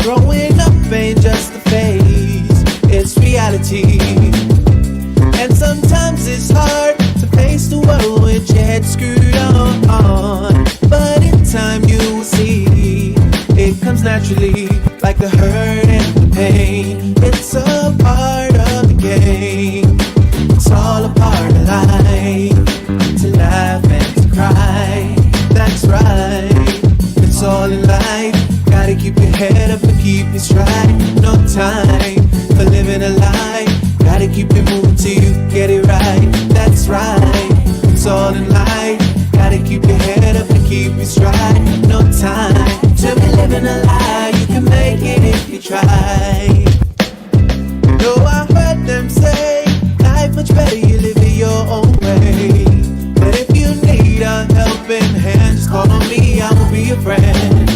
Growing up ain't just a phase, it's reality. And sometimes it's hard to face the world with your head screwed on. But in time you will see, it comes naturally, like the hurt and the pain. It's a part of the game, it's all a part of life. To laugh and to cry, that's right, it's all in life. Gotta keep your head up and keep it straight. No time for living a lie. Gotta keep it moving till you get it right. That's right, it's all in life. Gotta keep your head up and keep it straight. No time to be living a lie. You can make it if you try. No, I heard them say life much better you live it your own way. But if you need a helping hand, just call on me, I will be your friend.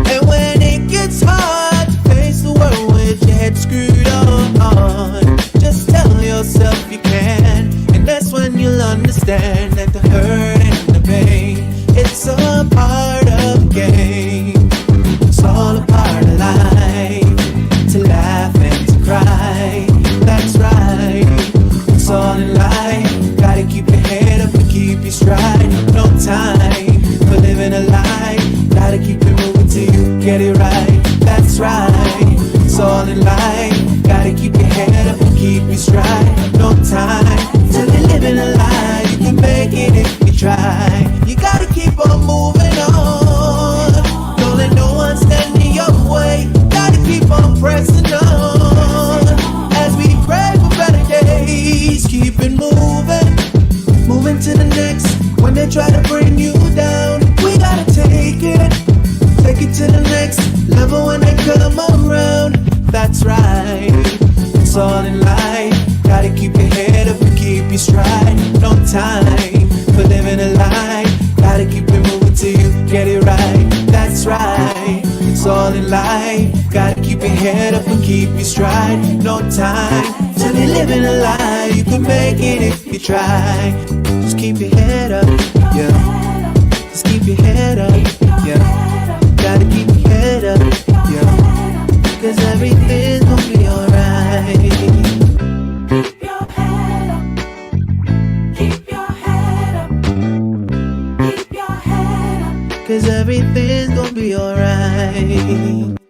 And when it gets hard to face the world with your head screwed on, just tell yourself you can. And that's when you'll understand that the hurt and the pain, it's a part of the game. It's all a part of life. To laugh and to cry, that's right, it's all in life. Gotta keep your head up and keep your stride. No time for living a lie. Gotta keep it moving till you get it right. That's right, it's all in life. Gotta keep your head up and keep your stride. No time to try. You gotta keep on moving on. Don't let no one stand in your way. Gotta keep on pressing on. As we pray for better days, keep it moving. Moving to the next. When they try to bring you down, we gotta take it. Take it to the next level when they come around. That's right. It's all in life. Gotta keep your head up and keep your stride. No time for living a lie. Gotta keep it moving till you get it right. That's right. It's all in life. Gotta keep your head up and keep your stride. No time to be living a lie. You can make it if you try. Just keep your head up, yeah. Just keep your head up, yeah. Gotta keep your head up, yeah. 'Cause everything's gonna be alright. Keep your head up. Keep your head up. Keep your head up. 'Cause everything's gonna be alright.